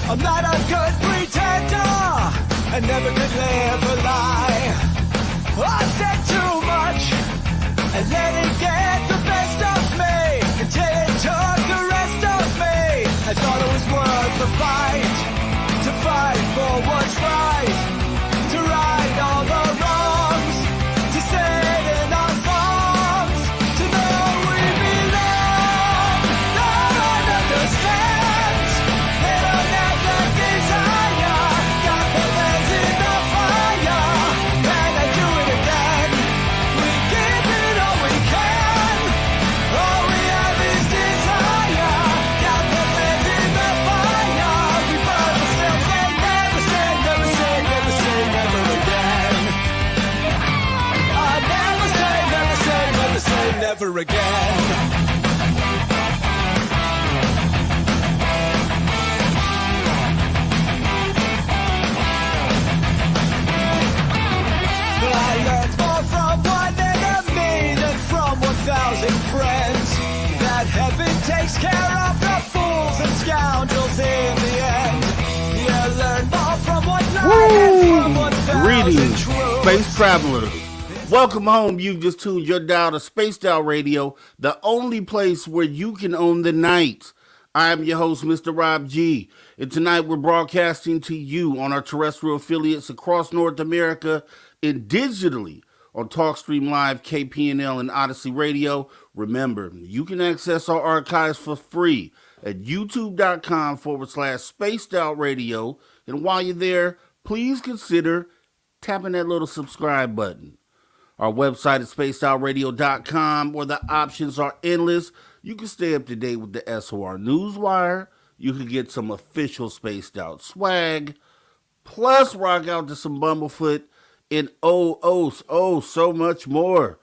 I'm not a good pretender, I never could live a lie. I said too much, and let it get the best of me, until it took the rest of me. I thought it was worth the fight, to fight for what's right, to right all the wrongs, to say it in our songs, to know we belong. No one understands, they don't have the desire, got the legs in the fire, and I do it again. We give it all we can, all we have is desire, got the legs in the fire, we burn the still say never say, never say, never say, never again. I never say, never say, never say, never again. I learned more from one enemy than from 1,000 friends. That heaven takes care of the fools and scoundrels in the end. You learn more from one lie than from 1,000 Greetings, truths. space travelers. Welcome home. You've just tuned your dial to Spaced Out Radio, the only place where you can own the night. I'm your host, Mr. Rob G. And tonight we're broadcasting to you on our terrestrial affiliates across North America and digitally on TalkStream Live, KPNL, and Odyssey Radio. Remember, you can access our archives for free at youtube.com/Spaced Out Radio. And while you're there, please consider tapping that little subscribe button. Our website is spacedoutradio.com, where the options are endless. You can stay up to date with the SOR Newswire. You can get some official Spaced Out swag, plus rock out to some Bumblefoot, and so much more.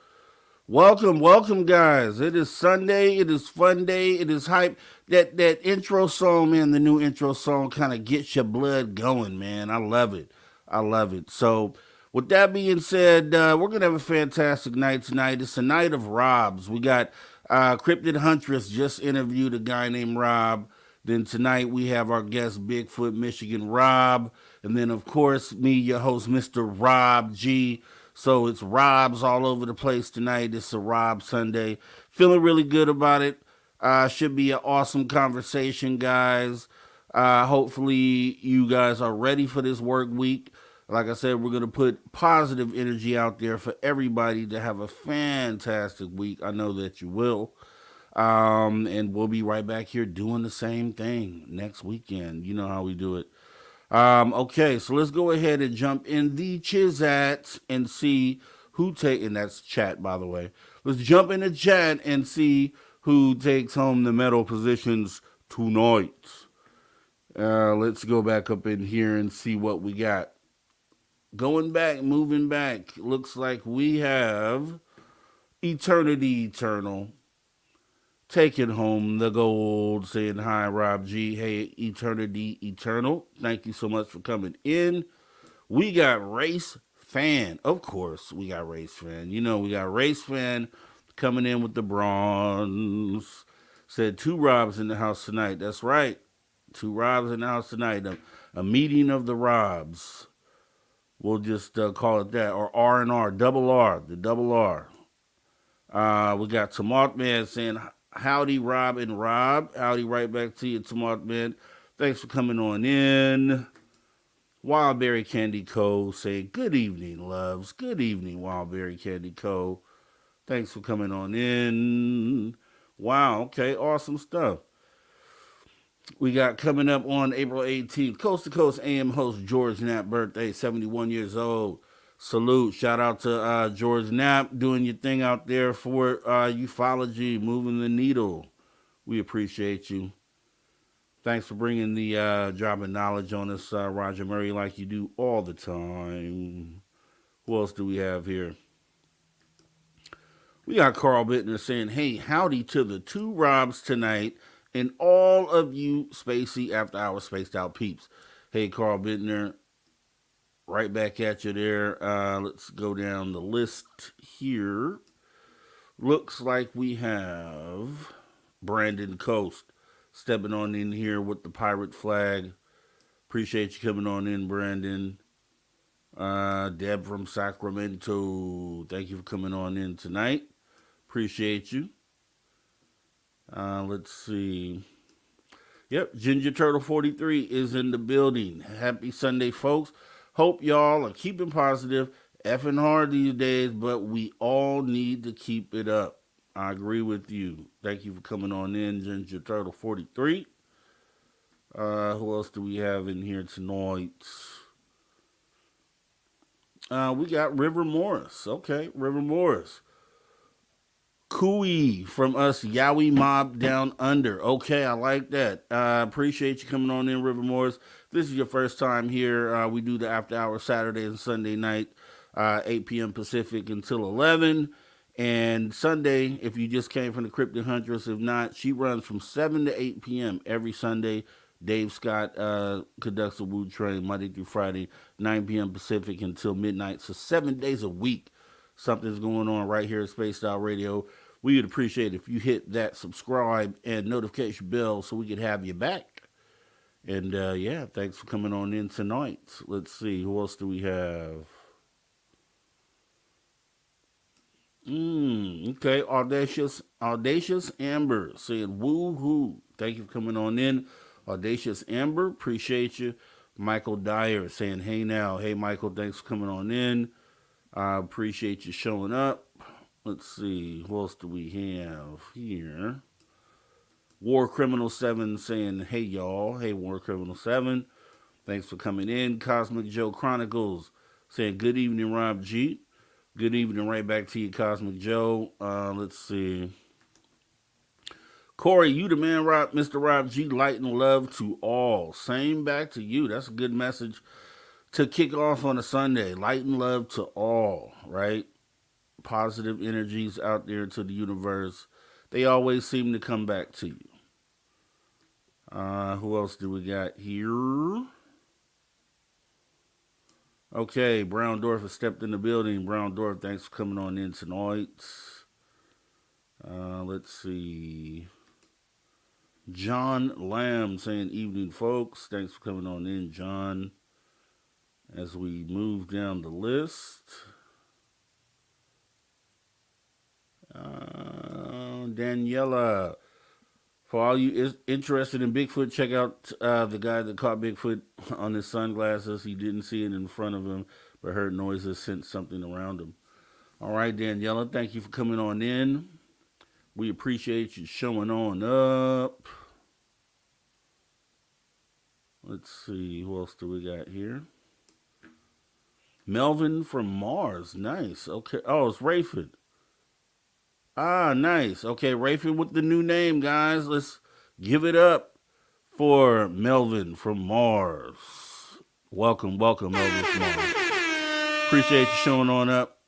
Welcome, guys. It is Sunday. It is fun day. It is hype. That intro song, man, the new intro song kind of gets your blood going, man. I love it. So, with that being said, we're going to have a fantastic night tonight. It's a night of Robs. We got Cryptid Huntress just interviewed a guy named Rob. Then tonight we have our guest, Bigfoot Michigan Rob. And then, of course, me, your host, Mr. Rob G. So it's Robs all over the place tonight. It's a Rob Sunday. Feeling really good about it. Should be an awesome conversation, guys. Hopefully you guys are ready for this work week. Like I said, we're going to put positive energy out there for everybody to have a fantastic week. I know that you will. And we'll be right back here doing the same thing next weekend. You know how we do it. Okay, so let's go ahead and jump in the Chizat and see who and that's chat, by the way. Let's jump in the chat and see who takes home the medal positions tonight. Let's go back up in here and see what we got. Moving back, looks like we have Eternity Eternal taking home the gold, saying hi, Rob G. Hey, Eternity Eternal, thank you so much for coming in. We got Race Fan. Of course, we got Race Fan. You know, we got Race Fan coming in with the bronze. Said 2 Robs in the house tonight. That's right. 2 Robs in the house tonight. A meeting of the Robs. We'll just call it that. Or R&R, double R, the double R. We got Tamart Man saying, howdy, Rob and Rob. Howdy, right back to you, Tamart Man. Thanks for coming on in. Wildberry Candy Co. saying, good evening, loves. Good evening, Wildberry Candy Co. Thanks for coming on in. Wow, okay, awesome stuff. We got coming up on April 18th, Coast to Coast AM host George Knapp, birthday, 71 years old. Salute. Shout out to George Knapp doing your thing out there for ufology, moving the needle. We appreciate you. Thanks for bringing the drop of knowledge on us, Roger Murray, like you do all the time. Who else do we have here? We got Carl Bittner saying, hey, howdy to the two Robs tonight and all of you Spacey After Hours Spaced Out peeps. Hey, Carl Bittner, right back at you there. Let's go down the list here. Looks like we have Brandon Coast stepping on in here with the pirate flag. Appreciate you coming on in, Brandon. Deb from Sacramento, thank you for coming on in tonight. Appreciate you. Let's see. Yep, Ginger Turtle 43 is in the building. Happy Sunday, folks. Hope y'all are keeping positive. Effing hard these days, but we all need to keep it up. I agree with you. Thank you for coming on in, Ginger Turtle 43. Who else do we have in here tonight? We got River Morris. Okay, River Morris. Cooey from us, Yowie Mob Down Under. Okay, I like that. Appreciate you coming on in, River Morris. This is your first time here. We do the After Hours Saturday and Sunday night, 8 p.m. Pacific until 11. And Sunday, if you just came from the Cryptid Huntress, if not, she runs from 7 to 8 p.m. every Sunday. Dave Scott conducts a Woo Train Monday through Friday, 9 p.m. Pacific until midnight. So 7 days a week, something's going on right here at Spaced Out Radio. We would appreciate if you hit that subscribe and notification bell so we could have you back. And yeah, thanks for coming on in tonight. Let's see, who else do we have? Okay, Audacious Amber saying woo-hoo. Thank you for coming on in. Audacious Amber, appreciate you. Michael Dyer saying, hey now. Hey, Michael, thanks for coming on in. I appreciate you showing up. Let's see, who else do we have here? War Criminal 7 saying, hey, y'all. Hey, War Criminal 7. Thanks for coming in. Cosmic Joe Chronicles saying, good evening, Rob G. Good evening, right back to you, Cosmic Joe. Let's see. Corey, you the man, Mr. Rob G, light and love to all. Same back to you. That's a good message to kick off on a Sunday. Light and love to all, right? Positive energies out there to the universe. They always seem to come back to you. Who else do we got here? Okay, Brown Dwarf has stepped in the building. Brown Dwarf, thanks for coming on in tonight. Let's see. John Lamb saying, evening, folks. Thanks for coming on in, John. As we move down the list. Daniela. For all you interested in Bigfoot, check out the guy that caught Bigfoot on his sunglasses. He didn't see it in front of him, but heard noises, sensed something around him. All right, Daniela, thank you for coming on in. We appreciate you showing on up. Let's see, who else do we got here? Melvin from Mars. Nice. Okay. Oh, it's Rayford. Ah, nice. Okay, Rayford with the new name, guys. Let's give it up for Melvin from Mars. Welcome, Melvin from Mars. Appreciate you showing on up.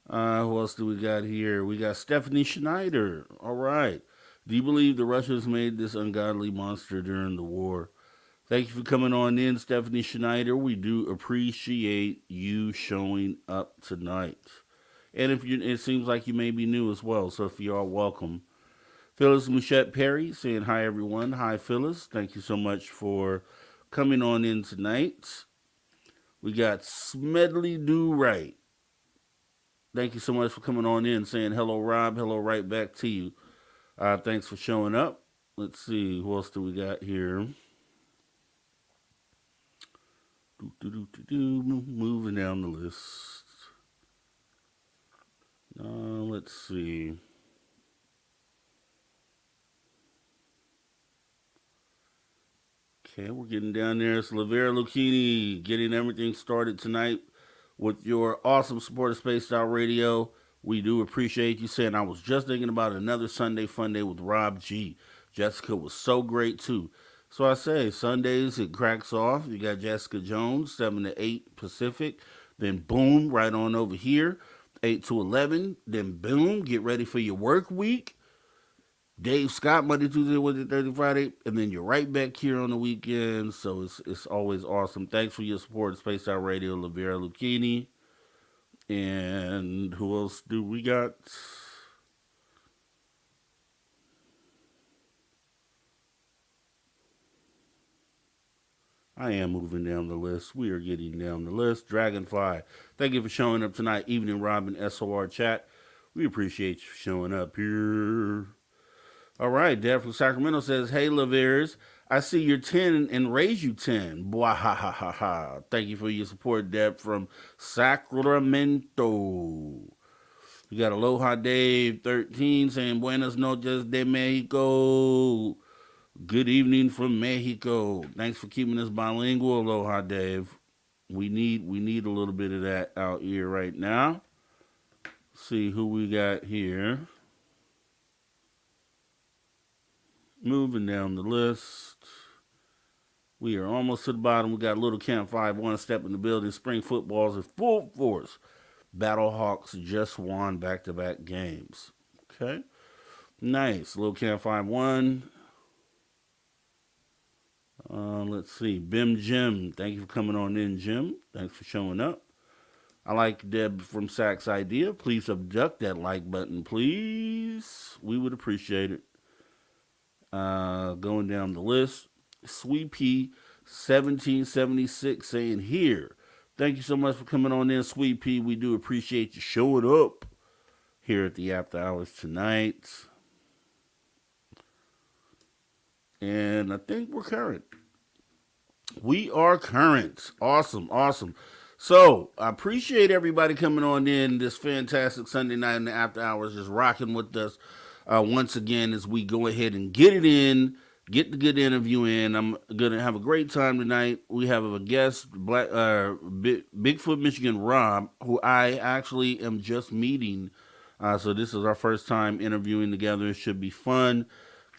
Who else do we got here? We got Stephanie Schneider. All right. Do you believe the Russians made this ungodly monster during the war? Thank you for coming on in, Stephanie Schneider. We do appreciate you showing up tonight. And it seems like you may be new as well, so if you are, welcome. Phyllis Mouchette Perry saying hi, everyone. Hi, Phyllis. Thank you so much for coming on in tonight. We got Smedley Do Right. Thank you so much for coming on in, saying hello, Rob. Hello, right back to you. Thanks for showing up. Let's see, who else do we got here? Moving down the list. Let's see. Okay, we're getting down there. It's Lavera Lucchini getting everything started tonight with your awesome support of Spaced Out Radio. We do appreciate you saying, I was just thinking about another Sunday fun day with Rob G. Jessica was so great too. So I say Sundays it cracks off. You got Jessica Jones, 7 to 8 Pacific. Then boom, right on over here, 8 to 11. Then boom, get ready for your work week. Dave Scott, Monday, Tuesday, Wednesday, Thursday, Friday, and then you're right back here on the weekend. So it's always awesome. Thanks for your support, Space Out Radio, Lavera Lucchini, and who else do we got? I am moving down the list. We are getting down the list. Dragonfly, thank you for showing up tonight. Evening Robin SOR chat. We appreciate you showing up here. All right, Deb from Sacramento says, "Hey, Laveres, I see you're 10 and raise you 10. Blah, ha, ha, ha, ha. Thank you for your support, Deb from Sacramento. We got Aloha Dave 13 saying, Buenas noches de Mexico. Good evening from Mexico. Thanks for keeping us bilingual, Aloha Dave. We need a little bit of that out here right now. See who we got here. Moving down the list. We are almost to the bottom. We got Little Camp 5-1 step in the building. Spring footballs in full force. Battlehawks just won back-to-back games. Okay. Nice. Little Camp 5-1. Let's see. Bim Jim. Thank you for coming on in, Jim. Thanks for showing up. I like Deb from Sack's idea. Please abduct that like button, please. We would appreciate it. Going down the list. Sweet P 1776 saying here. Thank you so much for coming on in, Sweet P. We do appreciate you showing up here at the After Hours tonight. And I think we're current. We are current. Awesome, awesome. So, I appreciate everybody coming on in this fantastic Sunday night in the After Hours, just rocking with us once again as we go ahead and get it in, get the good interview in. I'm going to have a great time tonight. We have a guest, Bigfoot Michigan Rob, who I actually am just meeting. So, this is our first time interviewing together. It should be fun.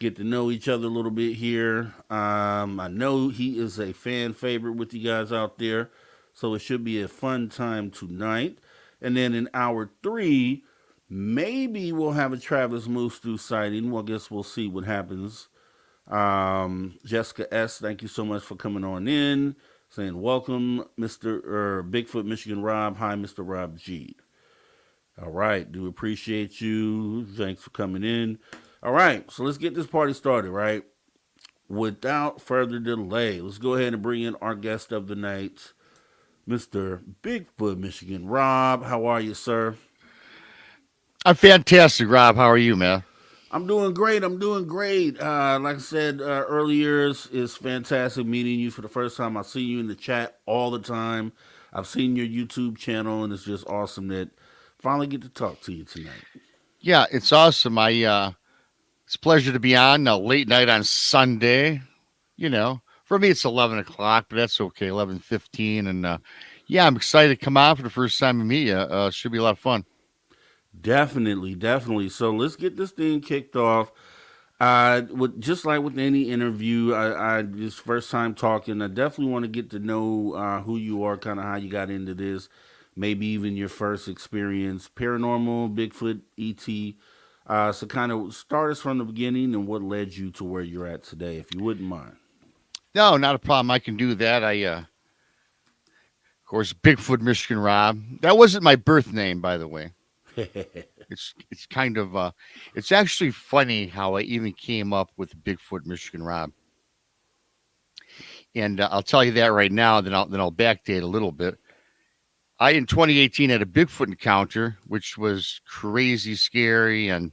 Get to know each other a little bit here. I know he is a fan favorite with you guys out there. So it should be a fun time tonight. And then in hour 3, maybe we'll have a Travis Moose through sighting. Well, I guess we'll see what happens. Jessica S., thank you so much for coming on in. Saying welcome, Mr. Bigfoot Michigan Rob. Hi, Mr. Rob G. All right. Do appreciate you. Thanks for coming in. All right. So let's get this party started, right? Without further delay, let's go ahead and bring in our guest of the night, Mr. Bigfoot Michigan Rob. How are you, sir? I'm fantastic, Rob. How are you, man? I'm doing great. Like I said earlier, it's fantastic meeting you for the first time. I see you in the chat all the time. I've seen your YouTube channel, and it's just awesome that finally get to talk to you tonight. Yeah, it's awesome. It's a pleasure to be on late night on Sunday. For me, it's 11 o'clock, but that's okay. 11:15, and yeah, I'm excited to come on for the first time to meet you. Should be a lot of fun. Definitely. So let's get this thing kicked off. Just like with any interview, I this first time talking, I definitely want to get to know who you are, kind of how you got into this, maybe even your first experience, paranormal, Bigfoot, ET. So kind of start us from the beginning and what led you to where you're at today, if you wouldn't mind. No, not a problem. I can do that. Of course, Bigfoot Michigan Rob. That wasn't my birth name, by the way. It's kind of it's actually funny how I even came up with Bigfoot Michigan Rob. And I'll tell you that right now. Then I'll backdate a little bit. I in 2018 had a Bigfoot encounter, which was crazy scary, and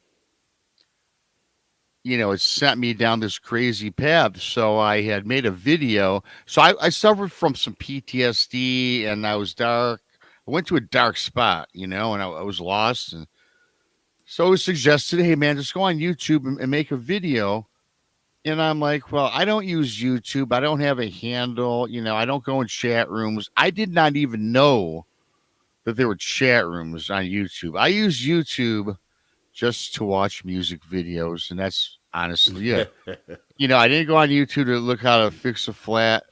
it sent me down this crazy path. So I had made a video. So I suffered from some PTSD, and I was dark. I went to a dark spot, and I was lost. And so it was suggested, hey, man, just go on YouTube and make a video. And I'm like, well, I don't use YouTube. I don't have a handle. I don't go in chat rooms. I did not even know that there were chat rooms on YouTube. I use YouTube just to watch music videos, and that's honestly. Yeah. I didn't go on YouTube to look how to fix a flat.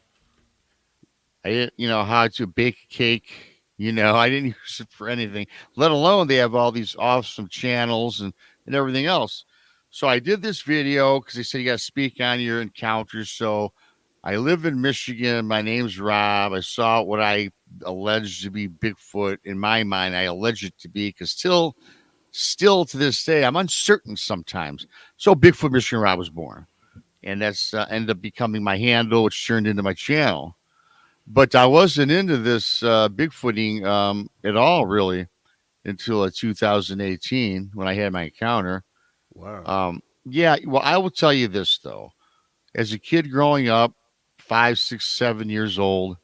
I didn't, how to bake a cake. I didn't use it for anything, let alone they have all these awesome channels and everything else. So I did this video because they said you got to speak on your encounters. So I live in Michigan. My name's Rob. I saw what I alleged to be Bigfoot. In my mind, I allege it to be because still to this day, I'm uncertain sometimes. So Bigfoot Michigan Rob was born. And that's ended up becoming my handle, which turned into my channel. But I wasn't into this Bigfooting at all, really, until 2018 when I had my encounter. Wow. Yeah, well, I will tell you this, though. As a kid growing up, 5, 6, 7 years old,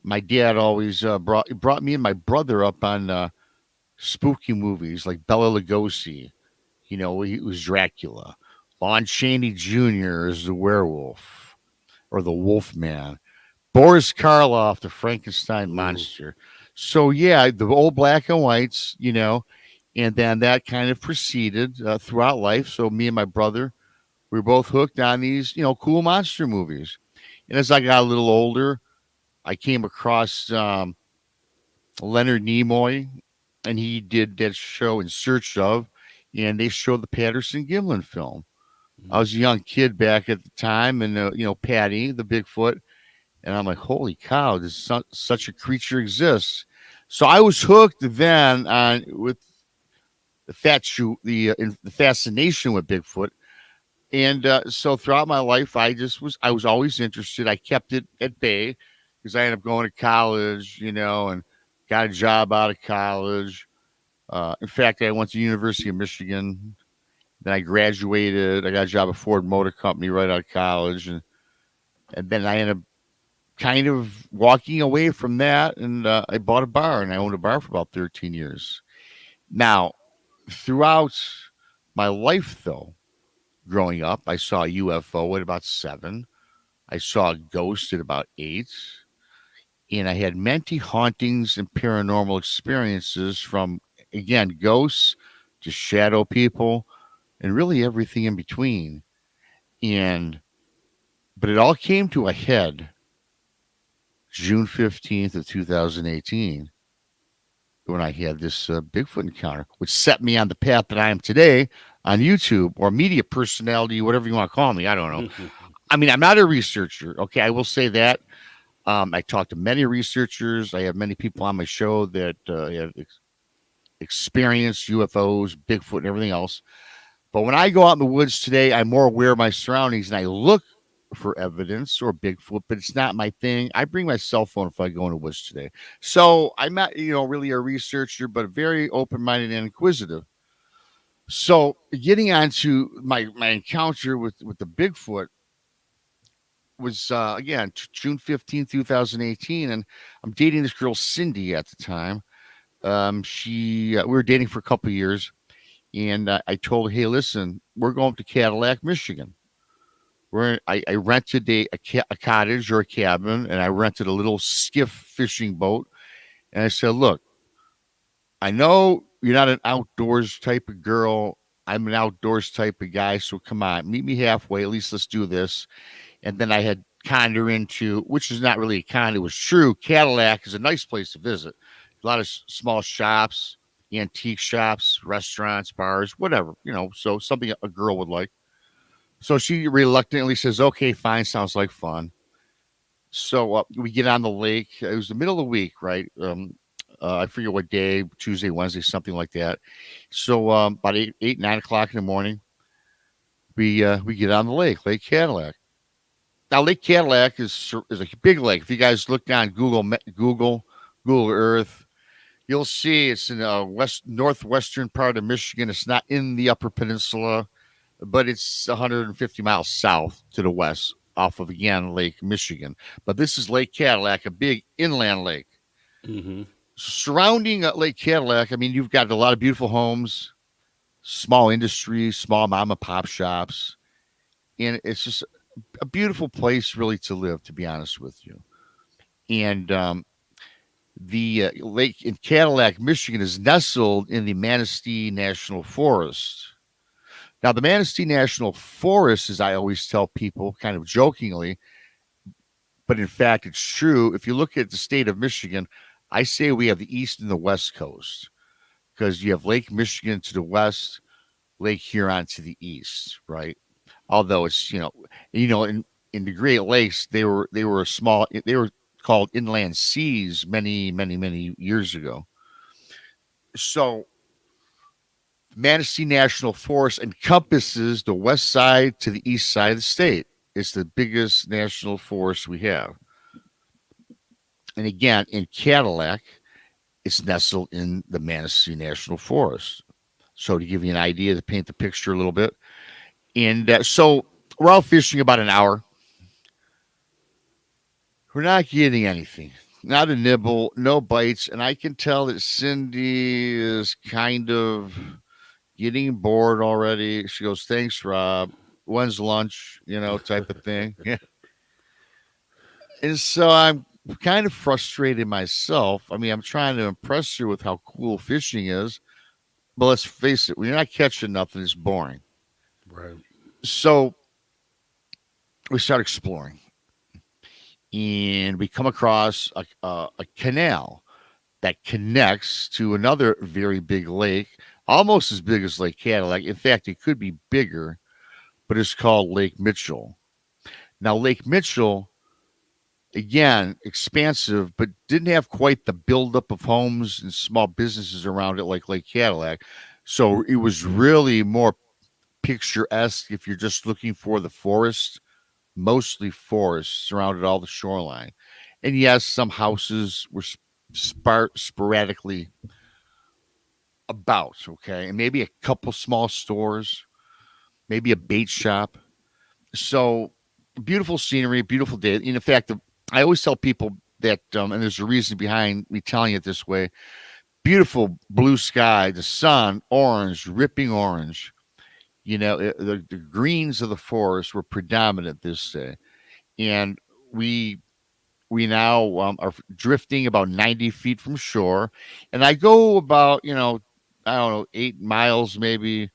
my dad always brought me and my brother up on spooky movies like Bela Lugosi. He was Dracula. Lon Chaney Jr. is the werewolf or the Wolfman. Boris Karloff, the Frankenstein monster. So, yeah, the old black and whites, and then that kind of proceeded throughout life. So, me and my brother, we were both hooked on these, cool monster movies. And as I got a little older, I came across Leonard Nimoy, and he did that show In Search Of, and they showed the Patterson Gimlin film. I was a young kid back at the time, and Patty, the Bigfoot, and I'm like, holy cow, does such a creature exists? So I was hooked then on with the fascination with Bigfoot, and so throughout my life, I was always interested. I kept it at bay because I ended up going to college, and got a job out of college. In fact, I went to the University of Michigan. Then I graduated. I got a job at Ford Motor Company right out of college, and then I ended up kind of walking away from that, and I bought a bar, and I owned a bar for about 13 years. Now, throughout my life, though, growing up, I saw a UFO at about 7. I saw a ghost at about 8. And I had many hauntings and paranormal experiences from, again, ghosts to shadow people and really everything in between. But it all came to a head June 15th of 2018 when I had this Bigfoot encounter, which set me on the path that I am today on YouTube or media personality, whatever you want to call me. I don't know. I mean, I'm not a researcher. Okay, I will say that. I talk to many researchers. I have many people on my show that have experienced UFOs, Bigfoot, and everything else. But when I go out in the woods today, I'm more aware of my surroundings, and I look for evidence or Bigfoot, but it's not my thing. I bring my cell phone if I go in the woods today. So I'm not, really a researcher, but very open-minded and inquisitive. So getting on to my encounter with the Bigfoot was, again, June 15th, 2018, and I'm dating this girl, Cindy, at the time. We were dating for a couple of years, and I told her, hey, listen, we're going to Cadillac, Michigan. I rented a cottage or a cabin, and I rented a little skiff fishing boat. And I said, look, I know you're not an outdoors type of girl. I'm an outdoors type of guy. So come on, meet me halfway. At least let's do this. And then I had conned her into, which is not really a con, it was true. Cadillac is a nice place to visit. A lot of small shops, antique shops, restaurants, bars, whatever, so something a girl would like. So she reluctantly says, okay, fine. Sounds like fun. So we get on the lake. It was the middle of the week, right? I forget what day, Tuesday, Wednesday, something like that. So about 9 o'clock in the morning, we get on the lake, Lake Cadillac. Now, Lake Cadillac is a big lake. If you guys look down Google Earth, you'll see it's in the northwestern part of Michigan. It's not in the Upper Peninsula, but it's 150 miles south to the west off of, again, Lake Michigan. But this is Lake Cadillac, a big inland lake. Mm-hmm. Surrounding Lake Cadillac, I mean, you've got a lot of beautiful homes, small industries, small mom and pop shops. And it's just a beautiful place really to live, to be honest with you. And the lake in Cadillac, Michigan is nestled in the Manistee National Forest. Now, the Manistee National Forest, as I always tell people, kind of jokingly, but in fact, it's true. If you look at the state of Michigan, I say we have the east and the west coast because you have Lake Michigan to the west, Lake Huron to the east, right? Although it's in the Great Lakes, they were they were called inland seas many years ago. So Manistee National Forest encompasses the west side to the east side of the state. It's the biggest national forest we have. And again, in Cadillac, it's nestled in the Manistee National Forest. So to give you an idea, to paint the picture a little bit. And so we're out fishing about an hour. We're not getting anything. Not a nibble, no bites. And I can tell that Cindy is kind of getting bored already. She goes, "Thanks, Rob. When's lunch?" Type of thing. And so I'm kind of frustrated myself. I mean, I'm trying to impress her with how cool fishing is. But let's face it, when you're not catching nothing, it's boring. Right. So we start exploring. And we come across a canal that connects to another very big lake, almost as big as Lake Cadillac. In fact, it could be bigger, but it's called Lake Mitchell. Now, Lake Mitchell, again, expansive, but didn't have quite the buildup of homes and small businesses around it like Lake Cadillac. So it was really more picturesque if you're just looking for the forest. Mostly forest surrounded all the shoreline. And yes, some houses were sporadically about, okay? And maybe a couple small stores, maybe a bait shop. So beautiful scenery, beautiful day. And in fact, I always tell people that, and there's a reason behind me telling it this way, beautiful blue sky, the sun, orange, ripping orange. The greens of the forest were predominant this day, and we now are drifting about 90 feet from shore, and I go about I don't know 8 miles, maybe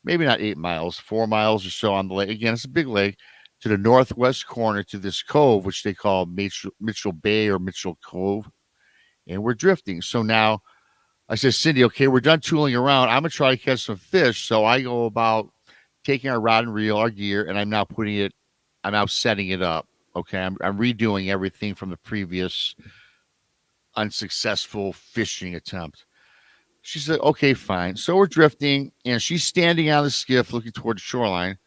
not 8 miles, 4 miles or so on the lake. Again, it's a big lake to the northwest corner to this cove, which they call Mitchell Bay or Mitchell Cove, and we're drifting. So now I said, "Cindy, okay, we're done tooling around. I'm going to try to catch some fish." So I go about taking our rod and reel, our gear, and I'm now setting it up. Okay. I'm redoing everything from the previous unsuccessful fishing attempt. She said, "Okay, fine." So we're drifting, and she's standing on the skiff looking toward the shoreline.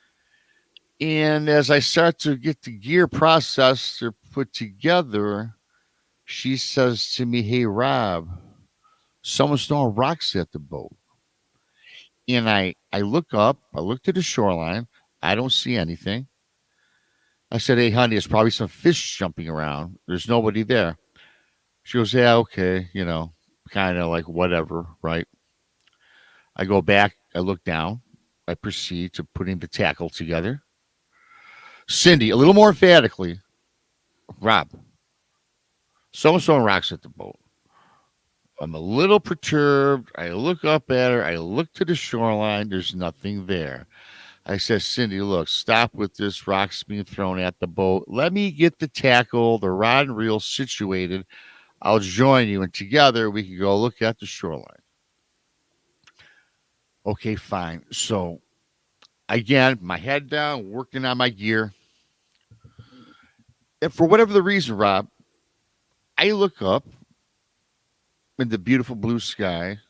And as I start to get the gear processed or put together, she says to me, "Hey, Rob, someone's throwing rocks at the boat." And I look up, I look to the shoreline. I don't see anything. I said, "Hey, honey, it's probably some fish jumping around. There's nobody there." She goes, "Yeah, okay, kind of like whatever, right?" I go back, I look down, I proceed to putting the tackle together. Cindy, a little more emphatically, "Rob, someone's throwing rocks at the boat." I'm a little perturbed. I look up at her. I look to the shoreline. There's nothing there. I said, "Cindy, look, stop with this rocks being thrown at the boat. Let me get the tackle, the rod and reel situated. I'll join you, and together we can go look at the shoreline." Okay, fine. So, again, my head down, working on my gear. And for whatever the reason, Rob, I look up in the beautiful blue sky,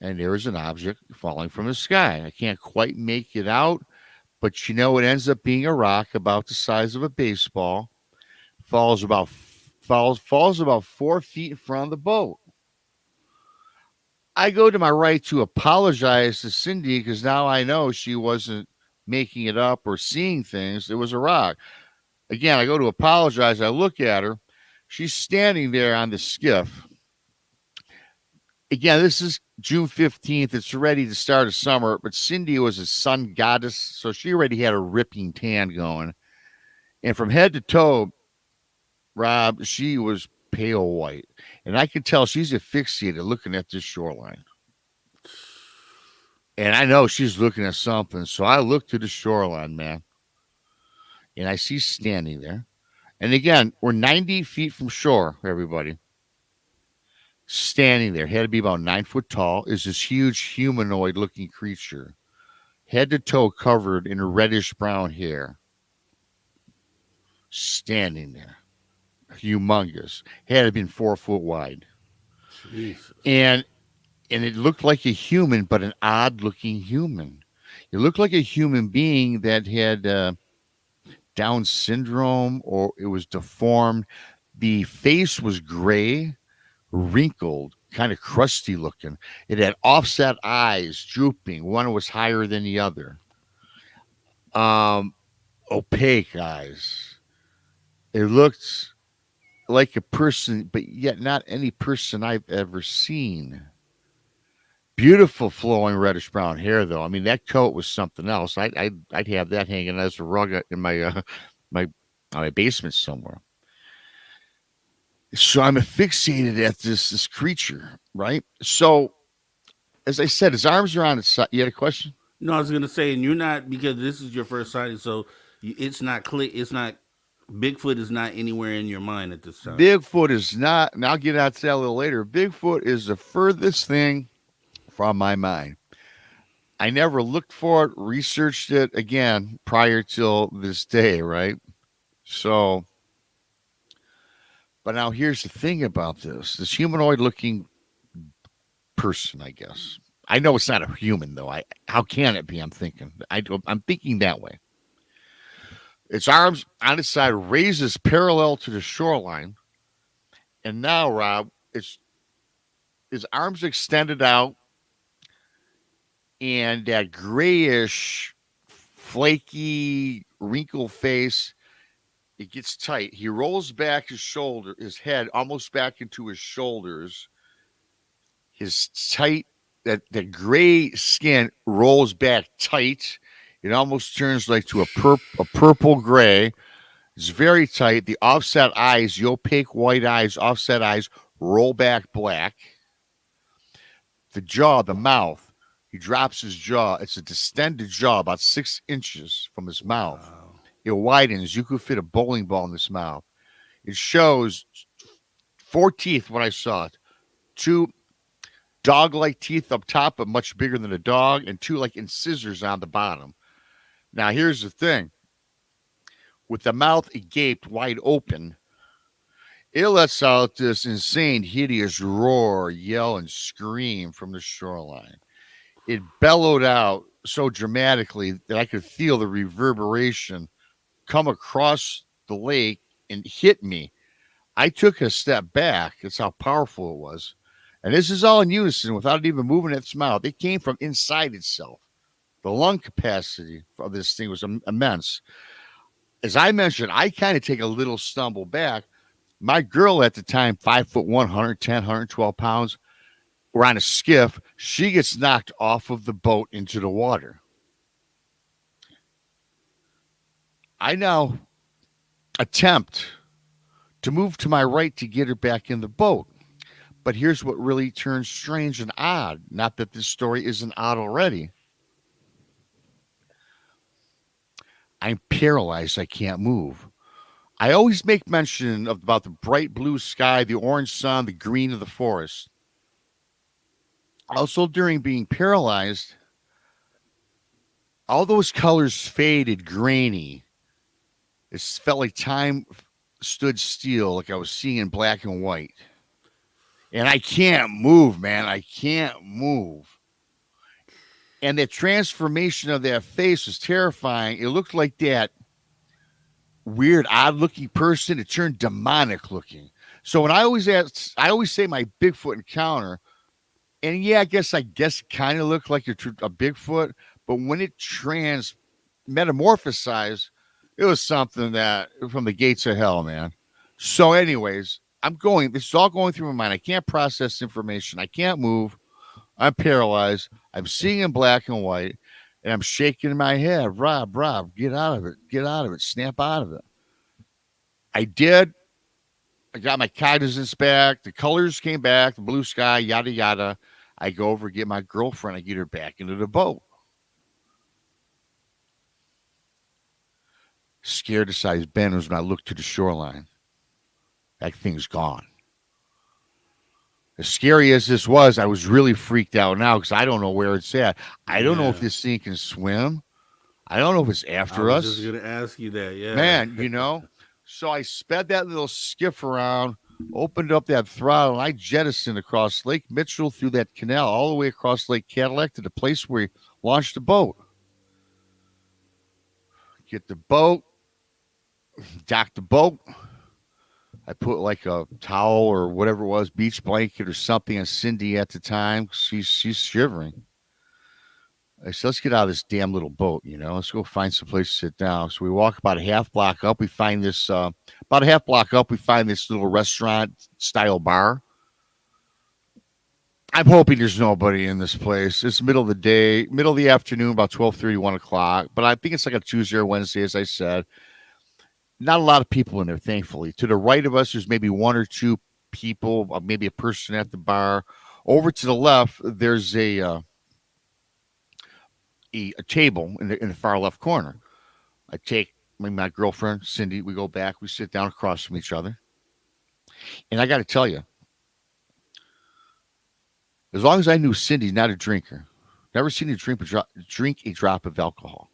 and there is an object falling from the sky. I can't quite make it out, but it ends up being a rock about the size of a baseball. Falls about 4 feet in front of the boat. I go to my right to apologize to Cindy because now I know she wasn't making it up or seeing things. It was a rock. Again, I go to apologize. I look at her. She's standing there on the skiff. Again, this is June 15th. It's ready to start a summer, but Cindy was a sun goddess, so she already had a ripping tan going. And from head to toe, Rob, she was pale white. And I can tell she's asphyxiated looking at this shoreline. And I know she's looking at something. So I look to the shoreline, man. And I see standing there. And again, we're 90 feet from shore, everybody. Standing there, had to be about 9 foot tall, is this huge humanoid looking creature, head to toe covered in reddish brown hair. Standing there. Humongous. Had to have been 4 foot wide. Jesus. And it looked like a human, but an odd looking human. It looked like a human being that had Down syndrome, or it was deformed. The face was gray, wrinkled, kind of crusty looking. It had offset eyes, drooping. One was higher than the other. Opaque eyes. It looked like a person, but yet not any person I've ever seen. Beautiful flowing reddish brown hair, though. I mean, that coat was something else. I'd have that hanging as a rug in my basement somewhere. So I'm fixated at this creature, right? So, as I said, his arms are on his side. You had a question? No, I was gonna say, and you're not, because this is your first sighting, so it's not clear. It's not Bigfoot is not anywhere in your mind at this time. Bigfoot is not, and I'll get out to that a little later. Bigfoot is the furthest thing from my mind. I never looked for it, researched it again prior till this day, right? So, but now here's the thing about this humanoid looking person, I guess. I know it's not a human, though. How can it be? I'm thinking that way. Its arms on its side raises parallel to the shoreline. And now, Rob, his arms extended out, and that grayish, flaky, wrinkled face, it gets tight. He rolls back his head almost back into his shoulders. His tight, that gray skin rolls back tight. It almost turns like to a purple gray. It's very tight. The offset eyes, the opaque white eyes, offset eyes, roll back black. The jaw, the mouth, he drops his jaw. It's a distended jaw, about 6 inches from his mouth. Wow. It widens. You could fit a bowling ball in this mouth. It shows 4 teeth when I saw it. 2 dog-like teeth up top, but much bigger than a dog, and 2 like incisors on the bottom. Now, here's the thing. With the mouth gaped wide open, it lets out this insane, hideous roar, yell, and scream from the shoreline. It bellowed out so dramatically that I could feel the reverberation come across the lake and hit me. I took a step back. That's how powerful it was. And this is all in unison without it even moving its mouth. It came from inside itself. The lung capacity of this thing was immense. As I mentioned, I kind of take a little stumble back. My girl at the time, 5'1", 110, 112 pounds, we're on a skiff. She gets knocked off of the boat into the water. I now attempt to move to my right to get her back in the boat. But here's what really turns strange and odd. Not that this story isn't odd already. I'm paralyzed. I can't move. I always make mention about the bright blue sky, the orange sun, the green of the forest. Also, during being paralyzed, all those colors faded grainy. It felt like time stood still, like I was seeing in black and white. And I can't move, man. I can't move. And the transformation of that face was terrifying. It looked like that weird, odd-looking person. It turned demonic-looking. So when I always say my Bigfoot encounter, and yeah, I guess it kind of looked like a Bigfoot, but when it metamorphosized, it was something that from the gates of hell, man. So anyways, this is all going through my mind. I can't process information. I can't move. I'm paralyzed. I'm seeing in black and white, and I'm shaking my head. Rob, get out of it. Get out of it. Snap out of it. I did. I got my cognizance back. The colors came back. The blue sky, yada, yada. I go over, get my girlfriend, I get her back into the boat. Scared as size benders when I look to the shoreline. That thing's gone. As scary as this was, I was really freaked out now because I don't know where it's at. I don't know if this thing can swim. I don't know if it's after us. I was just going to ask you that, yeah. Man, so I sped that little skiff around, opened up that throttle, and I jettisoned across Lake Mitchell through that canal all the way across Lake Cadillac to the place where we launched the boat. Get the boat, dock the boat. I put like a towel or whatever it was, beach blanket or something on Cindy at the time. She's shivering. I said, let's get out of this damn little boat, Let's go find some place to sit down. So we walk about a half block up. We find this, little restaurant-style bar. I'm hoping there's nobody in this place. It's middle of the day, middle of the afternoon, about 12:30, 1 o'clock. But I think it's like a Tuesday or Wednesday, as I said. Not a lot of people in there, thankfully. To the right of us, there's maybe one or two people, maybe a person at the bar. Over to the left, there's a table in the far left corner. I take my girlfriend, Cindy, we go back, we sit down across from each other. And I got to tell you, as long as I knew Cindy's not a drinker, never seen her drink a drop of alcohol.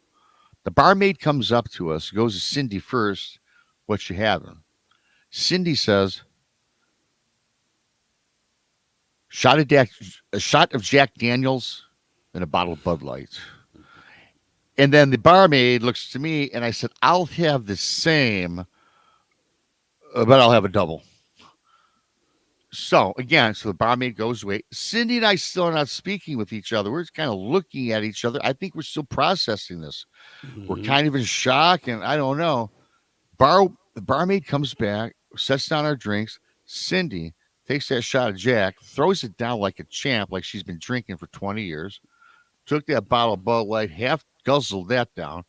The barmaid comes up to us, goes to Cindy first, what you having? Cindy says, a shot of Jack Daniels and a bottle of Bud Light. And then the barmaid looks to me, and I said, I'll have the same, but I'll have a double. So the barmaid goes away. Cindy and I still are not speaking with each other. We're just kind of looking at each other. I think we're still processing this. Mm-hmm. We're kind of in shock, and I don't know. The barmaid comes back, sets down our drinks. Cindy takes that shot of Jack, throws it down like a champ, like she's been drinking for 20 years. Took that bottle of Bud Light, half guzzled that down.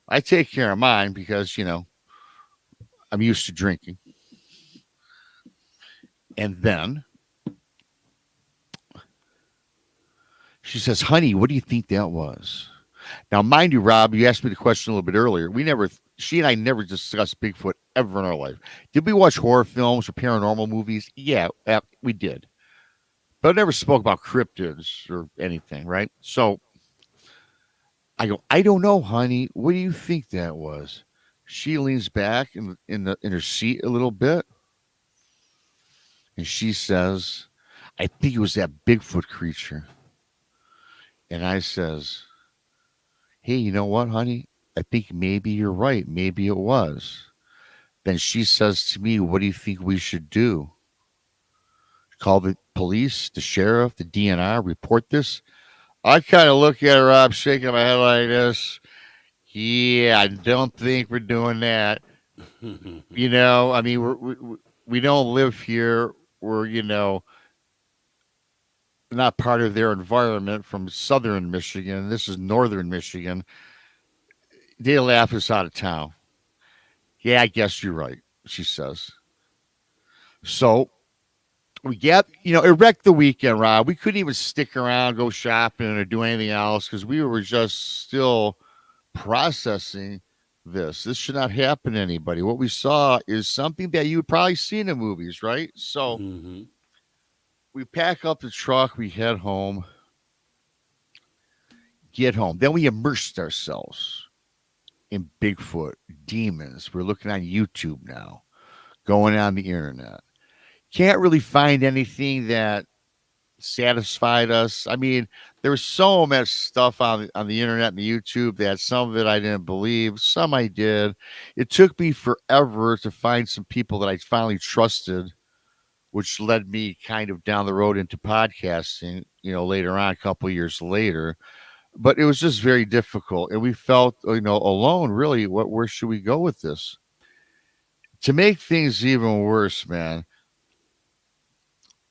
I take care of mine because, I'm used to drinking. And then she says, honey, what do you think that was? Now, mind you, Rob, you asked me the question a little bit earlier. She and I never discussed Bigfoot ever in our life. Did we watch horror films or paranormal movies? Yeah, we did. But I never spoke about cryptids or anything, right? So I go, I don't know, honey. What do you think that was? She leans back in her seat a little bit. And she says, I think it was that Bigfoot creature. And I says, hey, you know what, honey? I think maybe you're right. Maybe it was. Then she says to me, what do you think we should do? Call the police, the sheriff, the DNR, report this? I kind of look at her, Rob, shaking my head like this. Yeah, I don't think we're doing that. I mean, we don't live here. We're, not part of their environment from southern Michigan. This is northern Michigan. They laugh us out of town. Yeah, I guess you're right, she says. So we get, it wrecked the weekend, Rob. We couldn't even stick around, go shopping, or do anything else because we were just still processing this. This should not happen to anybody. What we saw is something that you would probably see in the movies, right? So we pack up the truck, we head home, get home. Then we immersed ourselves in Bigfoot, demons. We're looking on YouTube now, going on the internet. Can't really find anything that satisfied us. I mean, there was so much stuff on the internet and the YouTube that some of it I didn't believe, some I did. It took me forever to find some people that I finally trusted, which led me kind of down the road into podcasting, later on, a couple of years later. But it was just very difficult. And we felt, alone, really, where should we go with this? To make things even worse, man,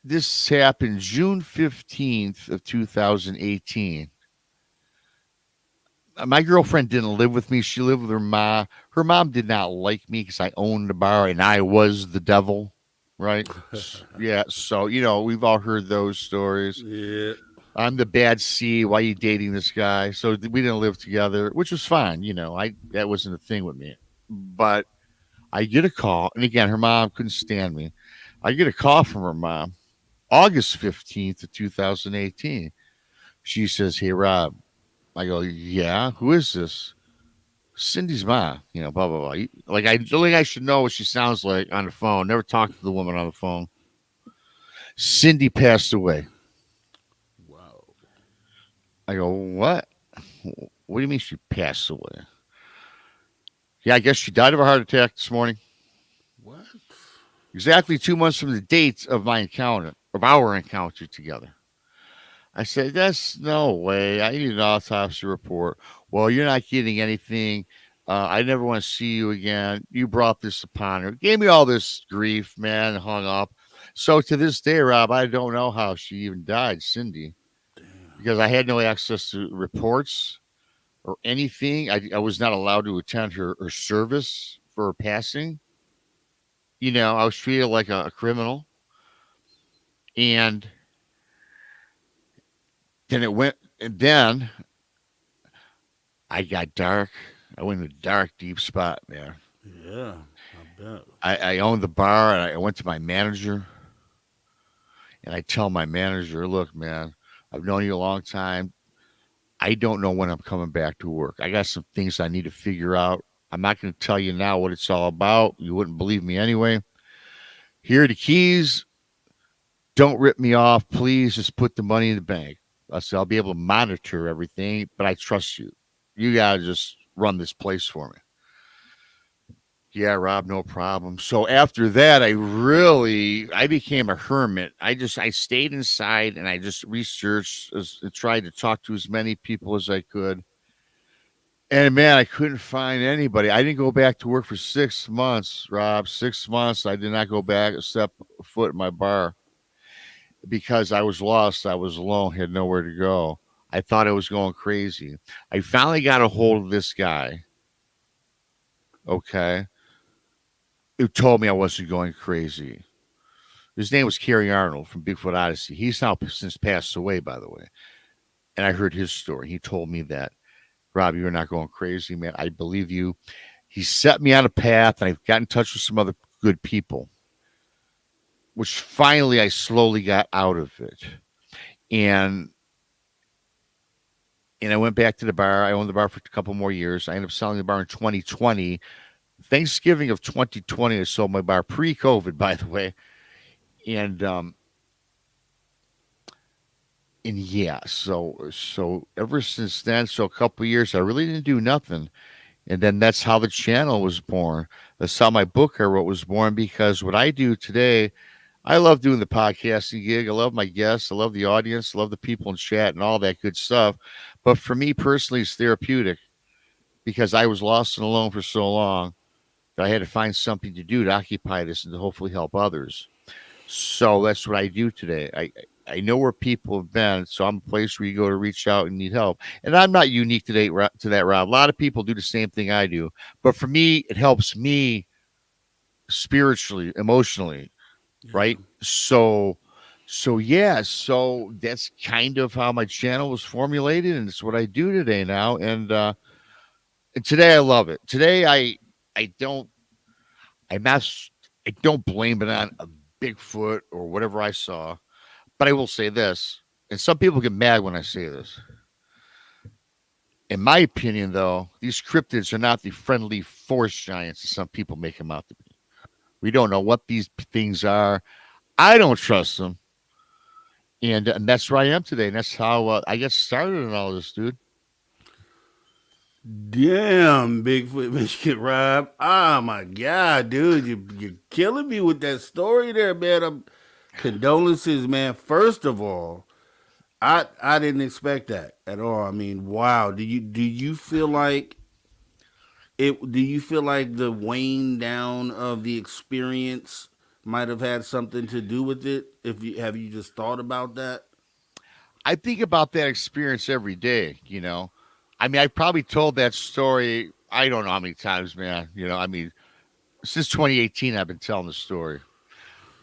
this happened June 15th of 2018. My girlfriend didn't live with me. She lived with her mom. Her mom did not like me because I owned the bar and I was the devil, right? Yeah. So, we've all heard those stories. Yeah. I'm the bad C. Why you dating this guy? So we didn't live together, which was fine. That wasn't a thing with me. But I get a call, and again, her mom couldn't stand me. I get a call from her mom, August 15th of 2018. She says, "Hey, Rob." I go, "Yeah, who is this?" Cindy's mom, blah blah blah. I should know what she sounds like on the phone. Never talked to the woman on the phone. Cindy passed away. Wow. I go, "What? What do you mean she passed away?" Yeah, I guess she died of a heart attack this morning. What? Exactly 2 months from the date of our encounter together. I said, "That's no way. I need an autopsy report." "Well, you're not getting anything. I never want to see you again. You brought this upon her." Gave me all this grief, man, hung up. So to this day, Rob, I don't know how she even died, Cindy, because I had no access to reports or anything. I was not allowed to attend her service for her passing. I was treated like a criminal. And then I got dark. I went in a dark, deep spot, man. Yeah, I bet. I owned the bar, and I went to my manager, and I tell my manager, "Look, man, I've known you a long time. I don't know when I'm coming back to work. I got some things I need to figure out. I'm not going to tell you now what it's all about. You wouldn't believe me anyway. Here are the keys. Don't rip me off. Please just put the money in the bank." I said, "I'll be able to monitor everything, but I trust you. You got to just run this place for me." "Yeah, Rob, no problem." So after that, I became a hermit. I stayed inside, and I just researched, tried to talk to as many people as I could. And man, I couldn't find anybody. I didn't go back to work for 6 months, Rob. 6 months. I did not go back, step foot in my bar, because I was lost. I was alone, had nowhere to go. I thought I was going crazy. I finally got a hold of this guy, okay, who told me I wasn't going crazy. His name was Kerry Arnold from Bigfoot Odyssey. He's now since passed away, by the way. And I heard his story. He told me that, "Rob, you're not going crazy, man. I believe you." He set me on a path, and I've got in touch with some other good people, which finally I slowly got out of it. And I went back to the bar. I owned the bar for a couple more years. I ended up selling the bar in 2020. Thanksgiving of 2020, I sold my bar, pre-COVID, by the way. And yeah, so ever since then, so a couple of years, I really didn't do nothing. And then that's how the channel was born. That's how my book I wrote was born, because what I do today, I love doing the podcasting gig. I love my guests. I love the audience. I love the people in chat and all that good stuff. But for me personally, it's therapeutic, because I was lost and alone for so long that I had to find something to do to occupy this and to hopefully help others. So that's what I do today. I know where people have been, so I'm a place where you go to reach out and need help. And I'm not unique to that, Rob. A lot of people do the same thing I do. But for me, it helps me spiritually, emotionally, right? So yeah, so that's kind of how my channel was formulated, and it's what I do today now. And today I love it. Today I don't blame it on a Bigfoot or whatever I saw, but I will say this, and some people get mad when I say this. In my opinion, though, these cryptids are not the friendly forest giants that some people make them out to be. We don't know what these things are. I don't trust them. And that's where I am today. And that's how I got started in all this, dude. Damn, Bigfoot Michigan Rob. Oh my God, dude, you're killing me with that story there, man. Condolences, man. First of all, I didn't expect that at all. I mean, wow. Do you feel like it? Do you feel like the weighing down of the experience might have had something to do with it? Have you just thought about that? I think about that experience every day, you know. I mean, I probably told that story, I don't know how many times, man. You know, I mean, since 2018, I've been telling the story.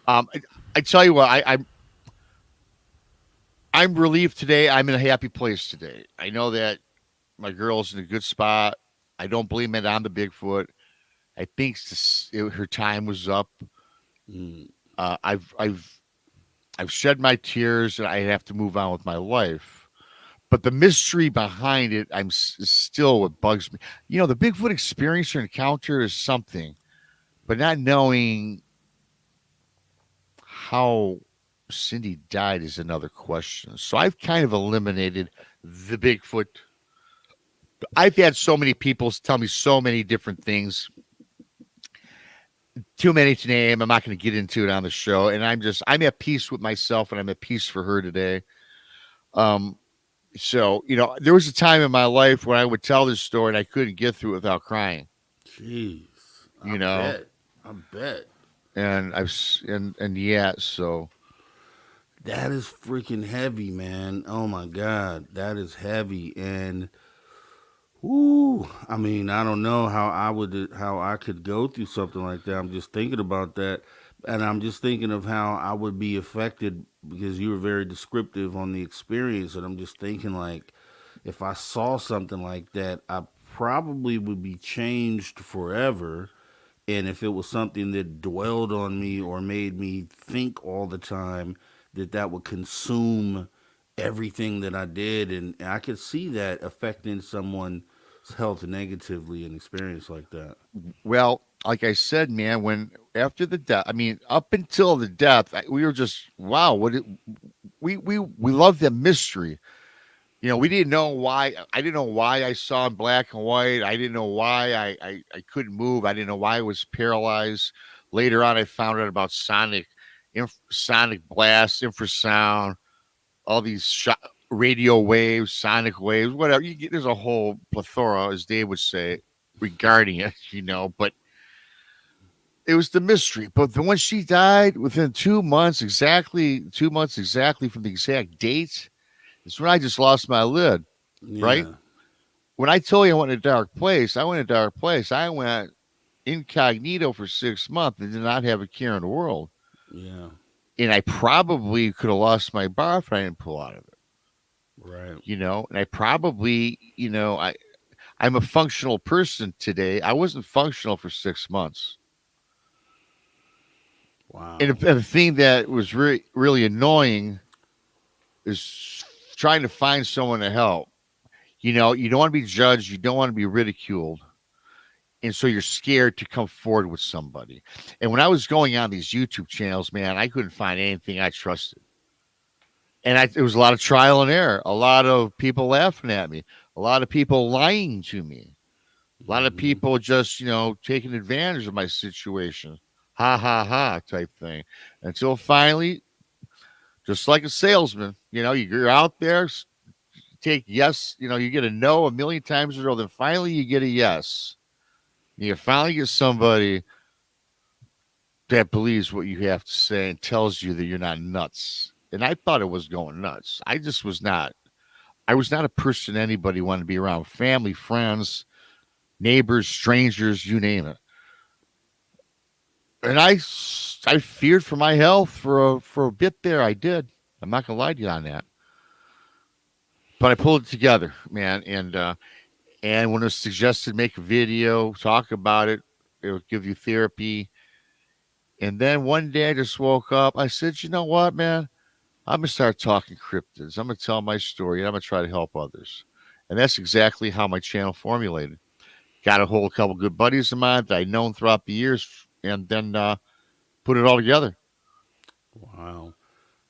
I tell you what, I'm relieved today. I'm in a happy place today. I know that my girl's in a good spot. I don't blame it on the Bigfoot. I think her time was up. Mm, Uh, I've I've I've shed my tears, and I have to move on with my life. But the mystery behind it, is still what bugs me. You know, the Bigfoot experience or encounter is something, but not knowing how Cindy died is another question. So I've kind of eliminated the Bigfoot. I've had so many people tell me so many different things. Too many to name. I'm not going to get into it on the show. And I'm at peace with myself, and I'm at peace for her today. Um, so, there was a time in my life when I would tell this story and I couldn't get through it without crying, jeez, you know, I bet. and and yeah, so That is freaking heavy, man. Oh my god, that is heavy. And ooh, I mean, I don't know how I could go through something like that. I'm just thinking about that, and I'm just thinking of how I would be affected because you were very descriptive on the experience, and I'm just thinking like if I saw something like that, I probably would be changed forever. And if it was something that dwelled on me or made me think all the time, that would consume everything that I did, and I could see that affecting someone's health negatively, an experience like that. well, like I said, man, when after the death, I mean, up until the death, we were just wow. We love the mystery. We didn't know why. I didn't know why I saw in black and white. I didn't know why I couldn't move. I didn't know why I was paralyzed. Later on, I found out about sonic blast, infrasound, all these radio waves, sonic waves, whatever. There's a whole plethora, as Dave would say, regarding it. But it was the mystery. But then when she died, within 2 months, exactly 2 months exactly from the exact date, it's when I just lost my lid, right? Yeah, When I told you I went in a dark place, I went in a dark place. I went incognito for 6 months and did not have a care in the world. yeah, And I probably could have lost my bar if I didn't pull out of it, right. And I probably, I'm a functional person today. I wasn't functional for 6 months. Wow. And the thing that was really, really annoying is trying to find someone to help. You don't want to be judged. You don't want to be ridiculed. And so you're scared to come forward with somebody. And when I was going on these YouTube channels, man, I couldn't find anything I trusted. And it was a lot of trial and error, a lot of people laughing at me, a lot of people lying to me, a lot of Hmm. people just, taking advantage of my situation. Ha ha ha type thing. Until finally, just like a salesman, you're out there, take yes, you get a no a million times in a row, then finally you get a yes. You finally get somebody that believes what you have to say and tells you that you're not nuts. And I thought it was going nuts. I just was not. I was not a person anybody wanted to be around. Family, friends, neighbors, strangers, you name it. And I feared for my health for a bit there. I did. I'm not gonna lie to you on that. But I pulled it together, man. And when it was suggested, make a video, talk about it. It will give you therapy. And then one day I just woke up. I said, you know what, man? I'm gonna start talking cryptids. I'm gonna tell my story, and I'm gonna try to help others. And that's exactly how my channel formulated. Got a hold of a couple good buddies of mine that I'd known throughout the years, and then put it all together. Wow.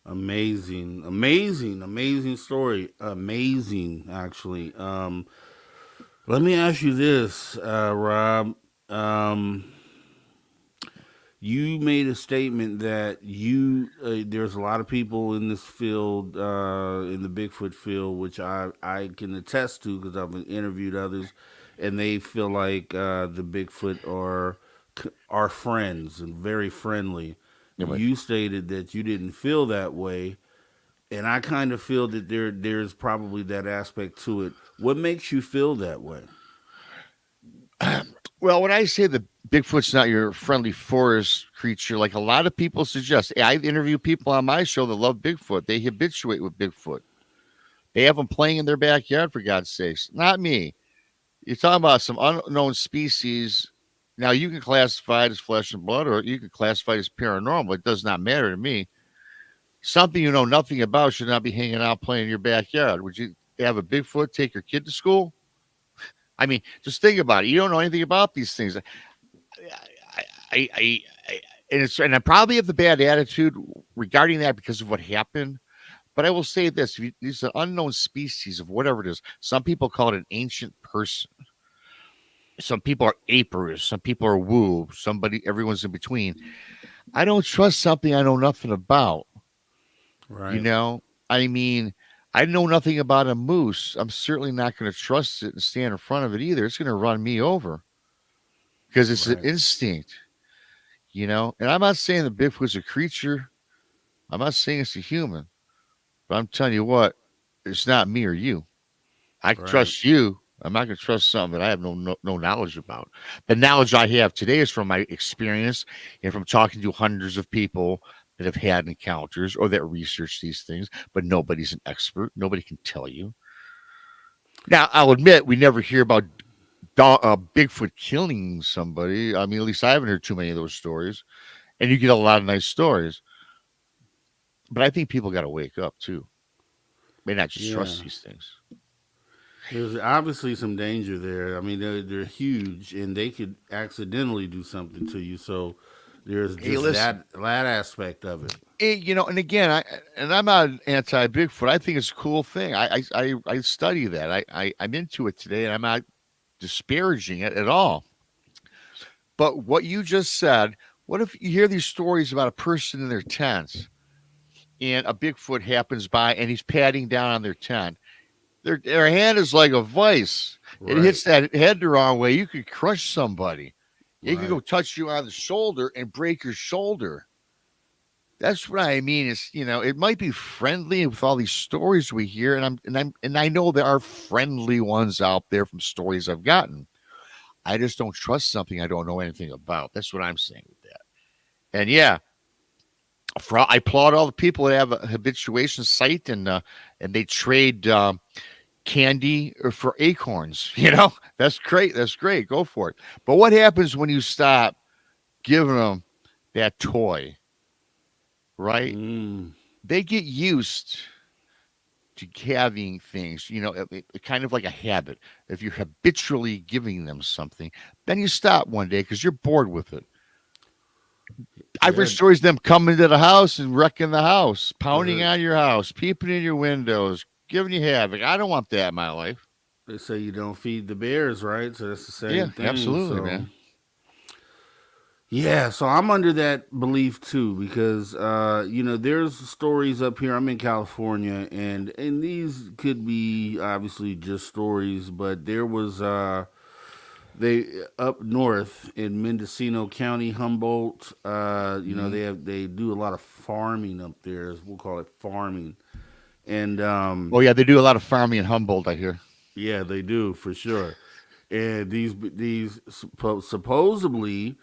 Amazing, amazing, amazing story. Amazing, actually. Let me ask you this, Rob. Um, you made a statement that there's a lot of people in this field, in the Bigfoot field, which I can attest to because I've interviewed others, and they feel like the Bigfoot are friends and very friendly. Anyway, You stated that you didn't feel that way, and I kind of feel that there's probably that aspect to it. What makes you feel that way? Well, when I say that Bigfoot's not your friendly forest creature, like a lot of people suggest, I interview people on my show that love Bigfoot. They habituate with Bigfoot. They have them playing in their backyard, for God's sakes. Not me. You're talking about some unknown species. Now, you can classify it as flesh and blood, or you can classify it as paranormal. It does not matter to me. Something you know nothing about should not be hanging out playing in your backyard. Would you have a Bigfoot take your kid to school? I mean, just think about it. You don't know anything about these things. And I probably have the bad attitude regarding that because of what happened. But I will say this: these are unknown species of whatever it is. Some people call it an ancient person. Some people are apers. Some people are woo. Everyone's in between. I don't trust something I know nothing about. Right. You know, I mean, I know nothing about a moose. I'm certainly not going to trust it and stand in front of it either. It's going to run me over because it's an instinct. You know, and I'm not saying that Bigfoot's a creature. I'm not saying it's a human. But I'm telling you what, it's not me or you. I can trust you. I'm not going to trust something that I have no knowledge about. The knowledge I have today is from my experience and from talking to hundreds of people that have had encounters or that research these things, but nobody's an expert. Nobody can tell you. Now, I'll admit we never hear about Bigfoot killing somebody. I mean, at least I haven't heard too many of those stories. And you get a lot of nice stories. But I think people got to wake up, too. May not just trust these things. There's obviously some danger there. I mean, they're huge, and they could accidentally do something to you. So there's just that aspect of it. You know, and again, I'm not anti Bigfoot. I think it's a cool thing. I study that. I'm into it today, and I'm not disparaging it at all. But what you just said, what if you hear these stories about a person in their tent, and a Bigfoot happens by, and he's patting down on their tent? Their hand is like a vice. Right. It hits that head the wrong way. You could crush somebody. It could go touch you on the shoulder and break your shoulder. That's what I mean. It's, you know, it might be friendly with all these stories we hear, and I know there are friendly ones out there from stories I've gotten. I just don't trust something I don't know anything about. That's what I'm saying with that. And yeah, I applaud all the people that have a habituation site and they trade candy for acorns. You know, that's great. That's great. Go for it. But what happens when you stop giving them that toy? Right? They get used to having things, you know, kind of like a habit. If you're habitually giving them something, then you stop one day because you're bored with it. I've heard stories of them coming to the house and wrecking the house, pounding on your house, peeping in your windows, giving you havoc. I don't want that in my life. They say you don't feed the bears, right? So that's the same thing. Absolutely, man. Yeah, so I'm under that belief too because you know, there's stories up here. I'm in California, and these could be obviously just stories, but there was they up north in Mendocino County, Humboldt. You know, they do a lot of farming up there. We'll call it farming, and they do a lot of farming in Humboldt, I hear. Yeah, they do for sure. And these supposedly.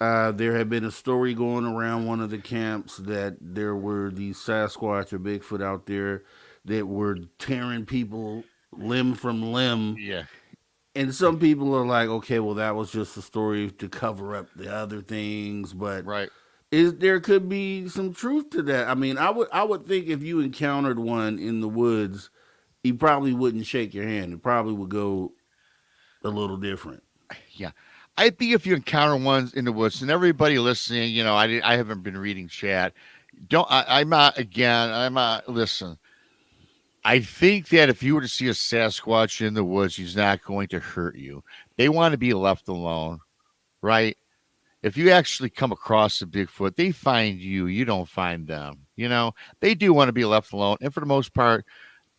There had been a story going around one of the camps that there were these Sasquatch or Bigfoot out there that were tearing people limb from limb. Yeah. And some people are like, okay, well, that was just a story to cover up the other things. But there could be some truth to that. I mean, I would think if you encountered one in the woods, he probably wouldn't shake your hand. It probably would go a little different. Yeah. I think if you encounter one in the woods, and everybody listening, you know, I haven't been reading chat. Listen, I think that if you were to see a Sasquatch in the woods, he's not going to hurt you. They want to be left alone, right? If you actually come across a Bigfoot, they find you. You don't find them. You know, they do want to be left alone. And for the most part,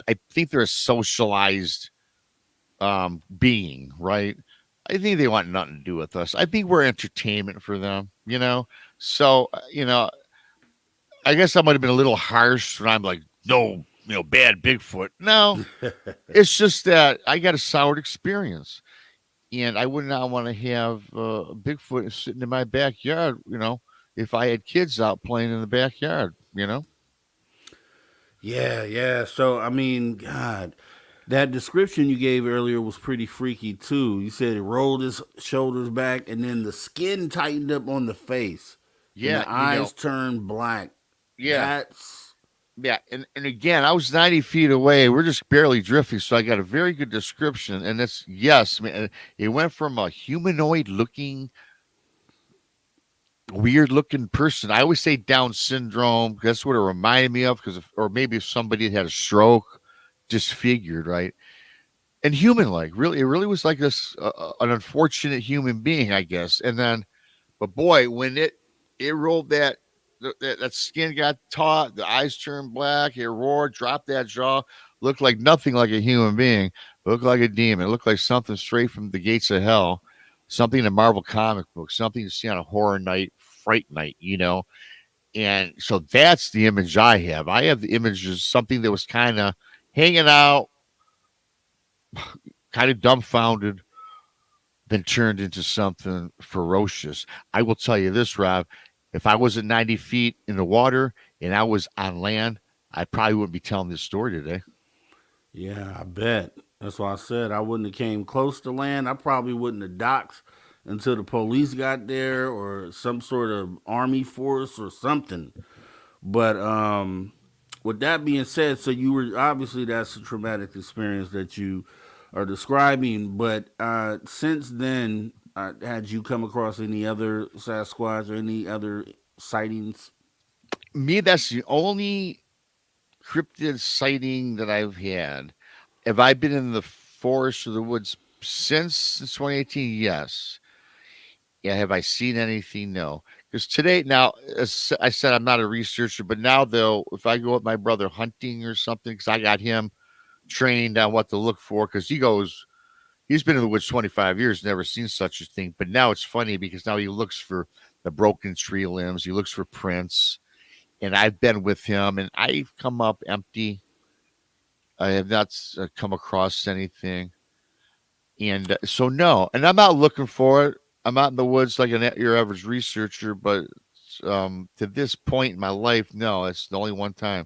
I think they're a socialized being, right? I think they want nothing to do with us. I think we're entertainment for them, you know? So, you know, I guess I might have been a little harsh when I'm like, no, you know, bad Bigfoot. No, it's just that I got a soured experience. and I would not want to have Bigfoot sitting in my backyard. If I had kids out playing in the backyard. Yeah, yeah. So I mean, God, that description you gave earlier was pretty freaky too. You said it rolled his shoulders back, and then the skin tightened up on the face, and Yeah, the eyes turned black. yeah, That's yeah. And again, I was 90 feet away. We're just barely drifting, so I got a very good description. And it's yes, man. It went from a humanoid looking, weird looking person. I always say Down syndrome. That's what it reminded me of, or maybe if somebody had a stroke, disfigured, right? And human like. Really, it really was like this an unfortunate human being, I guess. And then, but boy, when it rolled that skin got taut, the eyes turned black, it roared, dropped that jaw, looked like nothing like a human being, looked like a demon, looked like something straight from the gates of hell, something in a Marvel comic book, something you see on a horror night, fright night. And so that's the image I have. I have the image of something that was kind of hanging out, kind of dumbfounded, then turned into something ferocious. I will tell you this, Rob. If I was at 90 feet in the water and I was on land, I probably wouldn't be telling this story today. yeah. I bet. That's why I said I wouldn't have came close to land. I probably wouldn't have docked until the police got there or some sort of army force or something. But with that being said, so you were obviously that's a traumatic experience that you are describing. But since then, had you come across any other Sasquatch or any other sightings? Me, that's the only cryptid sighting that I've had. Have I been in the forest or the woods since 2018? Yes. Yeah. Have I seen anything? No. Because today, now, as I said, I'm not a researcher, but now, though, if I go with my brother hunting or something, because I got him trained on what to look for, because he's been in the woods 25 years, never seen such a thing. But now it's funny because now he looks for the broken tree limbs, he looks for prints, and I've been with him, and I've come up empty. I have not come across anything, and so no, and I'm not looking for it. I'm out in the woods like your average researcher, but to this point in my life, no, it's the only one time.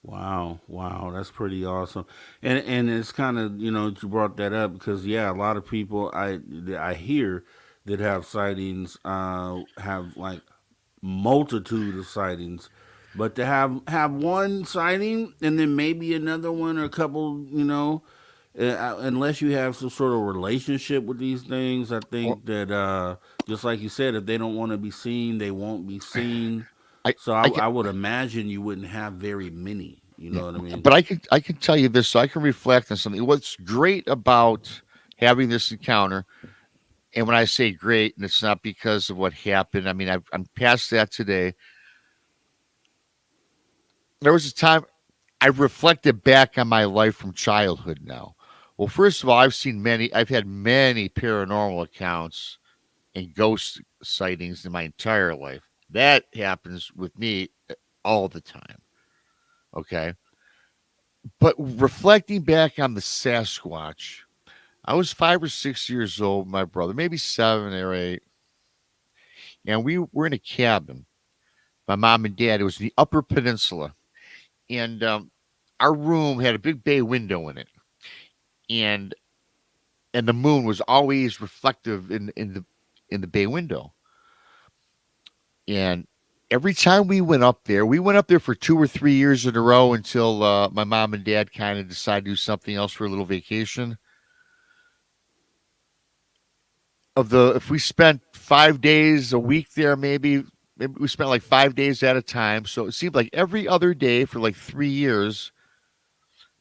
Wow, wow, that's pretty awesome. And it's kind of you brought that up because yeah, a lot of people I hear that have sightings have like multitude of sightings, but to have one sighting and then maybe another one or a couple, unless you have some sort of relationship with these things, I Well, think that just like you said, if they don't want to be seen, they won't be seen. I So I can, I would imagine you wouldn't have very many. You yeah, know what I mean? but I can tell you this, so I can reflect on something. What's great about having this encounter, and when I say great, and it's not because of what happened. I mean, I'm past that today. There was a time I reflected back on my life from childhood now. Well, first of all, I've had many paranormal accounts and ghost sightings in my entire life. That happens with me all the time. Okay. But reflecting back on the Sasquatch, I was 5 or 6 years old, my brother, maybe 7 or 8, and we were in a cabin. My mom and dad, it was the Upper Peninsula. And our room had a big bay window in it. And the moon was always reflective in the bay window. And every time we went up there for 2 or 3 years in a row until my mom and dad kind of decided to do something else for a little vacation. If we spent 5 days a week there, maybe we spent like 5 days at a time. So it seemed like every other day for like 3 years,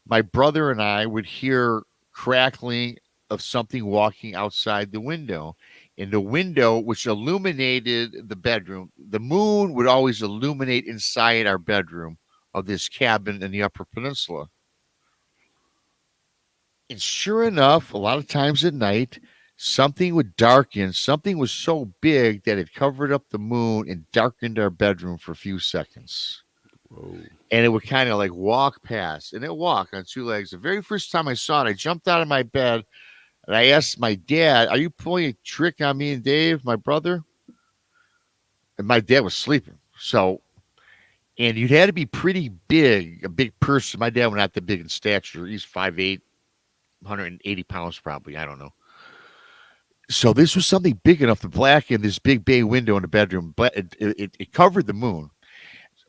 my brother and I would hear crackling of something walking outside the window. In the window, which illuminated the bedroom, the moon would always illuminate inside our bedroom of this cabin in the Upper Peninsula. And sure enough, a lot of times at night, something would darken. Something was so big that it covered up the moon and darkened our bedroom for a few seconds. Whoa. And it would kind of like walk past, and it walked on two legs. The very first time I saw it, I jumped out of my bed. And I asked my dad, "Are you pulling a trick on me and Dave, my brother?" And my dad was sleeping. So, and you'd had to be pretty big, a big person. My dad was not that big in stature. He's 5'8", 180 pounds probably. I don't know. So this was something big enough to blacken this big bay window in the bedroom, but it covered the moon.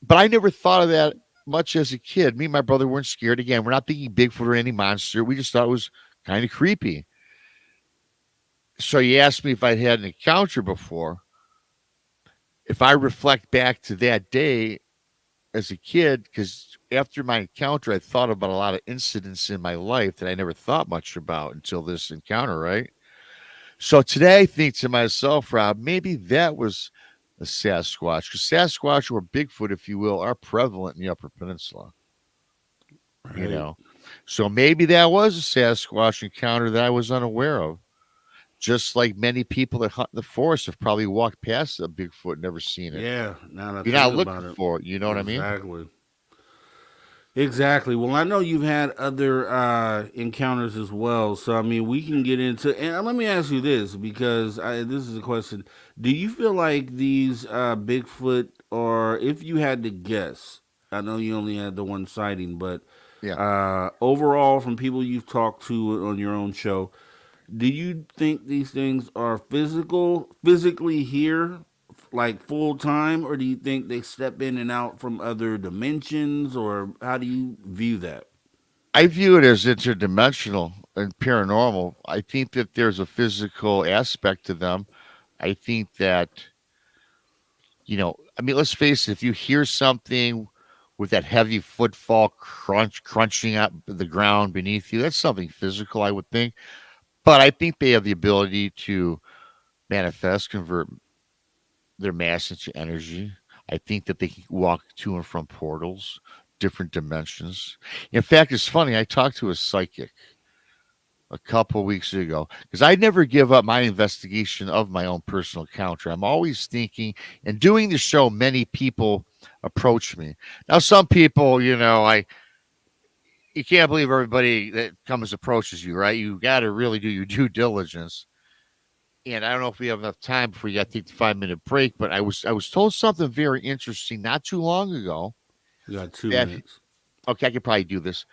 But I never thought of that much as a kid. Me and my brother weren't scared. Again, we're not thinking Bigfoot or any monster. We just thought it was kind of creepy. So you asked me if I'd had an encounter before. If I reflect back to that day as a kid, because after my encounter, I thought about a lot of incidents in my life that I never thought much about until this encounter, right? So today I think to myself, Rob, maybe that was a Sasquatch, because Sasquatch or Bigfoot, if you will, are prevalent in the Upper Peninsula. Right. You know, so maybe that was a Sasquatch encounter that I was unaware of. Just like many people that hunt in the forest have probably walked past a Bigfoot, never seen it. Yeah. Now that You're I not think about looking it. for it. You know what I mean? Exactly. Exactly. Well, I know you've had other encounters as well. So, I mean, we can get into. And let me ask you this, because this is a question. Do you feel like these Bigfoot, or if you had to guess, I know you only had the one sighting, but Yeah. overall, from people you've talked to on your own show, do you think these things are physically here, like full time, or do you think they step in and out from other dimensions, or how do you view that? I view it as interdimensional and paranormal. I think that there's a physical aspect to them. I think that, I mean, let's face it, if you hear something with that heavy footfall crunching up the ground beneath you, that's something physical, I would think. But I think they have the ability to manifest, convert their mass into energy. I think that they can walk to and from portals, different dimensions. In fact, it's funny. I talked to a psychic a couple weeks ago because I never give up my investigation of my own personal encounter. I'm always thinking, and doing the show, many people approach me. Now, some people, you can't believe everybody that comes approaches you, right? You got to really do your due diligence. And I don't know if we have enough time before you got to take the 5-minute break, but I was told something very interesting not too long ago. You got 2 That minutes. okay, I could probably do this.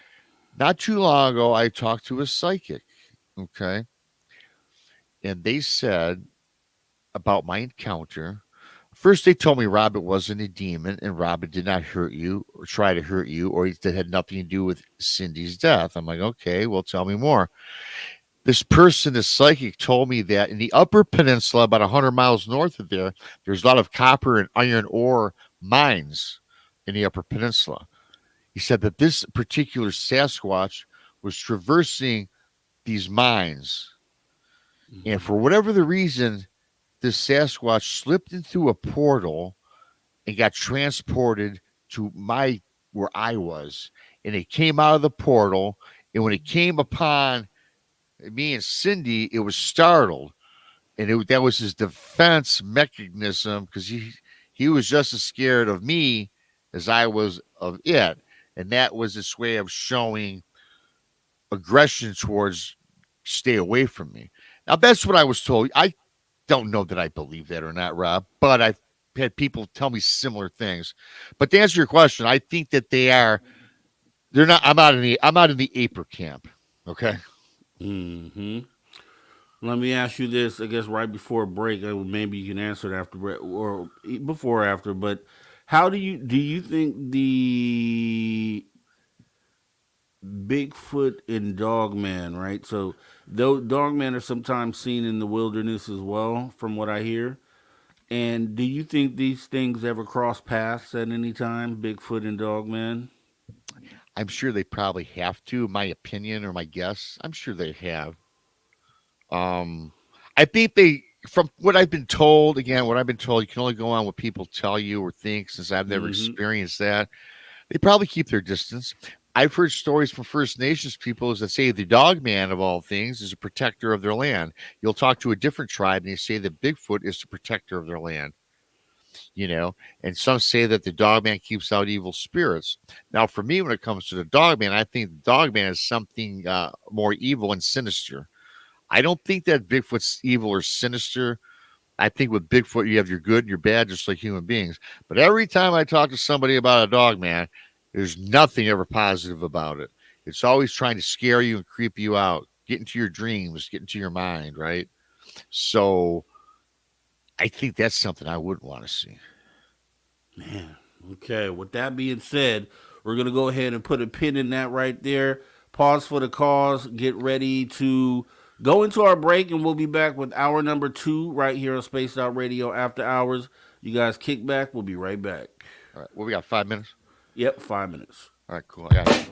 Not too long ago, I talked to a psychic. Okay, and they said about my encounter. First, they told me Robert wasn't a demon and Robert did not hurt you or try to hurt you, or it had nothing to do with Cindy's death. I'm like, okay, well, tell me more. This person, this psychic, told me that in the Upper Peninsula, about 100 miles north of there, there's a lot of copper and iron ore mines in the Upper Peninsula. He said that this particular Sasquatch was traversing these mines. And for whatever the reason, this Sasquatch slipped into a portal and got transported to where I was. And it came out of the portal. And when it came upon me and Cindy, it was startled. And that was his defense mechanism because he was just as scared of me as I was of it. And that was its way of showing aggression towards stay away from me. Now, that's what I was told. I don't know that I believe that or not, Rob, but I've had people tell me similar things. But to answer your question, I think that they're not. I'm out in the Aper camp. Okay. Hmm. Let me ask you this. I guess right before break, maybe you can answer it after break or before or after. But how do you think the Bigfoot and Dogman, right? So, though Dogman are sometimes seen in the wilderness as well, from what I hear. And do you think these things ever cross paths at any time, Bigfoot and Dogman? I'm sure they probably have to. My opinion or my guess, I'm sure they have. Um, I think from what I've been told, again, what I've been told, you can only go on what people tell you or think. Since I've never Hmm. experienced that, they probably keep their distance. I've heard stories from First Nations peoples that say the dog man of all things is a protector of their land. You'll talk to a different tribe and they say that Bigfoot is the protector of their land, and some say that the dog man keeps out evil spirits. Now, for me, when it comes to the dog man, I think the dog man is something more evil and sinister. I don't think that Bigfoot's evil or sinister. I think with Bigfoot, you have your good and your bad, just like human beings. But every time I talk to somebody about a dog man, there's nothing ever positive about it. It's always trying to scare you and creep you out, get into your dreams, get into your mind, right? So I think that's something I wouldn't want to see. Man, okay. With that being said, we're going to go ahead and put a pin in that right there. Pause for the cause. Get ready to go into our break, and we'll be back with hour number 2 right here on Spaced Out Radio After Hours. You guys kick back. We'll be right back. All right. Well, we got 5 minutes. Yep, 5 minutes. All right, cool. I got it.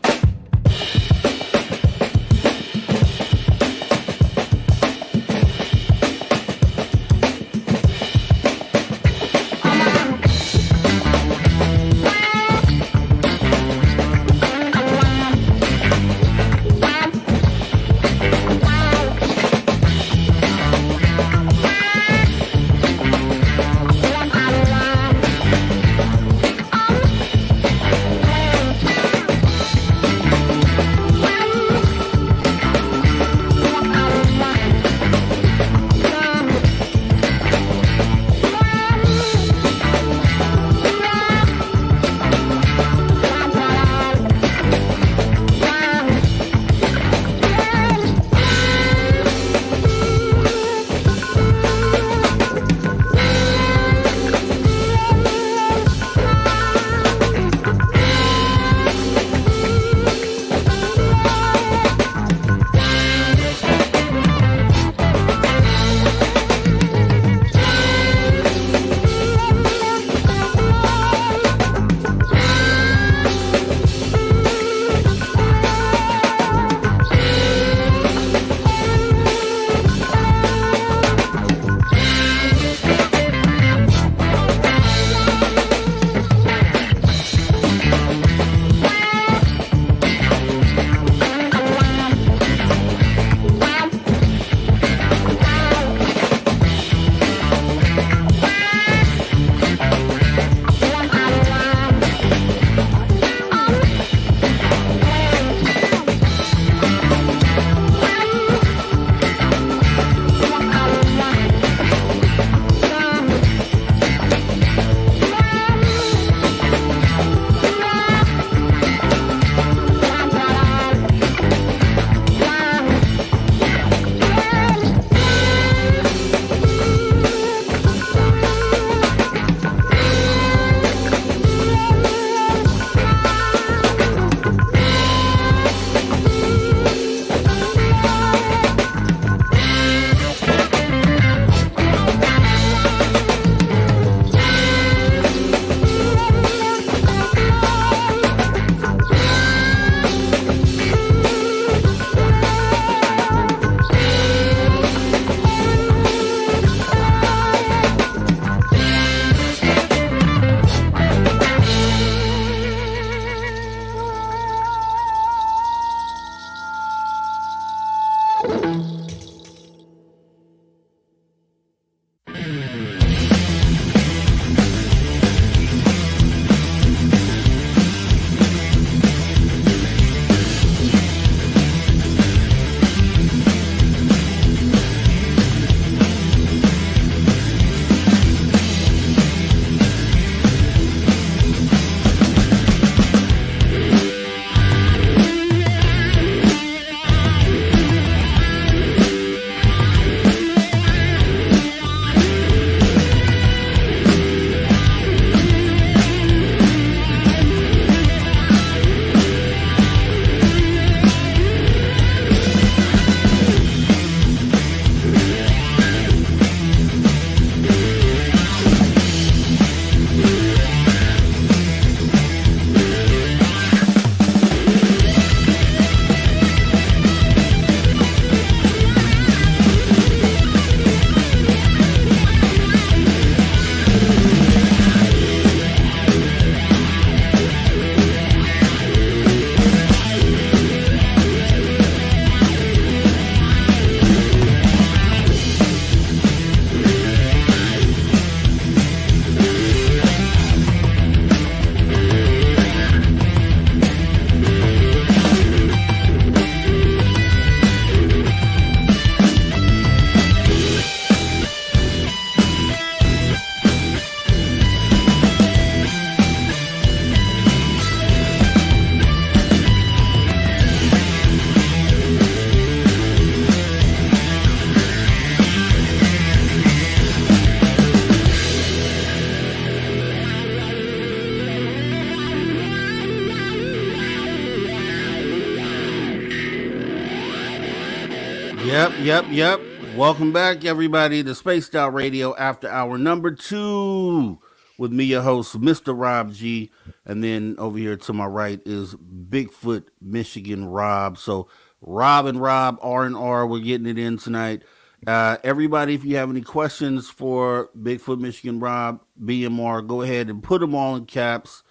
Yep. Welcome back, everybody, to Spaced Out Radio After Hour number 2 with me, your host, Mr. Rob G. And then over here to my right is Bigfoot Michigan Rob. So Rob and Rob, R&R, we're getting it in tonight. Everybody, if you have any questions for Bigfoot Michigan Rob, BMR, go ahead and put them all in caps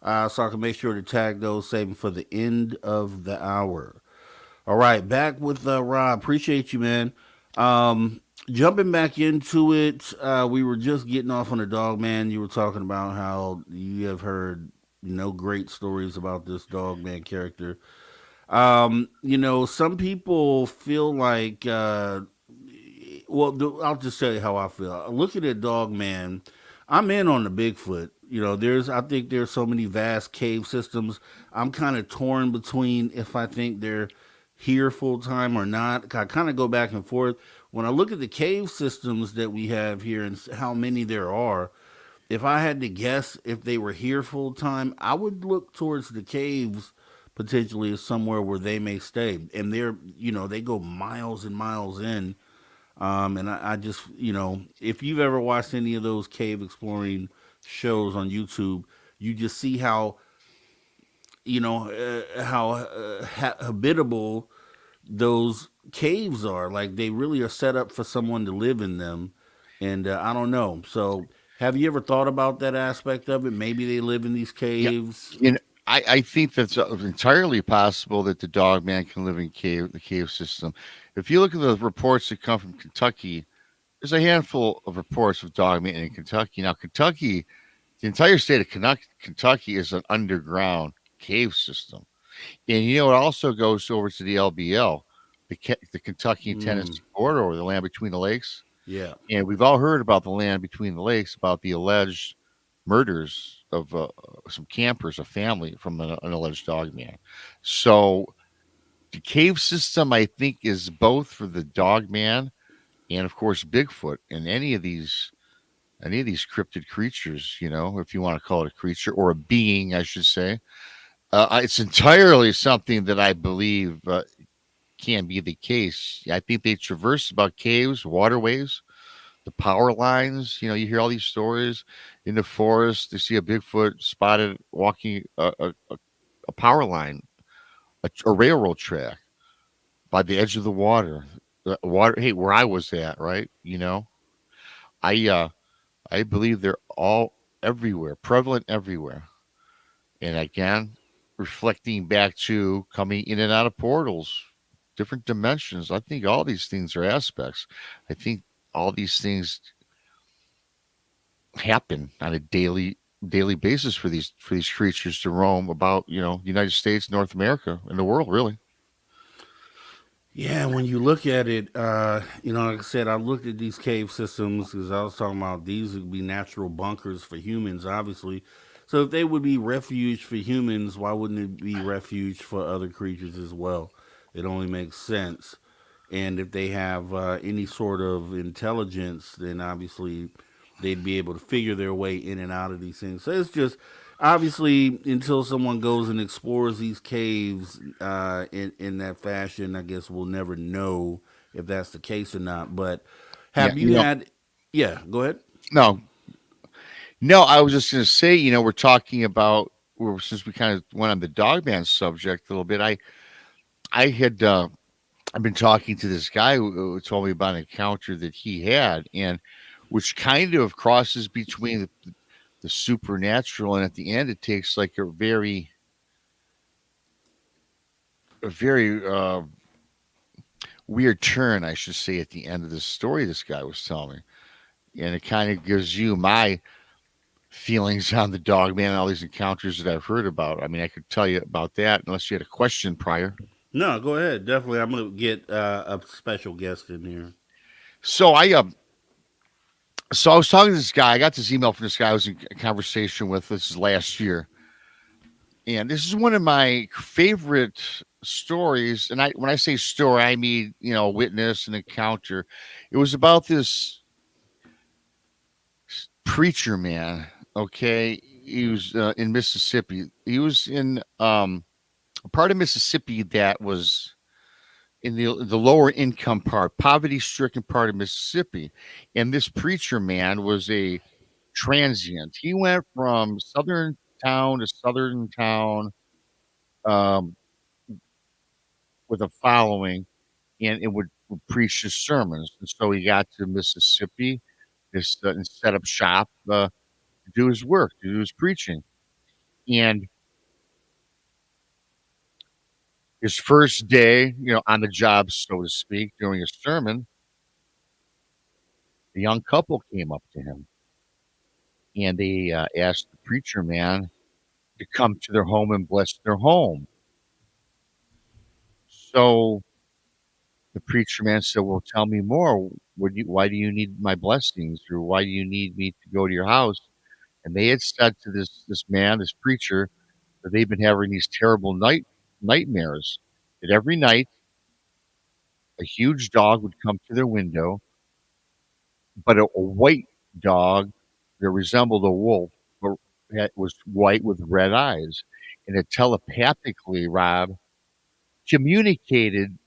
so I can make sure to tag those, save them for the end of the hour. All right, back with Rob. Appreciate you, man. Jumping back into it, we were just getting off on the Dogman. You were talking about how you have heard, great stories about this Dogman character. Some people feel like, I'll just tell you how I feel. Looking at Dogman, I'm in on the Bigfoot. I think there's so many vast cave systems. I'm kind of torn between if I think they're here full time or not. I kind of go back and forth. When I look at the cave systems that we have here and how many there are, if I had to guess if they were here full time, I would look towards the caves potentially as somewhere where they may stay. And they go miles and miles in. And I just, if you've ever watched any of those cave exploring shows on YouTube, you just see how habitable those caves are. Like they really are set up for someone to live in them. And I don't know. So have you ever thought about that aspect of it? Maybe they live in these caves. Yeah. I think that's entirely possible that the Dogman can live in the cave system. If you look at the reports that come from Kentucky, there's a handful of reports of Dogman in Kentucky. Now, Kentucky, the entire state of Kentucky is an underground cave system. And it also goes over to the LBL, the Kentucky and Tennessee border, or the land between the lakes. Yeah. And we've all heard about the land between the lakes, about the alleged murders of some campers, a family from an alleged Dogman. So the cave system, I think, is both for the Dogman and, of course, Bigfoot and any of these cryptid creatures, if you want to call it a creature or a being, I should say. It's entirely something that I believe can be the case. I think they traverse about caves, waterways, the power lines. You hear all these stories in the forest. They see a Bigfoot spotted walking a power line, a railroad track by the edge of the water. Hey, where I was at, right? I believe they're all everywhere, prevalent everywhere. And again, reflecting back to coming in and out of portals, different dimensions. I think all these things are aspects. I think all these things happen on a daily basis for these creatures to roam about, the United States, North America, and the world, really. Yeah, when you look at it, like I said, I looked at these cave systems because I was talking about these would be natural bunkers for humans, obviously. So if they would be refuge for humans, why wouldn't it be refuge for other creatures as well? It only makes sense. And if they have any sort of intelligence, then obviously they'd be able to figure their way in and out of these things. So it's just obviously until someone goes and explores these caves in that fashion, I guess we'll never know if that's the case or not. But have you had? Yeah, go ahead. No, I was just going to say, we're talking about since we kind of went on the Dogman subject a little bit. I've been talking to this guy who told me about an encounter that he had, and which kind of crosses between the supernatural, and at the end, it takes like a very weird turn, I should say, at the end of the story this guy was telling me, and it kind of gives you my feelings on the Dogman and all these encounters that I've heard about. I mean, I could tell you about that unless you had a question prior. No, go ahead. Definitely, I'm going to get a special guest in here. So I was talking to this guy. I got this email from this guy I was in a conversation with. This is last year, and this is one of my favorite stories. And when I say story, I mean witness, an encounter. It was about this preacher man. Okay, he was in Mississippi. He was in a part of Mississippi that was in the lower income part, poverty stricken part of Mississippi. And this preacher man was a transient. He went from southern town to southern town, um, with a following, and it would preach his sermons. And so he got to Mississippi, and set up shop, to do his work, to do his preaching. And his first day, on the job, so to speak, during his sermon, a young couple came up to him and they asked the preacher man to come to their home and bless their home. So the preacher man said, "Well, tell me more. Why do you need my blessings, or why do you need me to go to your house?" And they had said to this man, this preacher, that they've been having these terrible nightmares. That every night a huge dog would come to their window, but a white dog that resembled a wolf, but was white with red eyes, and it telepathically, Rob, communicated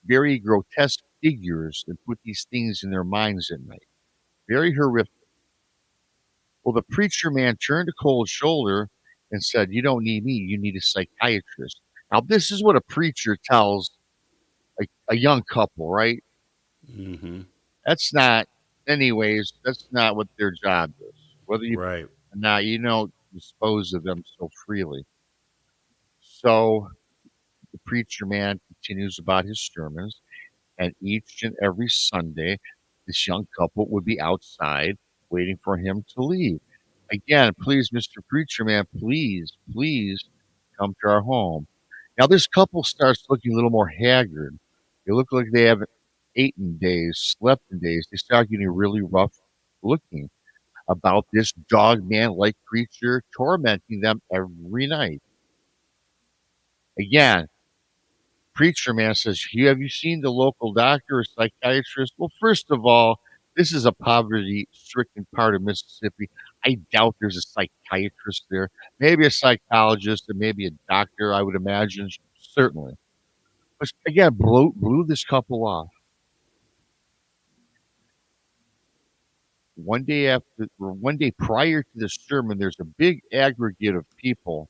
very grotesque figures and put these things in their minds at night. Very horrific. Well, the preacher man turned a cold shoulder and said, "You don't need me. You need a psychiatrist." Now, this is what a preacher tells a young couple, right? Mm-hmm. That's not, anyways, that's not what their job is. Whether you Right. or not, you don't dispose of them so freely. So the preacher man continues about his sermons, and each and every Sunday, this young couple would be outside waiting for him to leave. Again, "Please, Mr. Preacher Man, please, please come to our home." Now, this couple starts looking a little more haggard. They look like they haven't eaten days, slept in days. They start getting really rough looking about this dog man like creature tormenting them every night. Again, preacher man says, Have you seen the local doctor or psychiatrist?" Well, first of all, this is a poverty stricken part of Mississippi. I doubt there's a psychiatrist there. Maybe a psychologist and maybe a doctor, I would imagine, certainly. But again, blew this couple off. One day prior to the sermon, there's a big aggregate of people.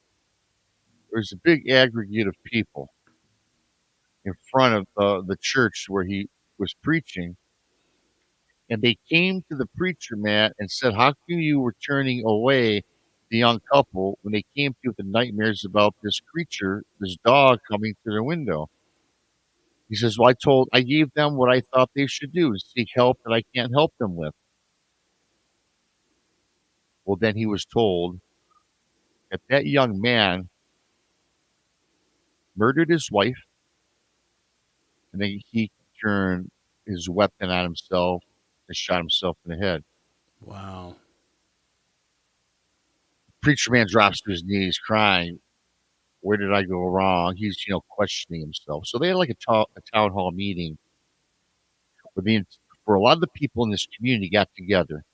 There's a big aggregate of people in front of the church where he was preaching, and they came to the preacher man and said, "How come you were turning away the young couple when they came to you with the nightmares about this creature, this dog coming to their window?" He says, "Well, I gave them what I thought they should do, to seek help that I can't help them with." Well, then he was told that that young man murdered his wife, and then he turned his weapon on himself and shot himself in the head. Wow. Preacher man drops to his knees crying, "Where did I go wrong?" He's, questioning himself. So they had like a town hall meeting where for a lot of the people in this community got together.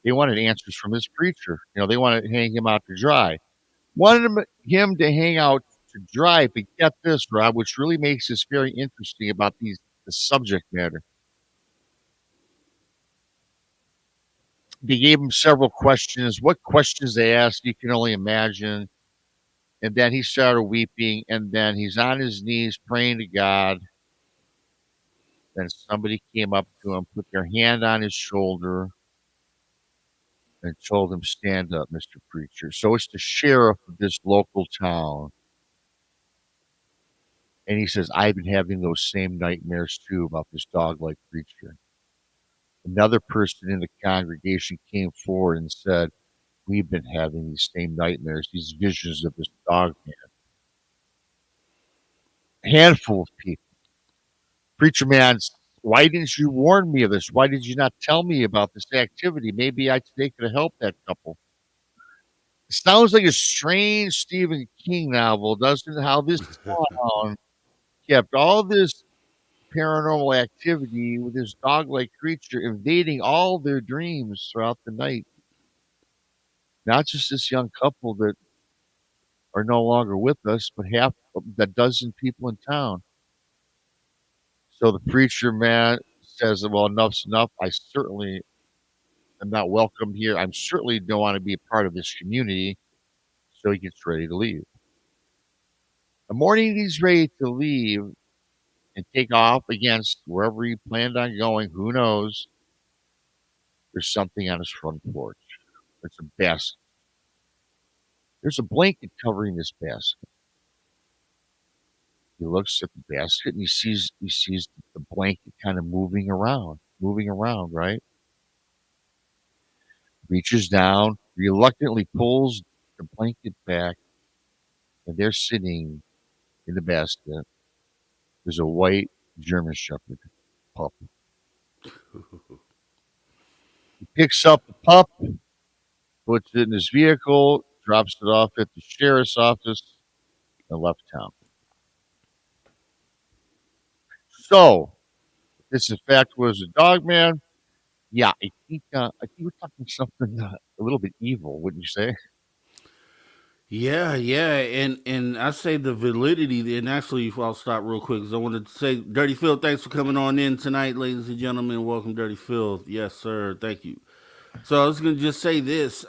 They wanted answers from this preacher. They wanted to hang him out to dry. Wanted him to hang out to dry, but get this, Rob, which really makes this very interesting about the subject matter. They gave him several questions. What questions they asked, you can only imagine. And then he started weeping, and then he's on his knees praying to God. Then somebody came up to him, put their hand on his shoulder, and told him, "Stand up, Mr. Preacher." So it's the sheriff of this local town. And he says, "I've been having those same nightmares too about this dog-like creature." Another person in the congregation came forward and said, "We've been having these same nightmares, these visions of this dog man." A handful of people. Preacher man, "Why didn't you warn me of this? Why did you not tell me about this activity? Maybe today could have helped that couple." It sounds like a strange Stephen King novel, doesn't it? How this town kept all this paranormal activity with this dog-like creature invading all their dreams throughout the night. Not just this young couple that are no longer with us, but half of the dozen people in town. So the preacher man says, "Well, enough's enough. I certainly am not welcome here. I'm certainly don't want to be a part of this community." So he gets ready to leave. The morning he's ready to leave and take off against wherever he planned on going, who knows? There's something on his front porch. There's a basket. There's a blanket covering this basket. He looks at the basket and he sees the blanket kind of moving around, right? Reaches down, reluctantly pulls the blanket back, and there sitting in the basket is a white German Shepherd pup. He picks up the pup, puts it in his vehicle, drops it off at the sheriff's office, and left town. So, if this in fact was a dog man, yeah, I think we're talking something a little bit evil, wouldn't you say? Yeah, yeah, and I say the validity. And actually, I'll stop real quick because I wanted to say, Dirty Phil, thanks for coming on in tonight, ladies and gentlemen. Welcome, Dirty Phil. Yes, sir. Thank you. So I was gonna just say this.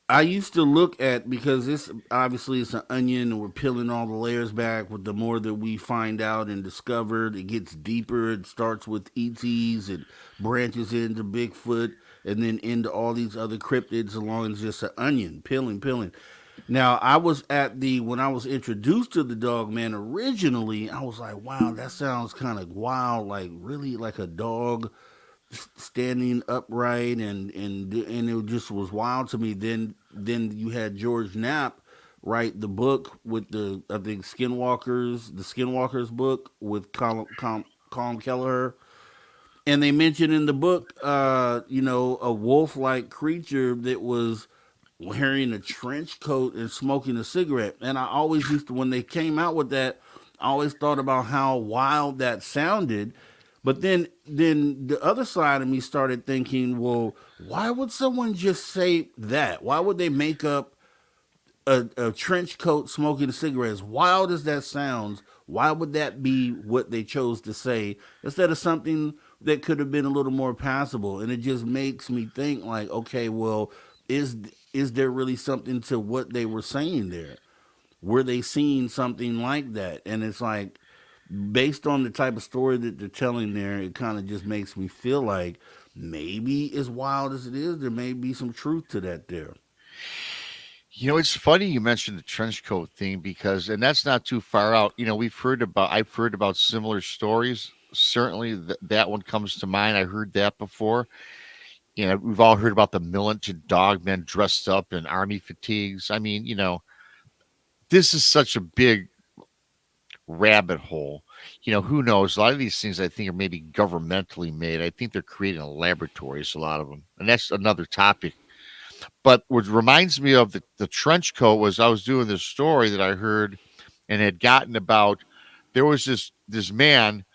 I used to look at, because this obviously it's an onion and we're peeling all the layers back. With the more that we find out and discovered, it gets deeper. It starts with ETs, it branches into Bigfoot, and then into all these other cryptids along as just an onion, peeling. Now I was at the when I was introduced to the dog man originally, I was like, wow, that sounds kind of wild, like really like a dog standing upright, and it just was wild to me. Then you had George Knapp write the book with the, I think, Skinwalkers book with Colin Kelleher, and they mentioned in the book, a wolf like creature that was wearing a trench coat and smoking a cigarette. And I always used to, when they came out with that, I always thought about how wild that sounded. But then the other side of me started thinking, well, why would someone just say that? Why would they make up a trench coat smoking a cigarette? As wild as that sounds, why would that be what they chose to say instead of something that could have been a little more passable? And it just makes me think, like, okay, well, is is there really something to what they were saying there? Were they seeing something like that? And it's like, based on the type of story that they're telling there, it kind of just makes me feel like maybe, as wild as it is, there may be some truth to that there. It's funny you mentioned the trench coat thing because, and that's not too far out. I've heard about similar stories. Certainly, that one comes to mind. I heard that before. We've all heard about the militant dogmen dressed up in army fatigues. I mean, this is such a big rabbit hole. Who knows? A lot of these things I think are maybe governmentally made. I think they're created in laboratories, a lot of them. And that's another topic. But what reminds me of the trench coat was I was doing this story that I heard and had gotten about. There was this man.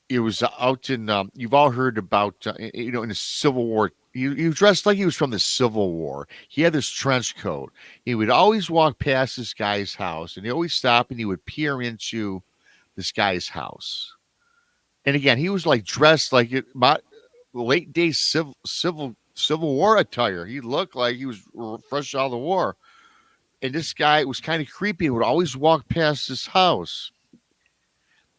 It was out in. You've all heard about in the Civil War. He was dressed like he was from the Civil War. He had this trench coat. He would always walk past this guy's house, and he always stop and he would peer into this guy's house. And again, he was like dressed like late day Civil War attire. He looked like he was fresh out of the war. And this guy was kind of creepy. He would always walk past his house.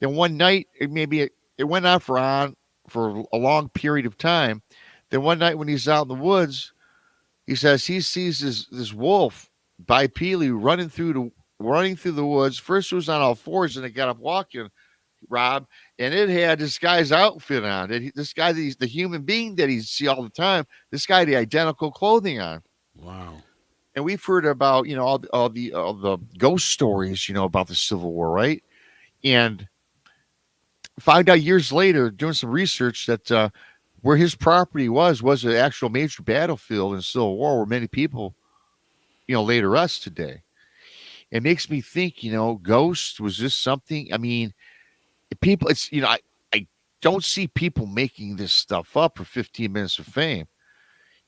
Then one night, it went on for a long period of time. Then one night when he's out in the woods, he says he sees this wolf bipedally running through the woods. First it was on all fours, and it got up walking, Rob, and it had this guy's outfit on. This guy, the human being that he see all the time, this guy had the identical clothing on. Wow. And we've heard about all the ghost stories about the Civil War, right? And found out years later doing some research that where his property was an actual major battlefield in the Civil War where many people laid to rest today. It makes me think, ghosts, was this something? I mean, people, I don't see people making this stuff up for 15 minutes of fame.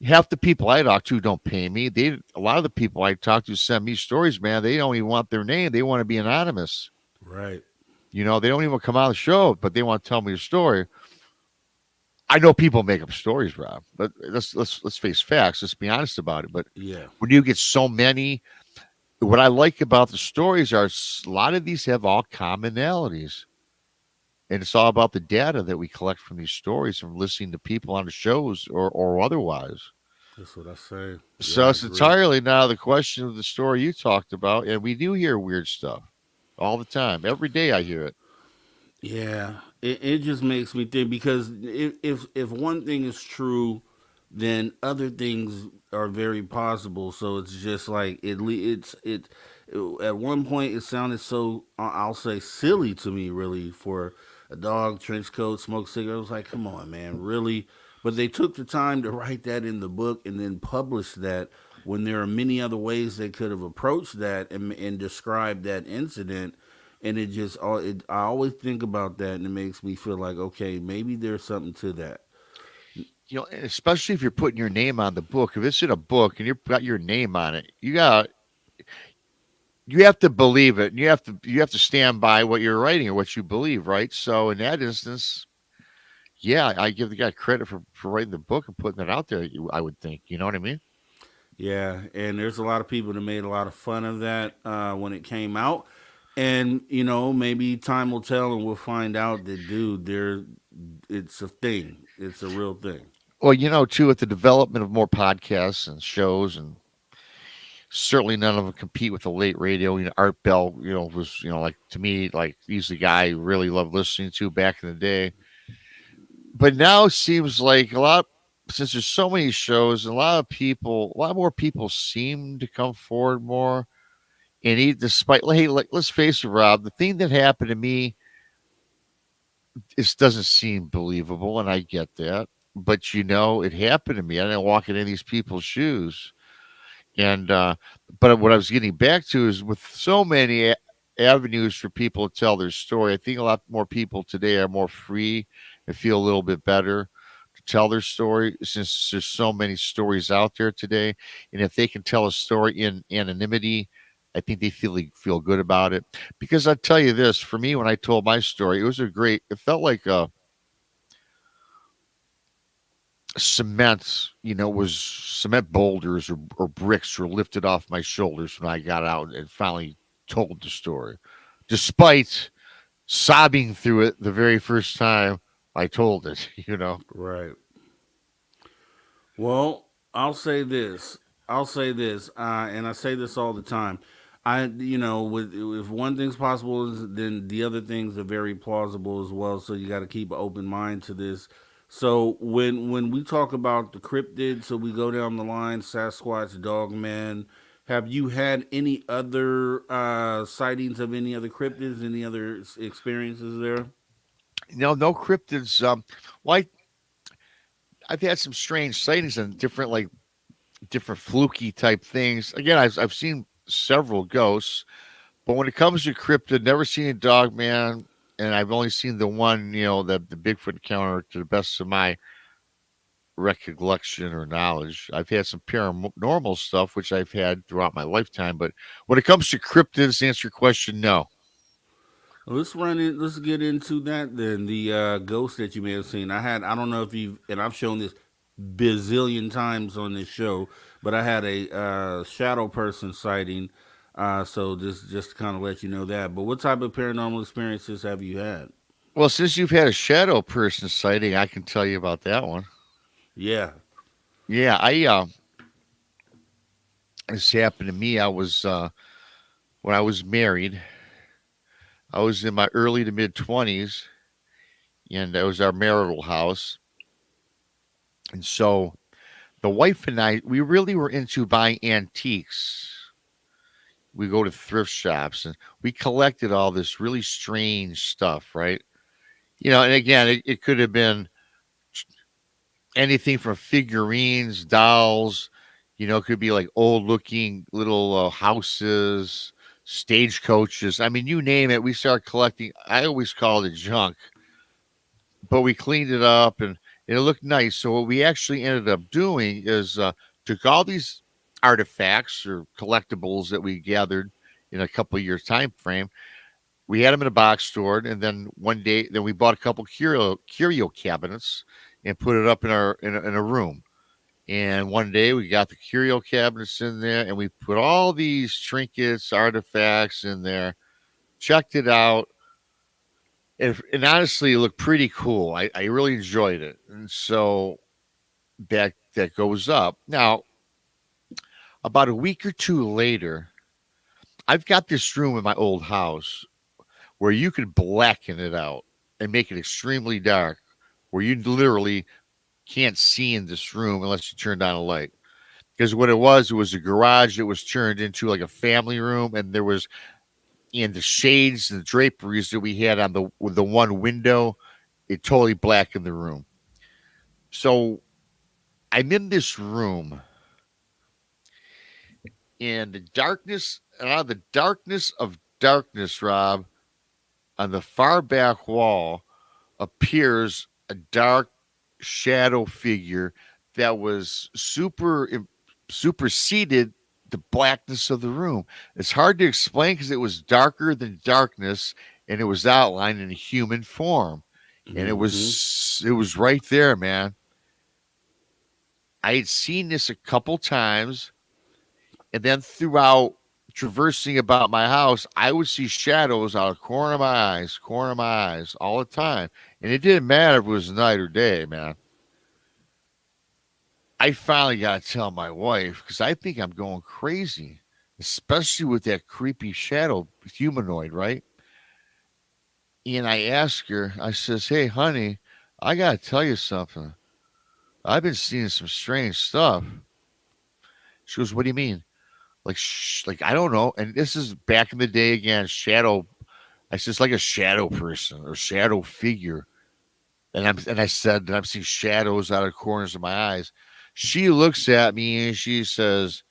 Half the people I talk to don't pay me. A lot of the people I talk to send me stories, man. They don't even want their name. They want to be anonymous. Right. They don't even come on the show, but they want to tell me a story. I know people make up stories, Rob, but let's face facts. Let's be honest about it. But Yeah. when you get so many, what I like about the stories are a lot of these have all commonalities, and it's all about the data that we collect from these stories from listening to people on the shows or otherwise. That's what I say. Yeah, So I it's agree. entirely now the question of the story you talked about, and we do hear weird stuff all the time. Every day I hear it. Yeah, it just makes me think because if one thing is true, then other things are very possible. So it's just like at one point it sounded so I'll say silly to me really for a dog trench coat smoke cigarette. I was like, come on, man, really? But they took the time to write that in the book and then publish that when there are many other ways they could have approached that and described that incident, and it just I always think about that and it makes me feel like okay, maybe there's something to that. And especially if you're putting your name on the book. If it's in a book and you've got your name on it, you have to believe it, and you have to stand by what you're writing or what you believe, right? So in that instance, yeah, I give the guy credit for writing the book and putting it out there. I would think, you know what I mean? Yeah, and there's a lot of people that made a lot of fun of that when it came out, and maybe time will tell and we'll find out that dude, there, it's a thing, it's a real thing. Well, too, with the development of more podcasts and shows, and certainly none of them compete with the late radio. Art Bell, was, like to me, like he's the guy I really loved listening to back in the day. But now it seems like since there's so many shows, and a lot more people seem to come forward more. And despite, hey, like, let's face it, Rob, the thing that happened to me, it doesn't seem believable, and I get that. But it happened to me. I didn't walk in any of these people's shoes. And but what I was getting back to is with so many avenues for people to tell their story, I think a lot more people today are more free and feel a little bit better to tell their story since there's so many stories out there today. And if they can tell a story in anonymity, I think they feel good about it. Because I tell you this, for me, when I told my story, it felt like a cement, was cement boulders or bricks were lifted off my shoulders when I got out and finally told the story, despite sobbing through it the very first time I told it, Right. Well, I'll say this, and I say this all the time. If one thing's possible, then the other things are very plausible as well. So you got to keep an open mind to this. So when we talk about the cryptid, so we go down the line: Sasquatch, Dogman. Have you had any other sightings of any other cryptids? Any other experiences there? No cryptids. Well, I've had some strange sightings and different fluky type things. Again, I've seen several ghosts, but when it comes to cryptid, never seen a dog man, and I've only seen the one, the Bigfoot encounter to the best of my recollection or knowledge. I've had some paranormal stuff, which I've had throughout my lifetime, but when it comes to cryptids, to answer your question, no. Let's run it. Let's get into that then. The ghost that you may have seen. I don't know if you've, and I've shown this bazillion times on this show, but I had a shadow person sighting. So just to kind of let you know that. But what type of paranormal experiences have you had? Well, since you've had a shadow person sighting, I can tell you about that one. Yeah. Yeah, this happened to me. I was when I was married. I was in my early to mid 20s, and it was our marital house. And so the wife and I, we really were into buying antiques. We go to thrift shops and we collected all this really strange stuff, right? And again, it could have been anything from figurines, dolls, it could be like old looking little houses, stagecoaches. I mean, you name it. We started collecting. I always called it junk, but we cleaned it up and it looked nice. So what we actually ended up doing is took all these artifacts or collectibles that we gathered in a couple of years time frame, we had them in a box stored, and then one day, then we bought a couple curio cabinets and put it up in our in a room. And one day we got the curio cabinets in there, and we put all these trinkets, artifacts in there. Checked it out, and honestly, it looked pretty cool. I really enjoyed it, and so that goes up. Now, about a week or two later, I've got this room in my old house where you could blacken it out and make it extremely dark, where you literally can't see in this room unless you turn on a light. Because what it was a garage that was turned into like a family room, and there was and the shades and the draperies that we had on the one window, it totally blackened the room. So I'm in this room, and the darkness, and out of the darkness of darkness, Rob, on the far back wall appears a dark shadow figure that was superseded the blackness of the room. It's hard to explain because it was darker than darkness, and it was outlined in a human form, and it was right there, man. I had seen this a couple times, and then throughout traversing about my house, I would see shadows out of the corner of my eyes all the time. And it didn't matter if it was night or day, man. I finally got to tell my wife because I think I'm going crazy, especially with that creepy shadow humanoid, right? And I asked her, I says, hey, honey, I got to tell you something. I've been seeing some strange stuff. She goes, what do you mean? Like I don't know. And this is back in the day again, shadow. I said, it's like a shadow person or shadow figure. And I said that I'm seeing shadows out of the corners of my eyes. She looks at me and she says,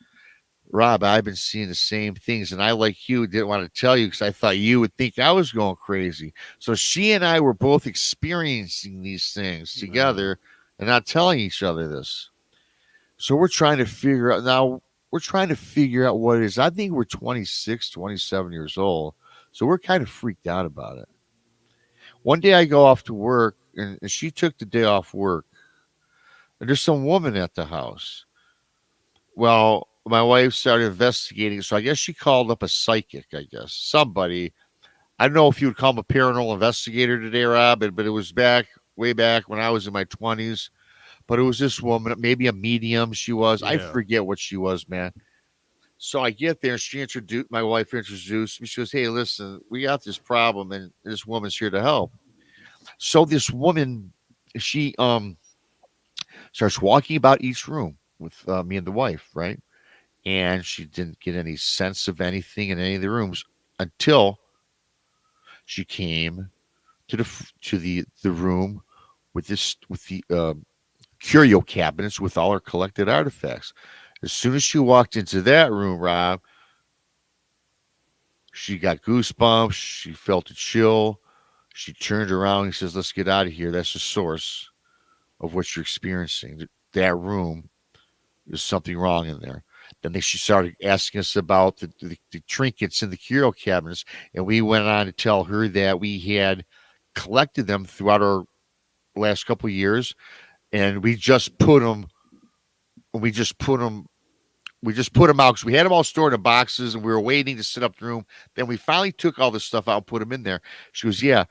Rob, I've been seeing the same things. And I, like you, didn't want to tell you because I thought you would think I was going crazy. So she and I were both experiencing these things together and not telling each other this. So we're trying to figure out now. We're trying to figure out what it is. I think we're 26, 27 years old. So we're kind of freaked out about it. One day I go off to work, and she took the day off work. And there's some woman at the house. Well, my wife started investigating. So I guess she called up a psychic, I guess. Somebody. I don't know if you would call him a paranormal investigator today, Rob, but it was way back when I was in my 20s. But it was this woman, maybe a medium she was. Yeah. I forget what she was, man. So I get there, and my wife introduced me. She goes, hey, listen, we got this problem, and this woman's here to help. So this woman, she starts walking about each room with me and the wife, right? And she didn't get any sense of anything in any of the rooms until she came to the room with the curio cabinets with all her collected artifacts. As soon as she walked into that room, Rob, she got goosebumps. She felt a chill. She turned around and says, let's get out of here. That's the source of what you're experiencing. That room, there's something wrong in there. Then she started asking us about the trinkets in the curio cabinets, and we went on to tell her that we had collected them throughout our last couple of years, and we just put them out because we had them all stored in boxes, and we were waiting to set up the room. Then we finally took all this stuff out and put them in there. She goes, yeah,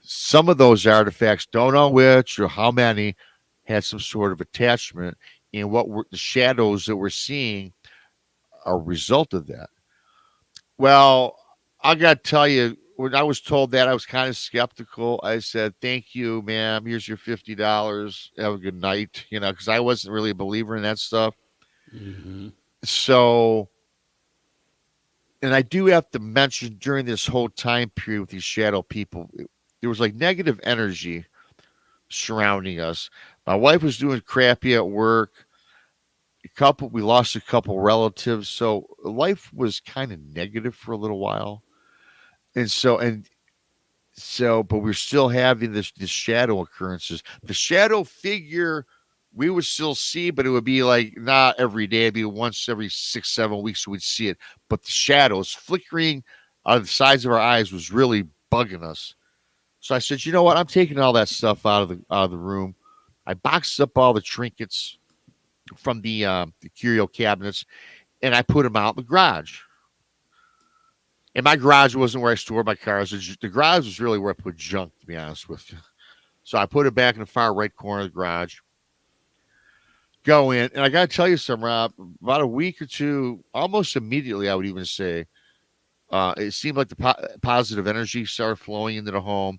some of those artifacts, don't know which or how many, had some sort of attachment, and what were the shadows that we're seeing are a result of that. Well, I got to tell you, when I was told that, I was kind of skeptical. I said, thank you, ma'am. Here's your $50. Have a good night. Because I wasn't really a believer in that stuff. Mm-hmm. So, and I do have to mention during this whole time period with these shadow people, there was like negative energy surrounding us. My wife was doing crappy at work. We lost a couple relatives. So life was kind of negative for a little while. But we're still having this shadow occurrences. The shadow figure we would still see, but it would be like not every day. It'd be once every 6-7 weeks we'd see it. But the shadows flickering out of the sides of our eyes was really bugging us. So I said, you know what? I'm taking all that stuff out of the room. I boxed up all the trinkets from the curio cabinets, and I put them out in the garage. And my garage wasn't where I stored my cars. The garage was really where I put junk, to be honest with you. So I put it back in the far right corner of the garage. Go in, and I got to tell you something, Rob. About a week or two, almost immediately, I would even say, it seemed like the positive energy started flowing into the home.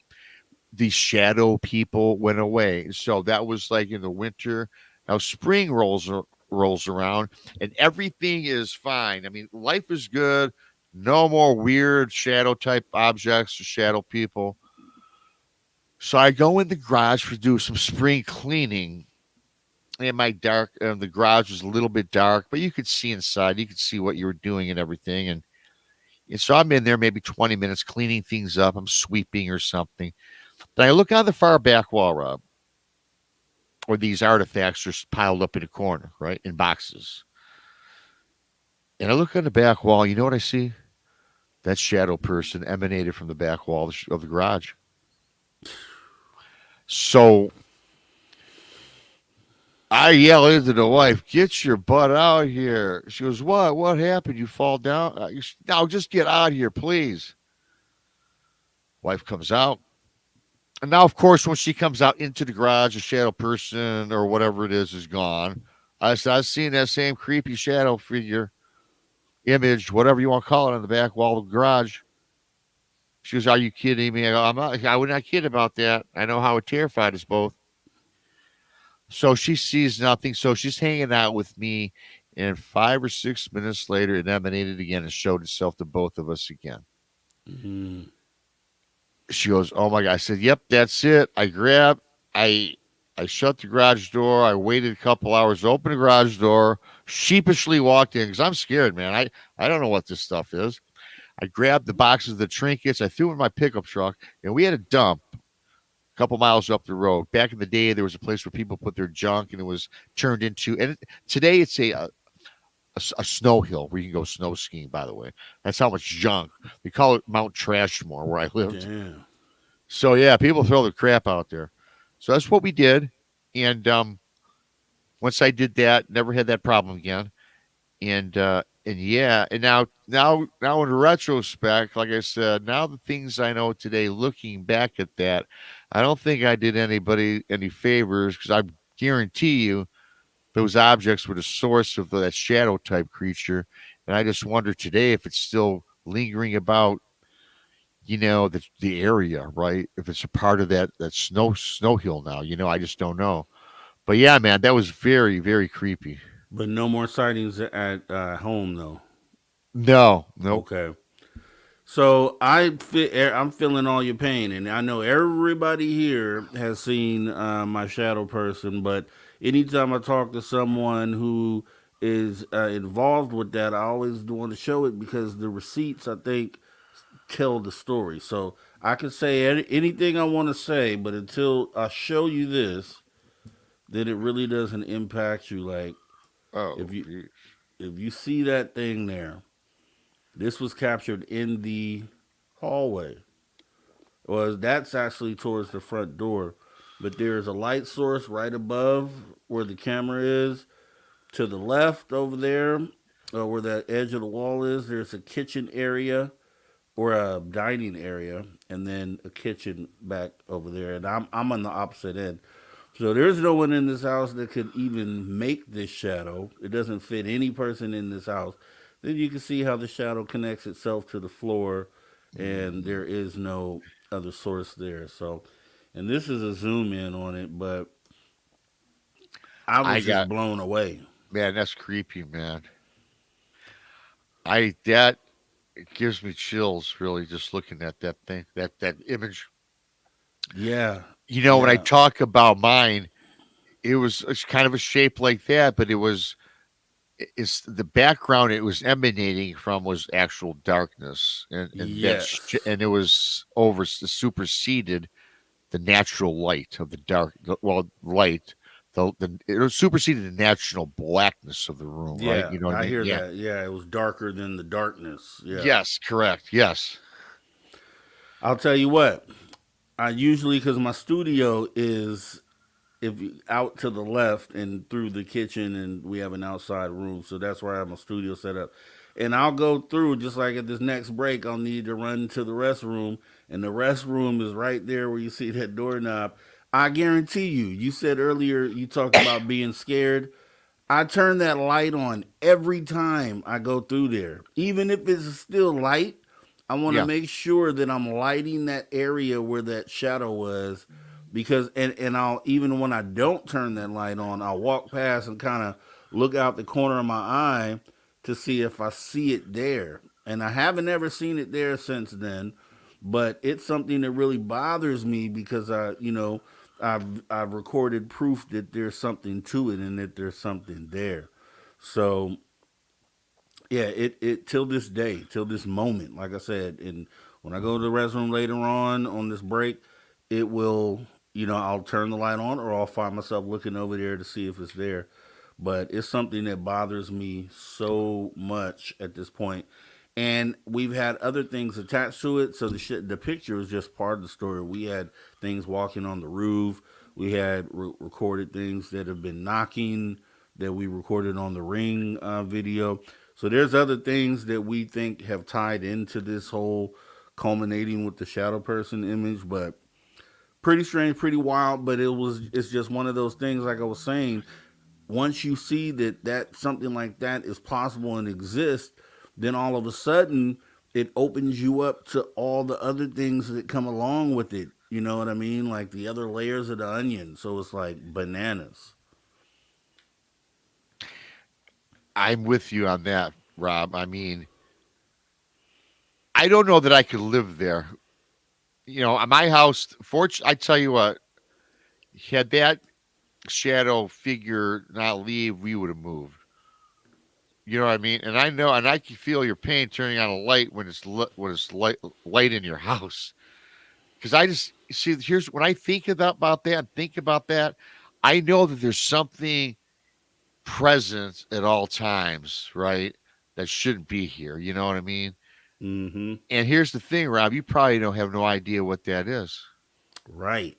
The shadow people went away. So that was like in the winter. Now spring rolls around, and everything is fine. I mean, life is good. No more weird shadow type objects or shadow people. So I go in the garage to do some spring cleaning. And the garage was a little bit dark, but you could see inside. You could see what you were doing and everything. And so I'm in there maybe 20 minutes cleaning things up. I'm sweeping or something. Then I look on the far back wall, Rob, where these artifacts are piled up in a corner, right, in boxes. And I look on the back wall. You know what I see? That shadow person emanated from the back wall of the garage. So I yell into the wife, "Get your butt out here." She goes, "What? What happened? You fall down?" No, just get out here, please. Wife comes out. And now, of course, when she comes out into the garage, the shadow person or whatever it is gone. I said, I've seen that same creepy shadow figure, image, whatever you want to call it, on the back wall of the garage. She goes, "Are you kidding me?" I go, I would not kid about that. I know how it terrified us both. So she sees nothing. So she's hanging out with me. And 5 or 6 minutes later, it emanated again and showed itself to both of us again. Mm-hmm. She goes, "Oh my God." I said, "Yep, that's it." I shut the garage door. I waited a couple hours, opened the garage door, sheepishly walked in because I'm scared, man. I don't know what this stuff is. I grabbed the boxes of the trinkets. I threw them in my pickup truck, and we had a dump a couple miles up the road. Back in the day, there was a place where people put their junk, and it was turned into. And today, it's a snow hill where you can go snow skiing. By the way, that's how much junk. They call it Mount Trashmore where I lived. Damn. So yeah, people throw their crap out there. So that's what we did, and once I did that, never had that problem again. And yeah, and now in retrospect, like I said, now the things I know today, looking back at that, I don't think I did anybody any favors because I guarantee you those objects were the source of that shadow type creature. And I just wonder today if it's still lingering about, the area, right? If it's a part of that snow hill now, I just don't know. But yeah, man, that was very, very creepy. But no more sightings at home, though. No, nope. Okay. So I'm feeling all your pain, and I know everybody here has seen my shadow person. But anytime I talk to someone who is involved with that, I always want to show it because the receipts, I think, tell the story. So I can say anything I want to say, but until I show you this, then it really doesn't impact you. Like Oh, if you geez. if you see that thing there, this was captured in the hallway. Well, that's actually towards the front door, but there is a light source right above where the camera is. To the left over there, where that edge of the wall is, there's a kitchen area or a dining area, and then a kitchen back over there. And I'm on the opposite end. So there's no one in this house that could even make this shadow. It doesn't fit any person in this house. Then you can see how the shadow connects itself to the floor, and there is no other source there. So, and this is a zoom in on it, but I I was just got blown away. man, that's creepy, man. I that it gives me chills really just looking at that thing, that image. Yeah, When I yeah, talk about mine, it's kind of a shape like that, but it's the background it was emanating from was actual darkness, yes. and it was superseded the natural light of the light it superseded the natural blackness of the room, right? Yeah, You know what I I mean? hear Yeah. that. Yeah, it was darker than the darkness. Yeah. Yes, correct. Yes. I'll tell you what. I usually, because my studio is out to the left and through the kitchen, and we have an outside room, so that's where I have my studio set up. And I'll go through just like at this next break. I'll need to run to the restroom, and the restroom is right there where you see that doorknob. I guarantee you. You said earlier you talked about being scared. I turn that light on every time I go through there. Even if it's still light, I want to Yeah. make sure that I'm lighting that area where that shadow was because and I'll even when I don't turn that light on, I'll walk past and kind of look out the corner of my eye to see if I see it there. And I haven't ever seen it there since then, but it's something that really bothers me because I've recorded proof that there's something to it and that there's something there. So yeah, it till this day, till this moment, like I said, and when I go to the restroom later on this break, it will I'll turn the light on or I'll find myself looking over there to see if it's there. But it's something that bothers me so much at this point. And we've had other things attached to it, so the picture was just part of the story. We had things walking on the roof. We had recorded things that have been knocking that we recorded on the ring video. So there's other things that we think have tied into this whole culminating with the shadow person image, but pretty strange, pretty wild. But it's just one of those things. Like I was saying, once you see that something like that is possible and exists, then all of a sudden it opens you up to all the other things that come along with it. You know what I mean? Like the other layers of the onion. So it's like bananas. I'm with you on that, Rob. I mean, I don't know that I could live there. My house, I tell you what, had that shadow figure not leave, we would have moved. You know what I mean? And I know, and I can feel your pain turning on a light when it's light in your house. Because I just see here's when I think about that, I know that there's something present at all times, right? That shouldn't be here. You know what I mean? Mm-hmm. And here's the thing, Rob, you probably don't have no idea what that is. Right.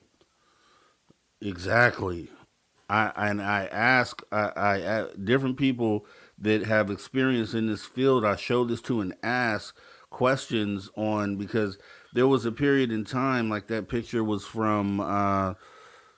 Exactly. I ask different people that have experience in this field. I show this to and ask questions on because there was a period in time like that picture was from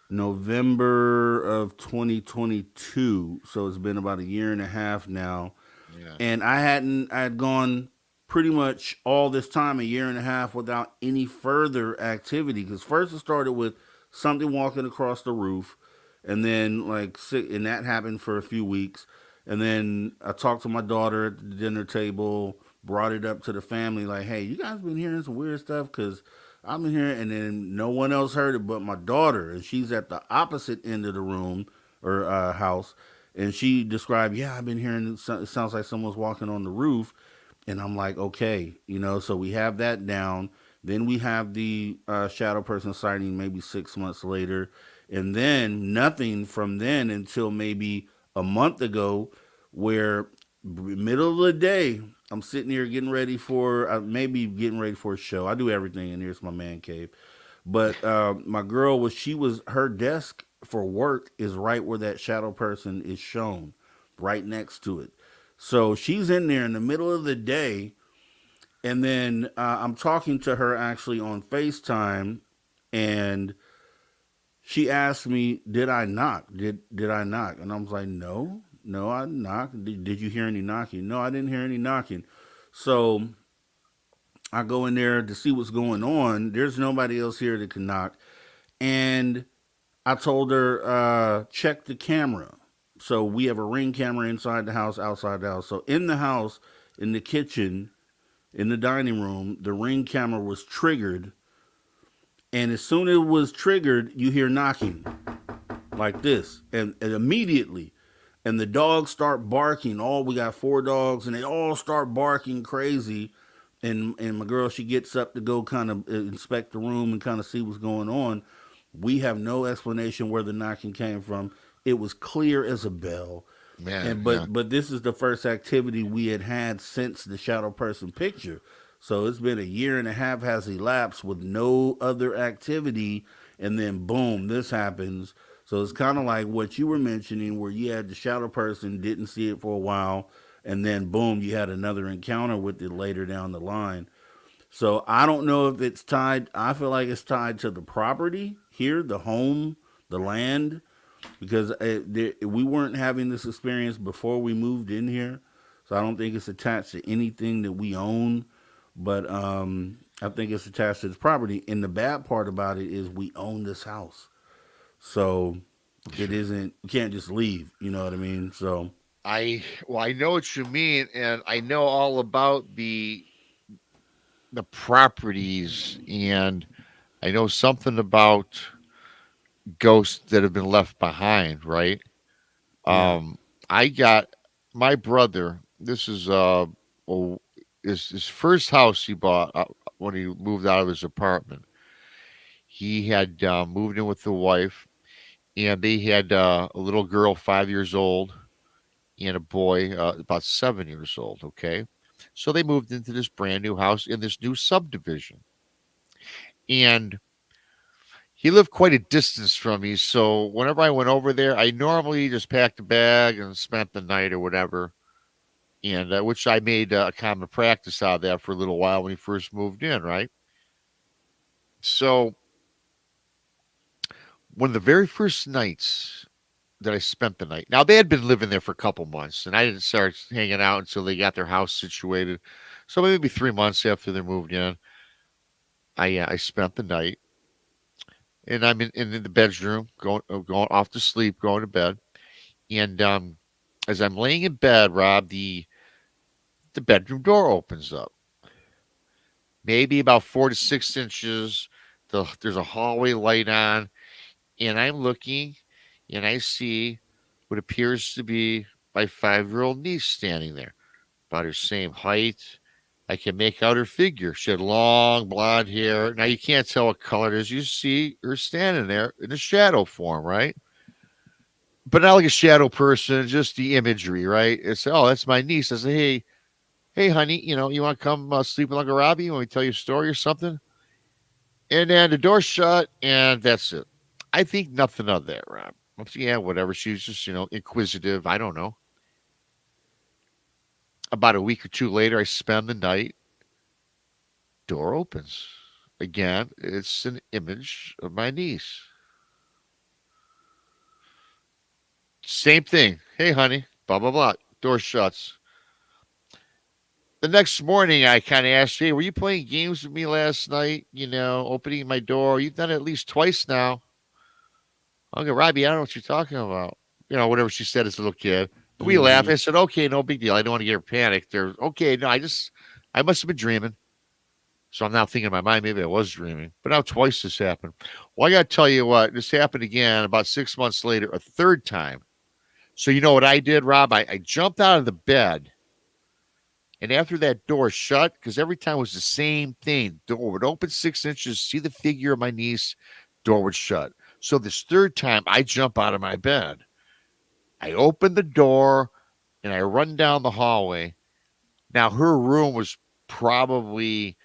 November of 2022, so it's been about a year and a half now, Yeah. and I had gone pretty much all this time, a year and a half, without any further activity. Because first it started with something walking across the roof, and then and that happened for a few weeks, and then I talked to my daughter at the dinner table, brought it up to the family, like, hey, you guys been hearing some weird stuff? Because I've been hearing, and then no one else heard it but my daughter, and she's at the opposite end of the room or house, and she described, yeah, I've been hearing it sounds like someone's walking on the roof, and I'm like, okay, so we have that down. Then we have the shadow person sighting maybe 6 months later, and then nothing from then until maybe a month ago, where middle of the day I'm sitting here getting ready for maybe getting ready for a show. I do everything in here. It's my man cave. But my girl she was her desk for work is right where that shadow person is shown, right next to it. So she's in there in the middle of the day, and then I'm talking to her actually on FaceTime, and she asked me, "Did I knock? Did I knock?" And I was like, "No, no, I knocked. Did you hear any knocking?" No, I didn't hear any knocking. So I go in there to see what's going on. There's nobody else here that can knock, and I told her, check the camera. So we have a ring camera inside the house, outside the house. So in the house, in the kitchen, in the dining room, the ring camera was triggered. And as soon as it was triggered, you hear knocking like this. And immediately, and the dogs start barking. We got 4 dogs, and they all start barking crazy. And my girl, she gets up to go kind of inspect the room and kind of see what's going on. We have no explanation where the knocking came from. It was clear as a bell. Man, And yeah. but this is the first activity we had since the shadow person picture. So it's been a year and a half has elapsed with no other activity, and then boom, this happens. So it's kind of like what you were mentioning, where you had the shadow person, didn't see it for a while, and then boom, you had another encounter with it later down the line. So I don't know if it's tied. I feel like it's tied to the property here, the home, the land, because we weren't having this experience before we moved in here. So I don't think it's attached to anything that we own, but I think it's attached to this property. And the bad part about it is we own this house, so it isn't. You can't just leave. You know what I mean? So I know what you mean, and I know all about the properties, and I know something about ghosts that have been left behind, right? yeah, I got my brother. This is oh, his first house he bought when he moved out of his apartment. He had moved in with the wife, and they had a little girl, 5 years old, and a boy, about 7 years old. Okay, so they moved into this brand new house in this new subdivision, and he lived quite a distance from me. So whenever I went over there, I normally just packed a bag and spent the night or whatever, and which I made a common practice out of that for a little while when he first moved in, right? So one of the very first nights that I spent the night, now they had been living there for a couple months, and I didn't start hanging out until they got their house situated. So maybe 3 months after they moved in, I spent the night, and I'm in the bedroom, going off to sleep, going to bed, and as I'm laying in bed, Rob, the bedroom door opens up, maybe about 4 to 6 inches. There's a hallway light on, and I'm looking, and I see what appears to be my 5-year-old niece standing there, about her same height. I can make out her figure. She had long blonde hair. Now you can't tell what color it is. You see her standing there in a shadow form, right? But not like a shadow person, just the imagery, right? It's, oh, that's my niece. I say, hey, honey, you want to come sleep with Uncle Robbie? Want me to tell you a story or something? And then the door shut, and that's it. I think nothing of that, Rob. I'm saying, yeah, whatever. She's just, inquisitive. I don't know. About a week or two later, I spend the night. Door opens. Again, it's an image of my niece. Same thing. Hey, honey, blah, blah, blah. Door shuts. The next morning, I kind of asked, hey, were you playing games with me last night? Opening my door. You've done it at least twice now. Okay, Robbie, I don't know what you're talking about. Whatever she said as a little kid. We laughed. mm-hmm. I said, okay, no big deal. I don't want to get her panicked. There's okay, no, I must have been dreaming. So I'm now thinking in my mind, maybe I was dreaming. But now twice this happened. Well, I got to tell you what, this happened again about 6 months later, a third time. So you know what I did, Rob? I jumped out of the bed. And after that door shut, because every time it was the same thing, door would open 6 inches, see the figure of my niece, door would shut. So this third time, I jump out of my bed. I open the door and I run down the hallway. Now, her room was probably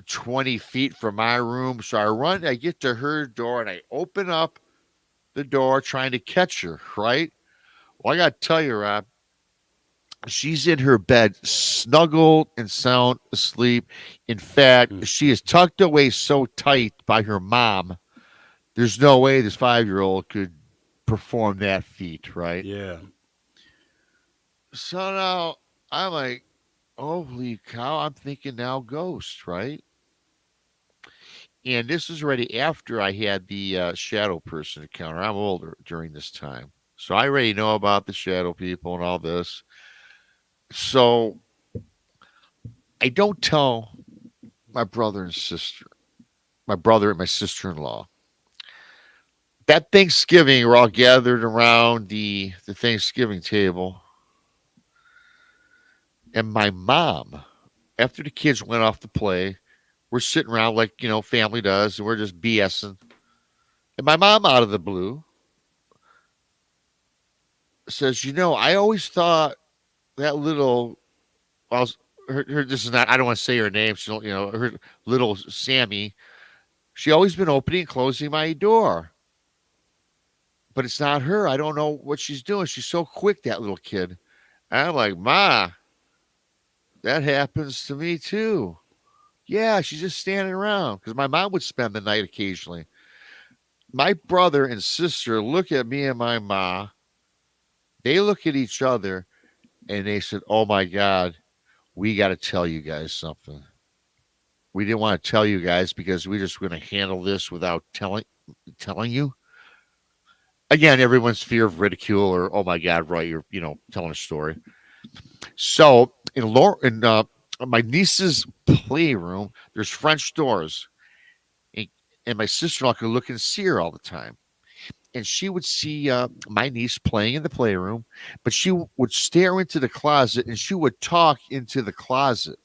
20 feet from my room. So I get to her door and I open up the door trying to catch her, right? Well, I got to tell you, Rob, she's in her bed, snuggled and sound asleep. In fact, she is tucked away so tight by her mom. There's no way this 5-year-old could perform that feat, right? Yeah. So now I'm like, holy cow, I'm thinking now ghost, right? And this is already after I had the shadow person encounter. I'm older during this time. So I already know about the shadow people and all this. So I don't tell my brother and sister, my brother and my sister-in-law. That Thanksgiving, we're all gathered around the Thanksgiving table. And my mom, after the kids went off to play, we're sitting around like, family does, and we're just BSing. And my mom, out of the blue, says, I always thought that little, well, this is not, I don't want to say her name. She, her little Sammy, she always been opening and closing my door, but it's not her. I don't know what she's doing. She's so quick, that little kid. And I'm like, Ma, that happens to me too. Yeah, she's just standing around because my mom would spend the night occasionally. My brother and sister look at me and my ma. They look at each other and they said, "Oh my God, we got to tell you guys something. We didn't want to tell you guys because we just going to handle this without telling you." Again, everyone's fear of ridicule or, "Oh my God, Roy, you're telling a story." So in my niece's playroom, there's French doors, and, my sister-in-law could look and see her all the time. And she would see my niece playing in the playroom, but she would stare into the closet and she would talk into the closet,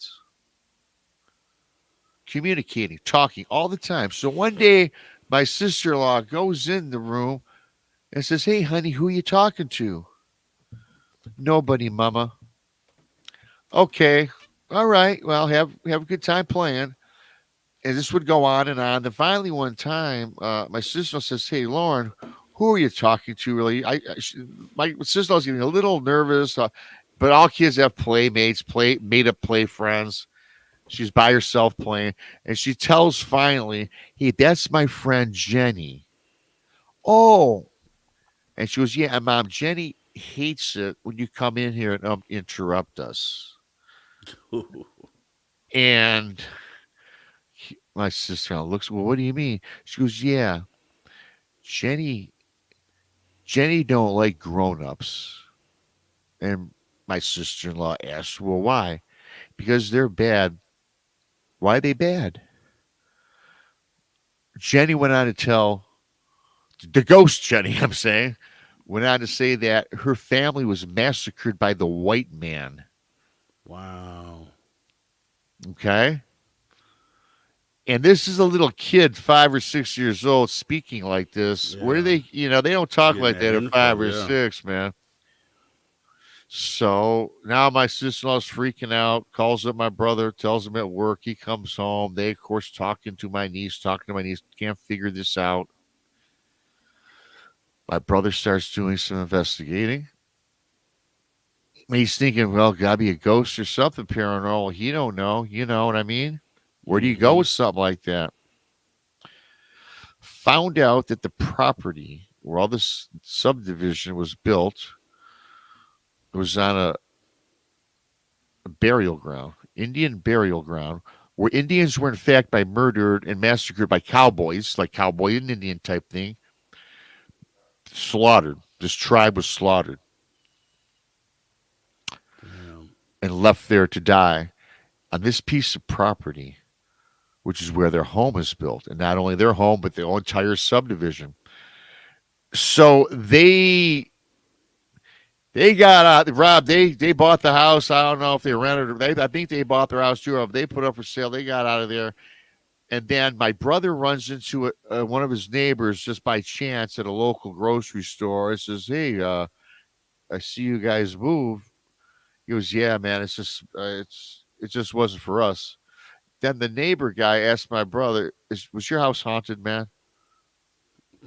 communicating, talking all the time. So one day, my sister-in-law goes in the room and says, "Hey, honey, who are you talking to?" "Nobody, Mama." "Okay, all right. Well, have a good time playing." And this would go on and on. Then finally, one time, my sister says, "Hey, Lauren, who are you talking to?" Really, my sister was getting a little nervous, but all kids have playmates, made up play friends. She's by herself playing, and she tells finally, "Hey, that's my friend Jenny." "Oh," and she goes, "Yeah, Mom, Jenny hates it when you come in here and interrupt us." And my sister looks, "Well, what do you mean?" She goes, "Yeah, Jenny don't like grown-ups." And my sister-in-law asked, "Well, why?" "Because they're bad." "Why are they bad?" Jenny went on to tell the ghost Jenny, I'm saying, went on to say that her family was massacred by the white man. Wow. Okay. And this is a little kid, 5 or 6 years old, speaking like this. Yeah. Where they, they don't talk Getting like that that at info, 5 or 6, man. So now my sister-in-law's freaking out, calls up my brother, tells him at work. He comes home. They, of course, talking to my niece, can't figure this out. My brother starts doing some investigating. He's thinking, well, gotta be a ghost or something paranormal. He don't know. You know what I mean? Where do you go with something like that? Found out that the property where all this subdivision was built was on a burial ground, Indian burial ground, where Indians were in fact by murdered and massacred by cowboys, like cowboy and Indian type thing, slaughtered. This tribe was slaughtered. Damn. And left there to die on this piece of property, which is where their home is built. And not only their home, but their entire subdivision. So they got out, Rob. They bought the house. I don't know if they rented or I think they bought their house too. Or if they put up for sale, they got out of there. And then my brother runs into one of his neighbors just by chance at a local grocery store. And says, "Hey, I see you guys move." He goes, "Yeah, man. It's just it just wasn't for us." Then the neighbor guy asked my brother, "Was your house haunted, man?"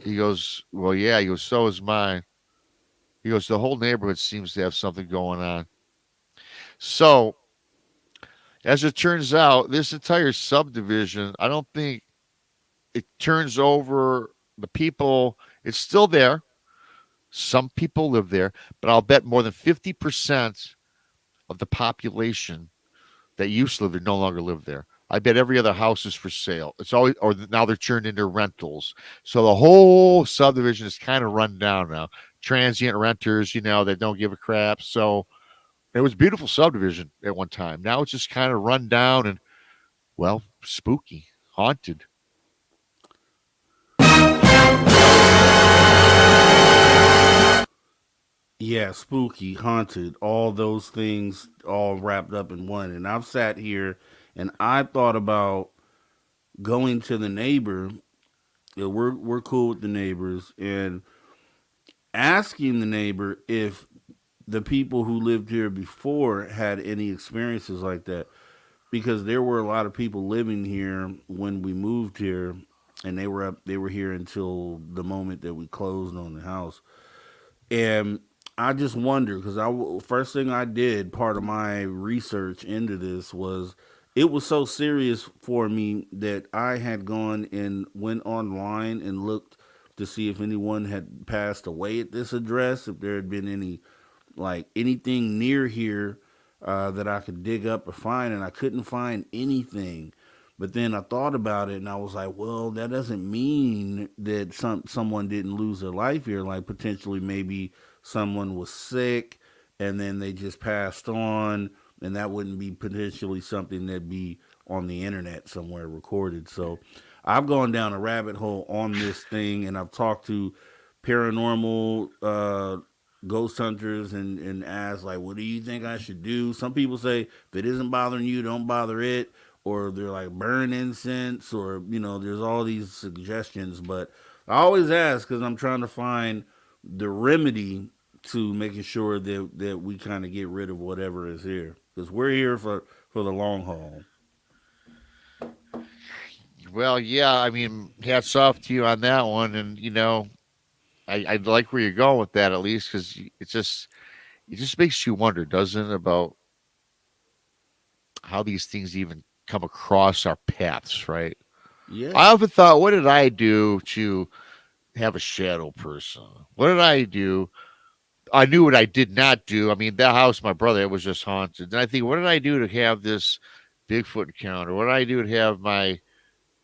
He goes, "Well, yeah." He goes, "So is mine." He goes, "The whole neighborhood seems to have something going on." So, as it turns out, this entire subdivision, I don't think it turns over the people. It's still there. Some people live there, but I'll bet more than 50% of the population that used to live there no longer live there. I bet every other house is for sale. It's always, or now they're turned into rentals. So the whole subdivision is kind of run down now. Transient renters, that don't give a crap. So it was a beautiful subdivision at one time. Now it's just kind of run down and, well, spooky, haunted. Yeah, spooky, haunted, all those things all wrapped up in one. And I've sat here and I thought about going to the neighbor. We're cool with the neighbors, and asking the neighbor if the people who lived here before had any experiences like that, because there were a lot of people living here when we moved here, and they were here until the moment that we closed on the house. And I just wonder, because first thing I did, part of my research into this was, it was so serious for me that I had gone and went online and looked to see if anyone had passed away at this address, if there had been any, like, anything near here that I could dig up or find, and I couldn't find anything. But then I thought about it, and I was like, well, that doesn't mean that someone didn't lose their life here. Like, potentially, maybe someone was sick, and then they just passed on, and that wouldn't be potentially something that'd be on the internet somewhere recorded. So I've gone down a rabbit hole on this thing, and I've talked to paranormal ghost hunters and asked, like, what do you think I should do? Some people say, if it isn't bothering you, don't bother it. Or they're like, burn incense, or, there's all these suggestions. But I always ask, because I'm trying to find the remedy to making sure that we kind of get rid of whatever is here, because we're here for the long haul. Well, yeah, I mean, hats off to you on that one, and I like where you're going with that at least because it just makes you wonder, doesn't it, about how these things even come across our paths, right? Yeah. I often thought, what did I do to have a shadow person? What did I do? I knew what I did not do. I mean, that house, my brother, it was just haunted. And I think, what did I do to have this Bigfoot encounter? What did I do to have my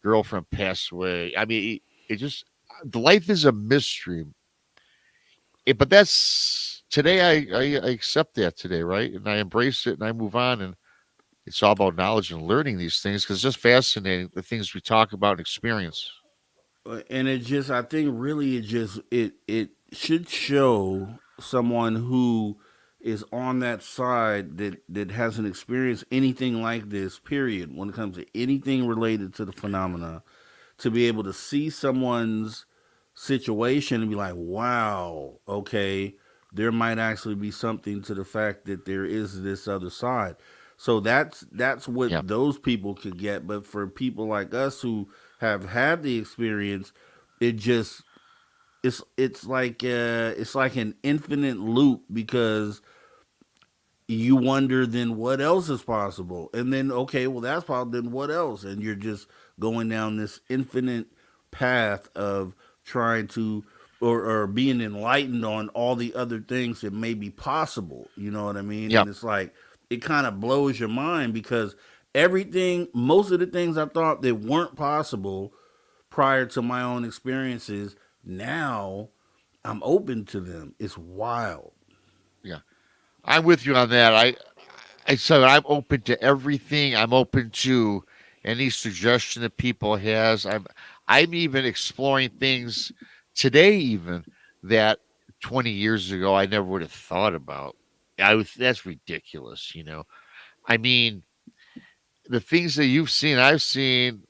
girlfriend pass away? I mean, it just, the life is a mystery. But that's today. I accept that today, right? And I embrace it and I move on. And it's all about knowledge and learning these things because it's just fascinating the things we talk about and experience. And it just, I think, really, it should show someone who is on that side that hasn't experienced anything like this, period, when it comes to anything related to the phenomena, to be able to see someone's situation and be like, wow, okay, there might actually be something to the fact that there is this other side. So that's what Yeah. those people could get. But for people like us who have had the experience, it just, it's like an infinite loop, because you wonder, then what else is possible, and then, okay, well, that's possible, then what else, and you're just going down this infinite path of trying to, or being enlightened on all the other things that may be possible, you know what I mean? Yeah. And it's like, it kind of blows your mind, because most of the things I thought that weren't possible prior to my own experiences, now I'm open to them. It's wild. Yeah. I'm with you on that. I said I'm open to everything. I'm open to any suggestion that people has. I'm even exploring things today, even that 20 years ago I never would have thought about. That's ridiculous. I mean, the things that you've seen, I've seen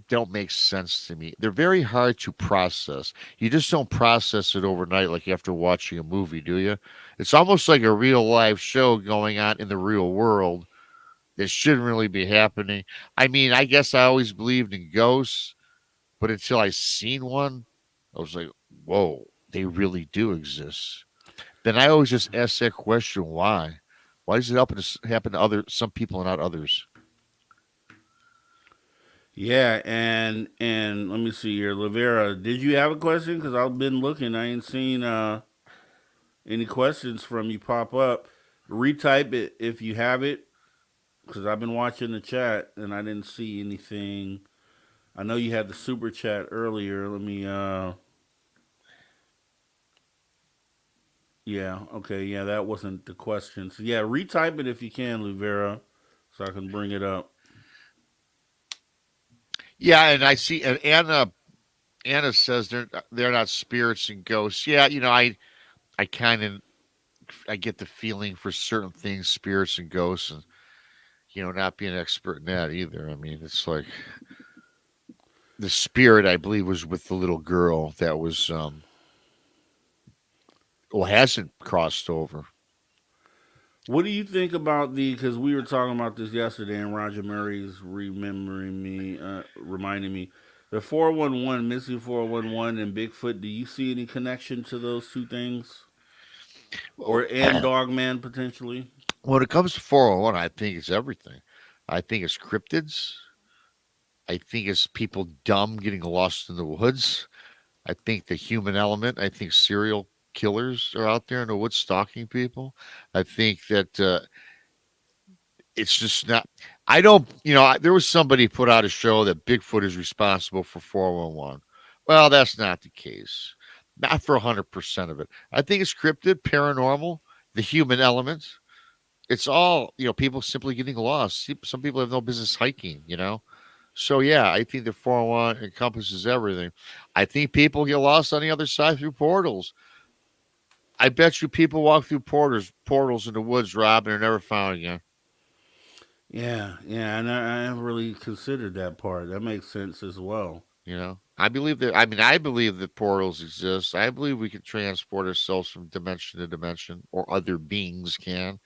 don't make sense to me. They're very hard to process. You just don't process it overnight like after watching a movie, do you? It's almost like a real life show going on in the real world that shouldn't really be happening. I mean, I guess I always believed in ghosts, but until I seen one, I was like, whoa, they really do exist. Then I always just ask that question, why? Why does it happen to some people and not others? Yeah, and let me see here, Lavera. Did you have a question? Because I've been looking, I ain't seen any questions from you pop up. Retype it if you have it, because I've been watching the chat and I didn't see anything. I know you had the super chat earlier. Let me. Yeah. Okay. Yeah, that wasn't the question. So yeah, retype it if you can, Lavera, so I can bring it up. Yeah, and I see, and Anna says they're not spirits and ghosts. Yeah, I kind of I get the feeling for certain things, spirits and ghosts, and not being an expert in that either. I mean, it's like the spirit, I believe, was with the little girl that was well, hasn't crossed over. What do you think about because we were talking about this yesterday, and Roger Murray's reminding me, the 411, missing 411, and Bigfoot. Do you see any connection to those two things, Well, and Dogman potentially? when it comes to 401, I think it's everything. I think it's cryptids. I think it's people dumb getting lost in the woods. I think the human element. I think serial killers are out there in the woods stalking people. I think that it's just not. I don't. There was somebody put out a show that Bigfoot is responsible for 411. Well, that's not the case. Not for 100% of it. I think it's cryptid, paranormal, the human element. It's all people simply getting lost. Some people have no business hiking. So yeah, I think the 401 encompasses everything. I think people get lost on the other side through portals. I bet you people walk through portals in the woods, Rob, and they're never found again. Yeah, and I haven't really considered that part. That makes sense as well. I believe that. I mean, I believe that portals exist. I believe we can transport ourselves from dimension to dimension, or other beings can.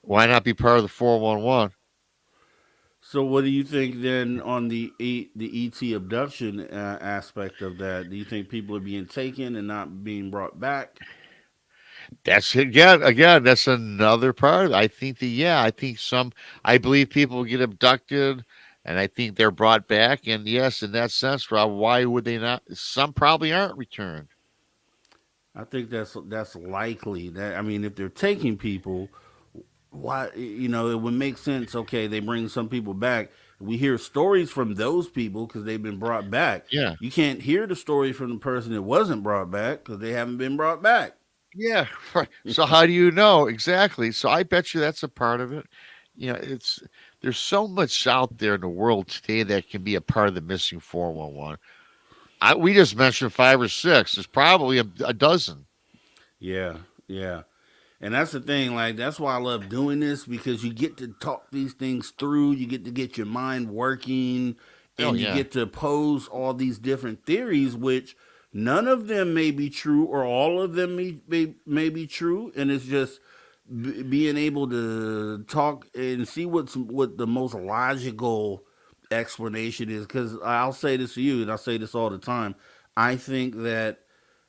Why not be part of the 411? So, what do you think then on the ET abduction aspect of that? Do you think people are being taken and not being brought back? That's it. Again, that's another part of it. I think I think I believe people get abducted, and I think they're brought back. And yes, in that sense, Rob, why would they not? Some probably aren't returned. I think that's likely. That I mean, if they're taking people, why it would make sense. Okay, they bring some people back. We hear stories from those people because they've been brought back. Yeah. You can't hear the story from the person that wasn't brought back because they haven't been brought back. Yeah, right. So how do you know exactly? So I bet you that's a part of it. There's so much out there in the world today that can be a part of the missing 411. We just mentioned 5 or 6. There's probably a dozen. Yeah. And that's the thing, like that's why I love doing this because you get to talk these things through, you get your mind working, and you get to pose all these different theories, which none of them may be true or all of them may be true, and it's just being able to talk and see what the most logical explanation is. Because I'll say this to you, and I say this all the time. I think that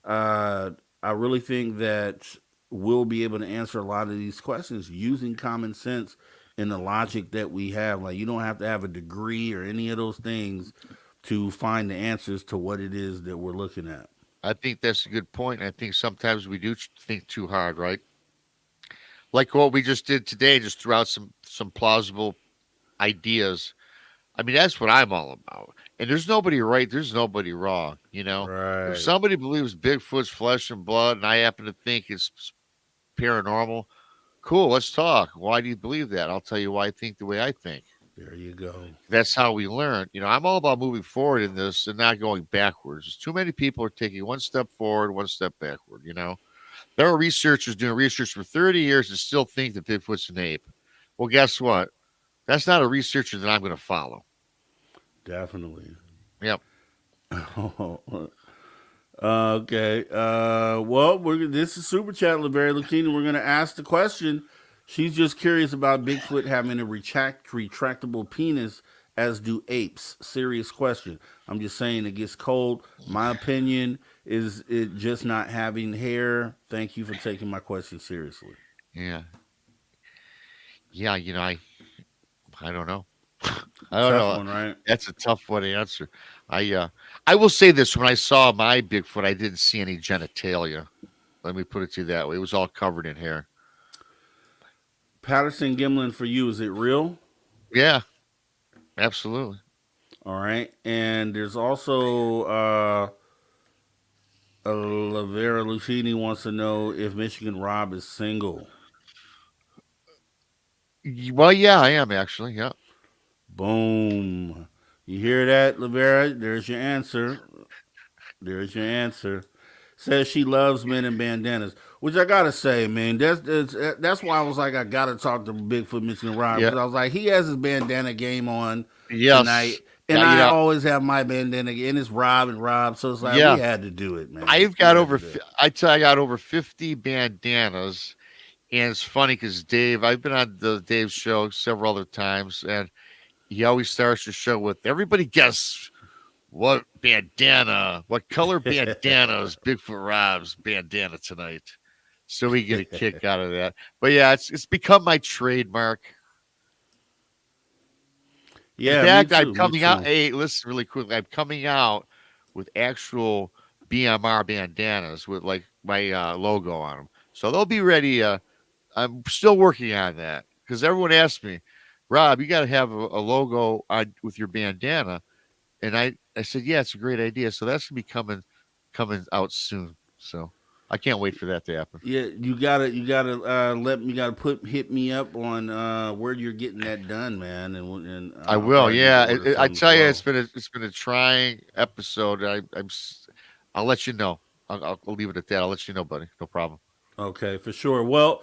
uh, I really think that we'll be able to answer a lot of these questions using common sense and the logic that we have. Like you don't have to have a degree or any of those things to find the answers to what it is that we're looking at. I think that's a good point. I think sometimes we do think too hard, right? Like what we just did today, just threw out some plausible ideas. I mean, that's what I'm all about. And there's nobody right, there's nobody wrong. If Right. somebody believes Bigfoot's flesh and blood, and I happen to think it's paranormal, cool. Let's talk. Why do you believe that? I'll tell you why I think the way I think. There you go. That's how we learn. I'm all about moving forward in this and not going backwards. Too many people are taking one step forward, one step backward. There are researchers doing research for 30 years and still think that Bigfoot's an ape. Well, guess what? That's not a researcher that I'm going to follow. Definitely. Yep. Okay. Well, this is Super Chat, Laverne Lucchini. We're going to ask the question. She's just curious about Bigfoot having a retractable penis, as do apes. Serious question. I'm just saying it gets cold. My opinion is it just not having hair. Thank you for taking my question seriously. Yeah. Yeah. I don't know. I don't Tough know. one, right? That's a tough one to answer. I will say this: when I saw my Bigfoot, I didn't see any genitalia. Let me put it to you that way. It was all covered in hair. Patterson Gimlin, for you, is it real? Yeah, absolutely. All right. And there's also Lavera Lucchini wants to know if Michigan Rob is single. Well, yeah, I am actually. Yeah. Boom. You hear that, Lavera? There's your answer. There's your answer. Says she loves men in bandanas, which I gotta say, man, that's why I was like, I gotta talk to Bigfoot Michigan Rob, Yeah. because I was like, he has his bandana game on Yes. tonight, And Yeah, I always have my bandana, and it's Rob and Rob, so it's like we had to do it, man. I got over 50 bandanas, and it's funny because Dave, I've been on the Dave show several other times, and he always starts the show with everybody guess what color bandana is Bigfoot Rob's bandana tonight. So we get a kick out of that. But yeah, it's become my trademark. Yeah, in fact, me too, I'm coming me out. too. Hey, listen really quickly. I'm coming out with actual BMR bandanas with like my logo on them. So they'll be ready. I'm still working on that because everyone asks me, Rob, you got to have a logo with your bandana. And I said, yeah, it's a great idea. So that's going to be coming out soon. So I can't wait for that to happen. Yeah, you gotta hit me up on where you're getting that done, man. And I will. Yeah, I tell you, well. it's been a trying episode. I'll let you know. I'll leave it at that. I'll let you know, buddy. No problem. Okay, for sure. Well,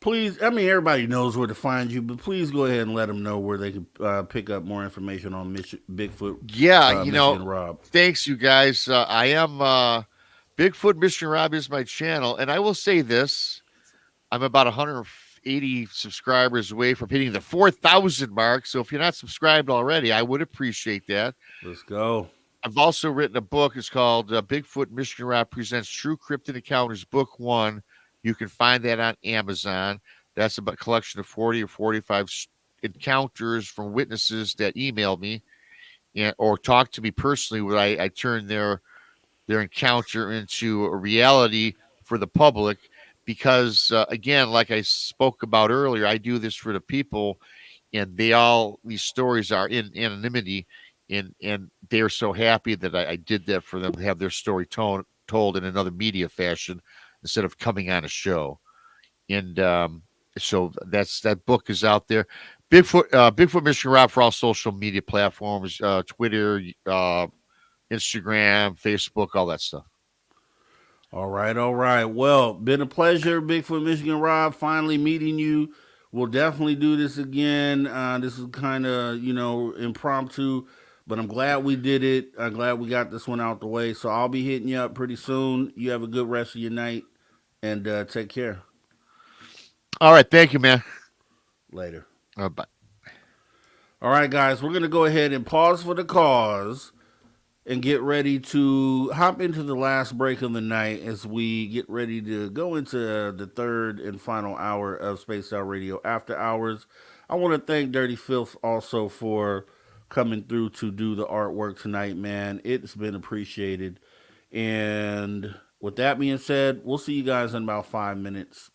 please, I mean, everybody knows where to find you, but please go ahead and let them know where they can pick up more information on Bigfoot. Yeah, Michigan Rob. Thanks, you guys. I am Bigfoot Michigan Rob is my channel, and I will say this: I'm about 180 subscribers away from hitting the 4,000 mark. So if you're not subscribed already, I would appreciate that. Let's go. I've also written a book. It's called Bigfoot Michigan Rob Presents True Cryptid Encounters, Book 1. You can find that on Amazon. That's a collection of 40 or 45 encounters from witnesses that emailed me or talked to me personally, where I turned their encounter into a reality for the public. Because, again, like I spoke about earlier, I do this for the people, and these stories are in anonymity. And they're so happy that I did that for them to have their story told in another media fashion instead of coming on a show. And so that book is out there. Bigfoot Michigan Rob for all social media platforms, Twitter, Instagram, Facebook, all that stuff. All right. Well, been a pleasure, Bigfoot Michigan Rob, finally meeting you. We'll definitely do this again. This is kind of, impromptu, but I'm glad we did it. I'm glad we got this one out the way. So I'll be hitting you up pretty soon. You have a good rest of your night, and take care. All right. Thank you, man. Later. Bye. All right, guys. We're going to go ahead and pause for the cause and get ready to hop into the last break of the night as we get ready to go into the third and final hour of Spaced Out Radio After Hours. I want to thank Dirty Filth also for coming through to do the artwork tonight, man. It's been appreciated. And with that being said, we'll see you guys in about 5 minutes.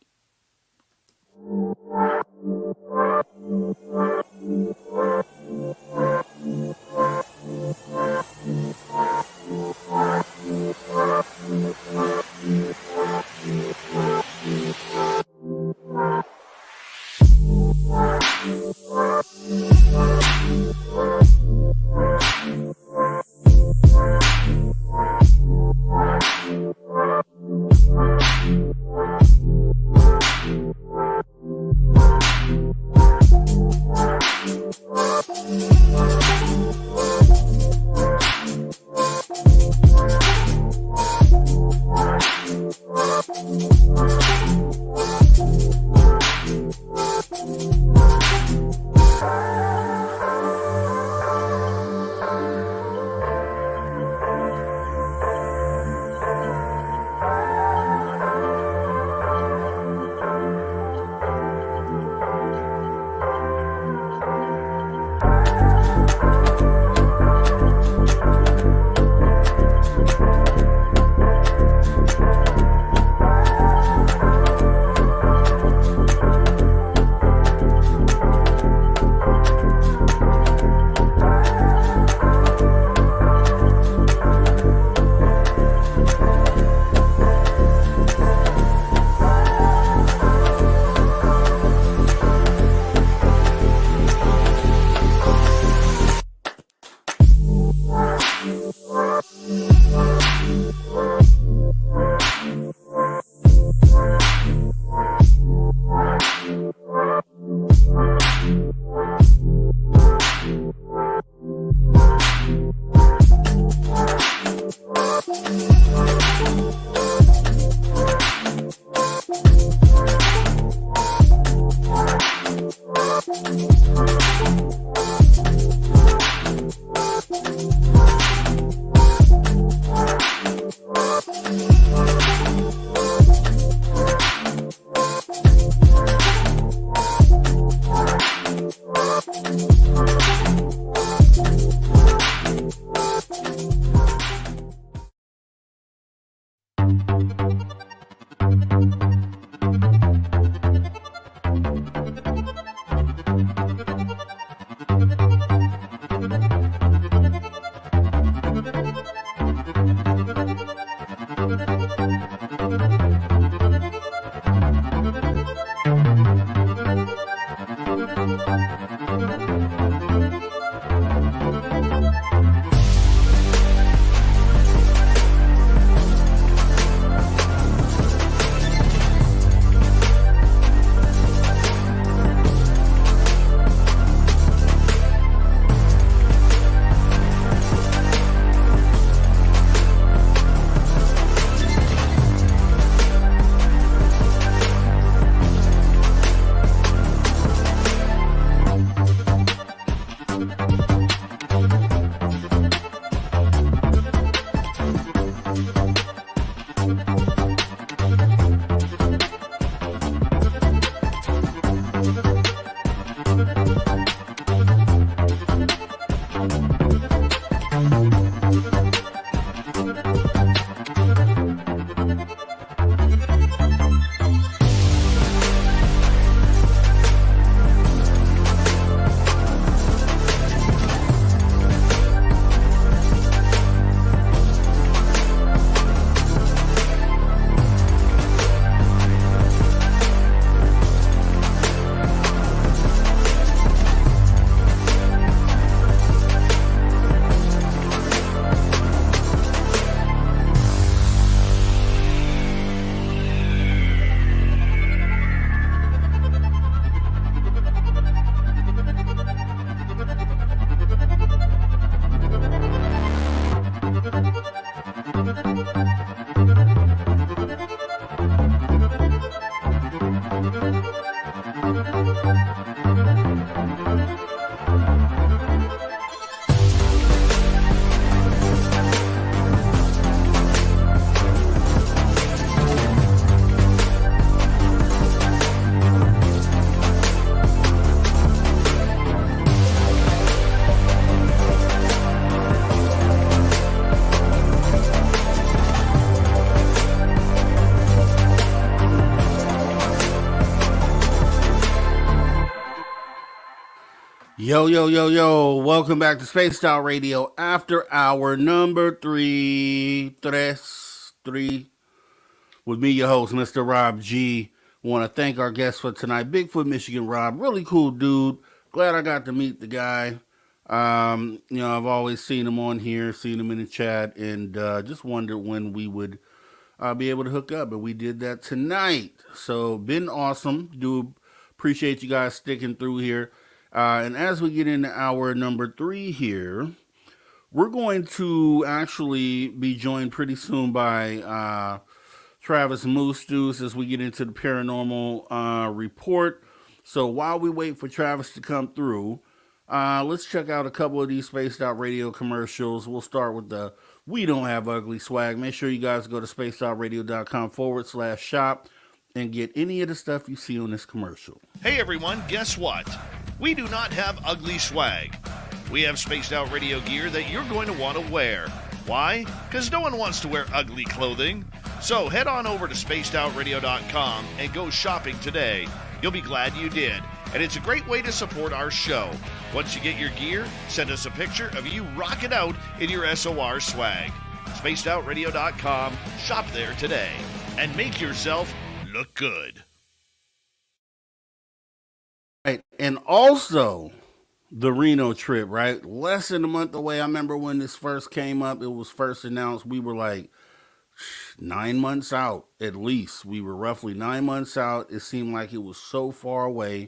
Yo, yo, yo, yo. Welcome back to Spaced Out Radio after hour number three, with me, your host, Mr. Rob G. Want to thank our guest for tonight, Bigfoot Michigan Rob. Really cool dude. Glad I got to meet the guy. I've always seen him on here, seen him in the chat, and just wondered when we would be able to hook up. And we did that tonight. So, been awesome. Do appreciate you guys sticking through here. And as we get into hour number 3 here, we're going to actually be joined pretty soon by Travis Moose as we get into the paranormal report. So while we wait for Travis to come through, let's check out a couple of these Spaced Out Radio commercials. We'll start with the We Don't Have Ugly swag. Make sure you guys go to spacedoutradio.com/shop and get any of the stuff you see on this commercial. Hey everyone, guess what? We do not have ugly swag. We have Spaced Out Radio gear that you're going to want to wear. Why? Because no one wants to wear ugly clothing. So head on over to spacedoutradio.com and go shopping today. You'll be glad you did. And it's a great way to support our show. Once you get your gear, send us a picture of you rocking out in your SOR swag. spacedoutradio.com, shop there today, and make yourself look good. Right. And also the Reno trip, right? Less than a month away. I remember when this first came up, it was first announced. We were like 9 months out, at least. We were roughly 9 months out. It seemed like it was so far away.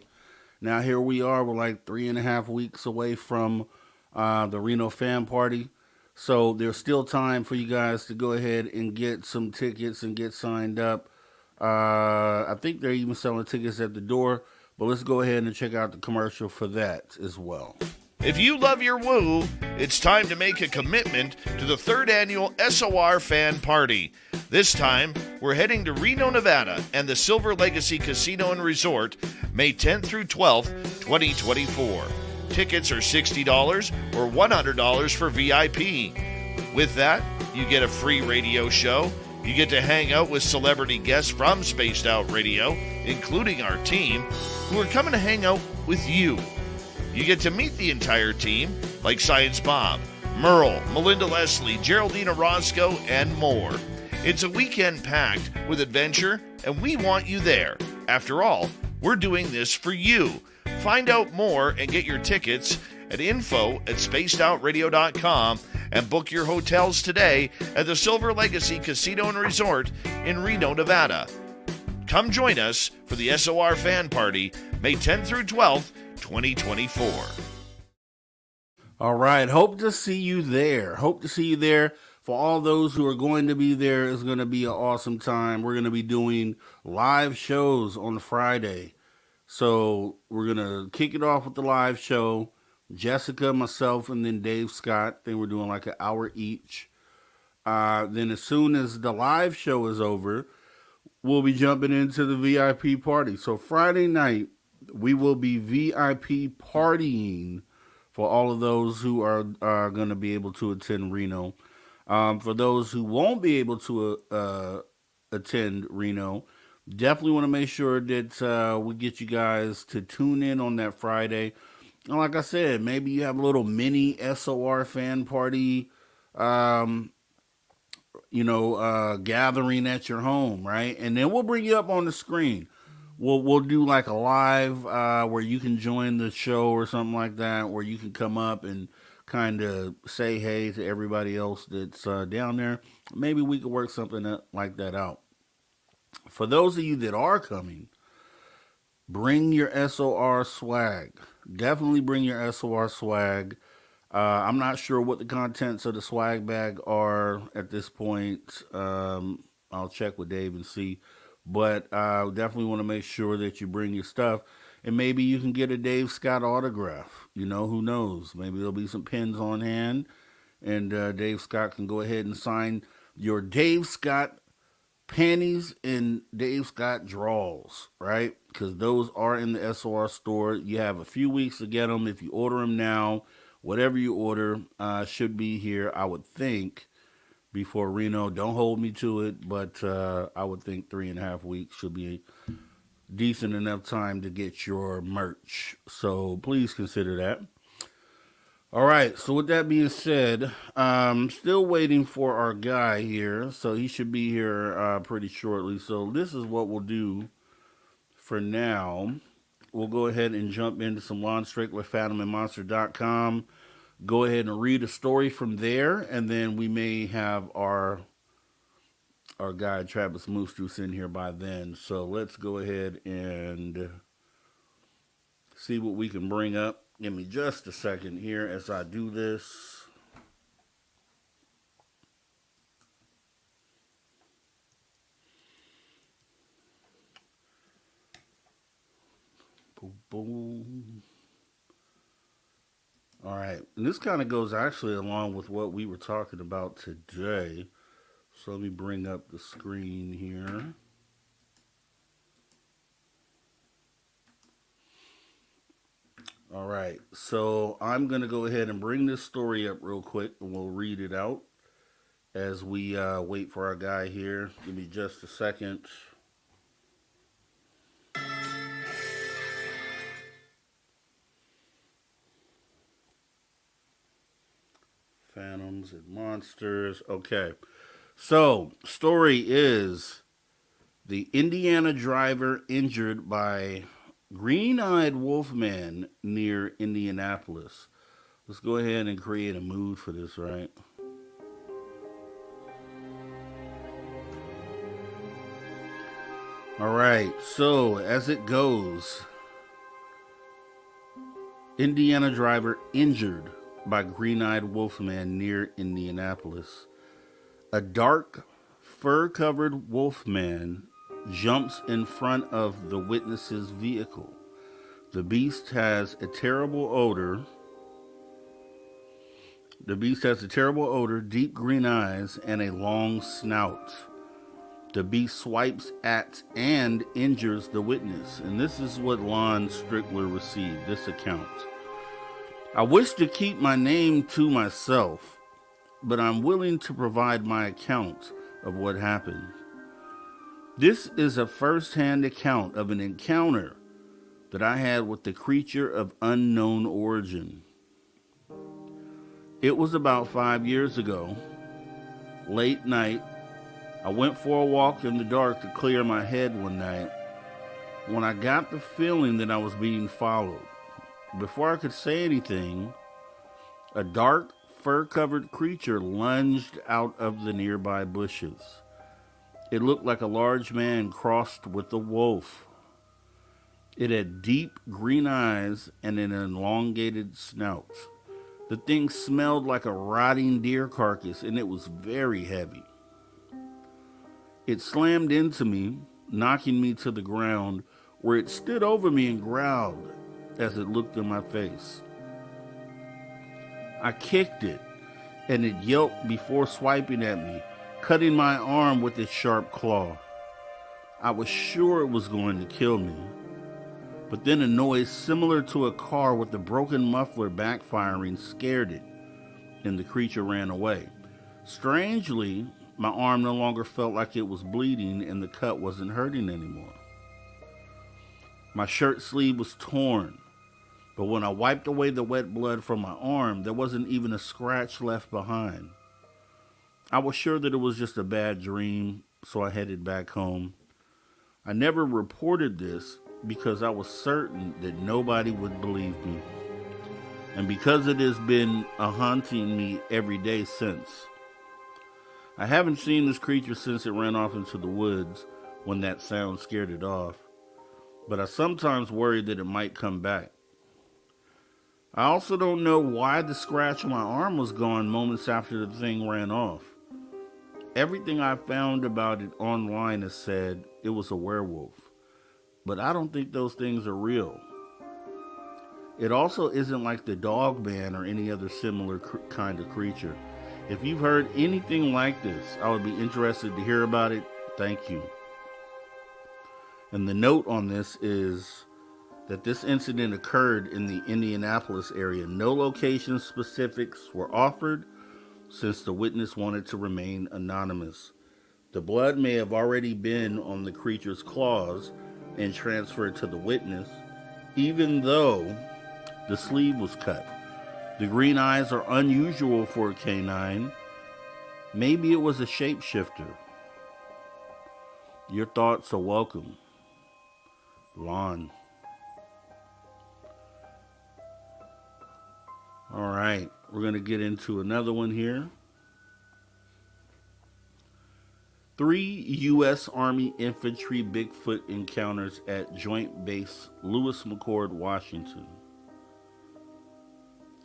Now here we are. We're like 3.5 weeks away from the Reno fan party. So there's still time for you guys to go ahead and get some tickets and get signed up. I think they're even selling tickets at the door. But let's go ahead and check out the commercial for that as well. If you love your woo, it's time to make a commitment to the 3rd annual SOR Fan Party. This time, we're heading to Reno, Nevada and the Silver Legacy Casino and Resort, May 10th through 12th, 2024. Tickets are $60 or $100 for VIP. With that, you get a free radio show. You get to hang out with celebrity guests from Spaced Out Radio, including our team, who are coming to hang out with you. You get to meet the entire team, like Science Bob, Merle, Melinda Leslie, Geraldina Roscoe, and more. It's a weekend packed with adventure, and we want you there. After all, we're doing this for you. Find out more and get your tickets at info@spacedoutradio.com and book your hotels today at the Silver Legacy Casino and Resort in Reno, Nevada. Come join us for the SOR Fan Party, May 10th through 12th, 2024. All right. Hope to see you there. Hope to see you there. For all those who are going to be there, it's going to be an awesome time. We're going to be doing live shows on Friday. So we're going to kick it off with the live show. Jessica, myself, and then Dave Scott. Then we're doing like an hour each. Then as soon as the live show is over, we'll be jumping into the VIP party. So Friday night, we will be VIP partying for all of those who are going to be able to attend Reno. For those who won't be able to attend Reno, definitely want to make sure that we get you guys to tune in on that Friday. And like I said, maybe you have a little mini SOR fan party, gathering at your home, right? And then we'll bring you up on the screen. We'll do like a live where you can join the show or something like that, where you can come up and kind of say hey to everybody else that's down there. Maybe we could work something like that out. For those of you that are coming, bring your SOR swag. Definitely bring your SOR swag. I'm not sure what the contents of the swag bag are at this point. I'll check with Dave and see. But I definitely want to make sure that you bring your stuff. And maybe you can get a Dave Scott autograph. Who knows? Maybe there'll be some pens on hand. And Dave Scott can go ahead and sign your Dave Scott panties and Dave Scott draws, right? Because those are in the SOR store. You have a few weeks to get them. If you order them now, whatever you order should be here, I would think, before Reno. Don't hold me to it, but I would think 3.5 weeks should be decent enough time to get your merch. So please consider that. All right, so with that being said, still waiting for our guy here. So he should be here pretty shortly. So this is what we'll do for now. We'll go ahead and jump into some Lon Strickler, PhantomandMonster.com. Go ahead and read a story from there, and then we may have our guy Travis Moose in here by then. So let's go ahead and see what we can bring up. Give me just a second here as I do this. Boom, boom. All right, and this kind of goes actually along with what we were talking about today. So let me bring up the screen here. All right, so I'm going to go ahead and bring this story up real quick, and we'll read it out as we wait for our guy here. Give me just a second. Phantoms and monsters. Okay, so story is the Indiana driver injured by green-eyed wolfman near Indianapolis. Let's go ahead and create a mood for this, right? All right, so as it goes, Indiana driver injured by green-eyed wolfman near Indianapolis. A dark, fur-covered wolfman jumps in front of the witness's vehicle. The beast has a terrible odor. Deep green eyes, and a long snout. The beast swipes at and injures the witness. And this is what Lon Strickler received, this account. I wish to keep my name to myself, but I'm willing to provide my account of what happened. This is a first-hand account of an encounter that I had with the creature of unknown origin. It was about 5 years ago. Late night, I went for a walk in the dark to clear my head one night when I got the feeling that I was being followed. Before I could say anything, a dark, fur-covered creature lunged out of the nearby bushes. It looked like a large man crossed with a wolf. It had deep green eyes and an elongated snout. The thing smelled like a rotting deer carcass, and it was very heavy. It slammed into me, knocking me to the ground, where it stood over me and growled as it looked in my face. I kicked it, and it yelped before swiping at me, cutting my arm with its sharp claw. I was sure it was going to kill me, but then a noise similar to a car with a broken muffler backfiring scared it, and the creature ran away. Strangely, my arm no longer felt like it was bleeding, and the cut wasn't hurting anymore. My shirt sleeve was torn, but when I wiped away the wet blood from my arm, there wasn't even a scratch left behind. I was sure that it was just a bad dream, so I headed back home. I never reported this because I was certain that nobody would believe me, and because it has been haunting me every day since. I haven't seen this creature since it ran off into the woods when that sound scared it off, but I sometimes worry that it might come back. I also don't know why the scratch on my arm was gone moments after the thing ran off. Everything I found about it online has said it was a werewolf, but I don't think those things are real. It also isn't like the Dogman or any other similar kind of creature. If you've heard anything like this, I would be interested to hear about it. Thank you. And the note on this is that this incident occurred in the Indianapolis area. No location specifics were offered since the witness wanted to remain anonymous. The blood may have already been on the creature's claws, and transferred to the witness, even though the sleeve was cut. The green eyes are unusual for a canine. Maybe it was a shapeshifter. Your thoughts are welcome. Lon. All right, we're going to get into another one here. 3 U.S. Army Infantry Bigfoot encounters at Joint Base Lewis McChord, Washington.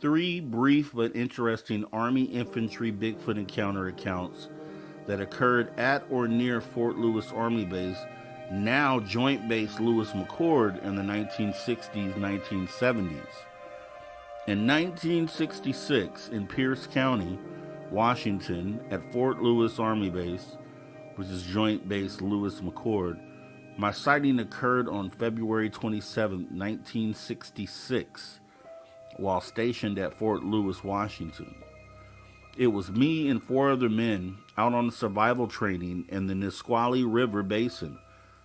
3 brief but interesting Army Infantry Bigfoot encounter accounts that occurred at or near Fort Lewis Army Base, now Joint Base Lewis McChord, in the 1960s, 1970s. In 1966, in Pierce County, Washington, at Fort Lewis Army Base, which is Joint Base Lewis McChord, my sighting occurred on February 27, 1966, while stationed at Fort Lewis, Washington. It was me and 4 other men out on survival training in the Nisqually River Basin,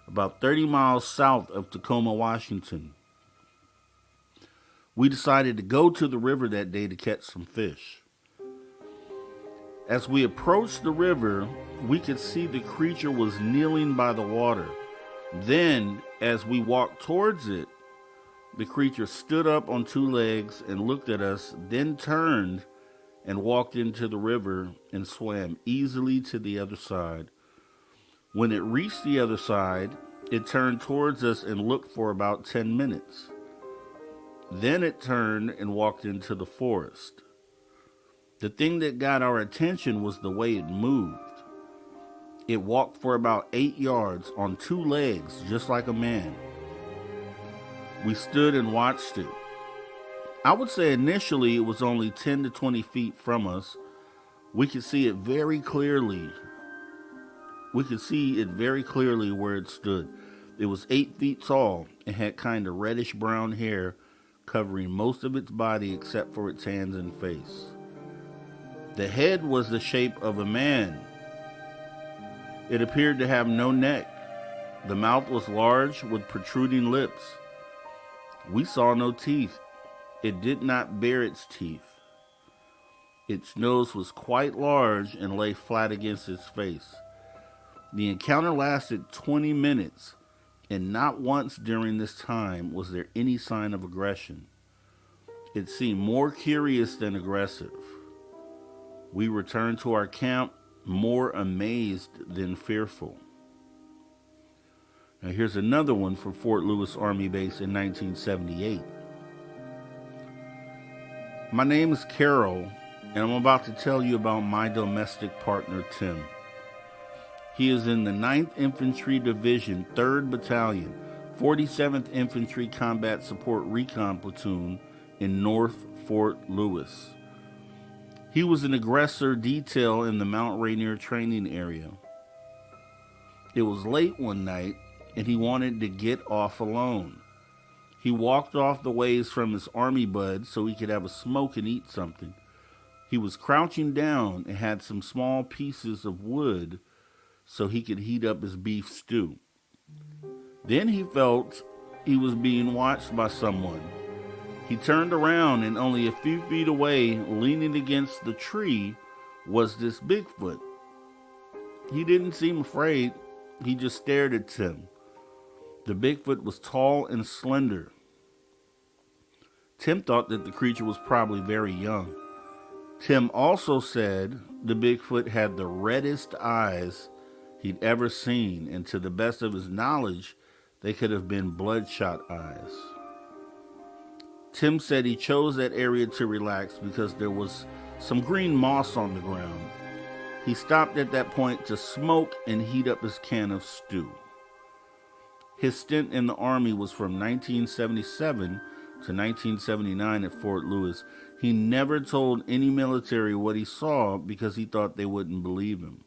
about 30 miles south of Tacoma, Washington. We decided to go to the river that day to catch some fish. As we approached the river, we could see the creature was kneeling by the water. Then, as we walked towards it, the creature stood up on 2 legs and looked at us, then turned and walked into the river and swam easily to the other side. When it reached the other side, it turned towards us and looked for about 10 minutes. Then it turned and walked into the forest. The thing that got our attention was the way it moved. It walked for about 8 yards on 2 legs, just like a man. We stood and watched it. I would say initially it was only 10 to 20 feet from us. We could see it very clearly. We could see it very clearly where it stood. It was 8 feet tall and had kind of reddish brown hair covering most of its body except for its hands and face. The head was the shape of a man. It appeared to have no neck. The mouth was large with protruding lips. We saw no teeth. It did not bare its teeth. Its nose was quite large and lay flat against its face. The encounter lasted 20 minutes, and not once during this time was there any sign of aggression. It seemed more curious than aggressive. We returned to our camp more amazed than fearful. Now here's another one from Fort Lewis Army Base in 1978. My name is Carol, and I'm about to tell you about my domestic partner, Tim. He is in the 9th Infantry Division, 3rd Battalion, 47th Infantry Combat Support Recon Platoon in North Fort Lewis. He was an aggressor detail in the Mount Rainier training area. It was late one night, and he wanted to get off alone. He walked off the ways from his army bud so he could have a smoke and eat something. He was crouching down and had some small pieces of wood so he could heat up his beef stew. Then he felt he was being watched by someone. He turned around, and only a few feet away, leaning against the tree, was this Bigfoot. He didn't seem afraid. He just stared at Tim. The Bigfoot was tall and slender. Tim thought that the creature was probably very young. Tim also said the Bigfoot had the reddest eyes he'd ever seen, and to the best of his knowledge, they could have been bloodshot eyes. Tim said he chose that area to relax because there was some green moss on the ground. He stopped at that point to smoke and heat up his can of stew. His stint in the Army was from 1977 to 1979 at Fort Lewis. He never told any military what he saw because he thought they wouldn't believe him.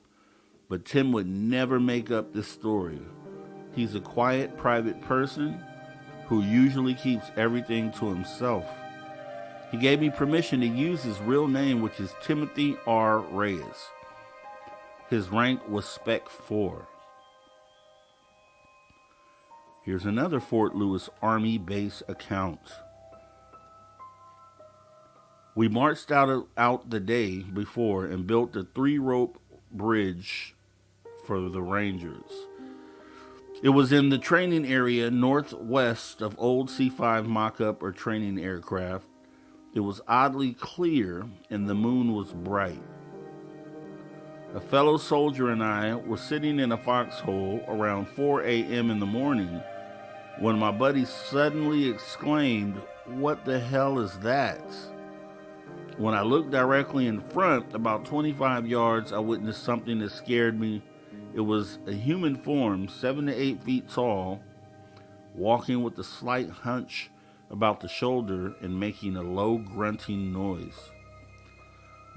But Tim would never make up this story. He's a quiet, private person who usually keeps everything to himself. He gave me permission to use his real name, which is Timothy R. Reyes. His rank was Spec 4. Here's another Fort Lewis Army base account. We marched out the day before and built a 3-rope bridge for the Rangers. It was in the training area northwest of old C-5 mock-up or training aircraft. It was oddly clear and the moon was bright. A fellow soldier and I were sitting in a foxhole around 4 a.m. in the morning when my buddy suddenly exclaimed, "What the hell is that?" When I looked directly in front, about 25 yards, I witnessed something that scared me. It was a human form, 7 to 8 feet tall, walking with a slight hunch about the shoulder and making a low grunting noise.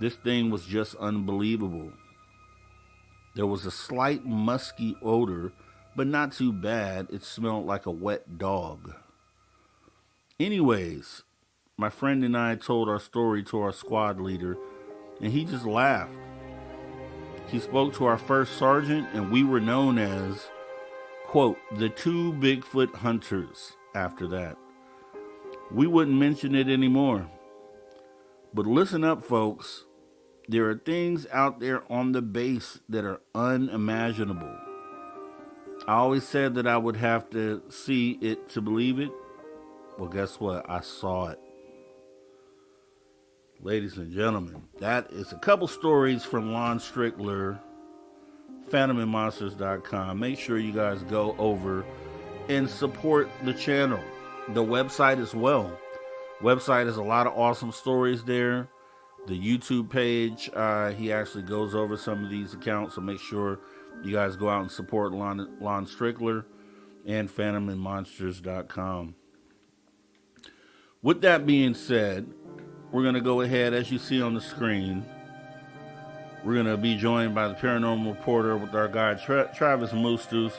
This thing was just unbelievable. There was a slight musky odor, but not too bad. It smelled like a wet dog. Anyways, my friend and I told our story to our squad leader, and he just laughed. He spoke to our first sergeant, and we were known as, quote, the 2 Bigfoot hunters after that. We wouldn't mention it anymore. But listen up, folks. There are things out there on the base that are unimaginable. I always said that I would have to see it to believe it. Well, guess what? I saw it. Ladies and gentlemen, that is a couple stories from Lon Strickler, PhantomandMonsters.com. Make sure you guys go over and support the channel, the website as well. Website has a lot of awesome stories there. The YouTube page, he actually goes over some of these accounts, so make sure you guys go out and support Lon Strickler and PhantomandMonsters.com. With that being said, we're going to go ahead, as you see on the screen, we're going to be joined by the paranormal reporter with our guy Travis Moostus.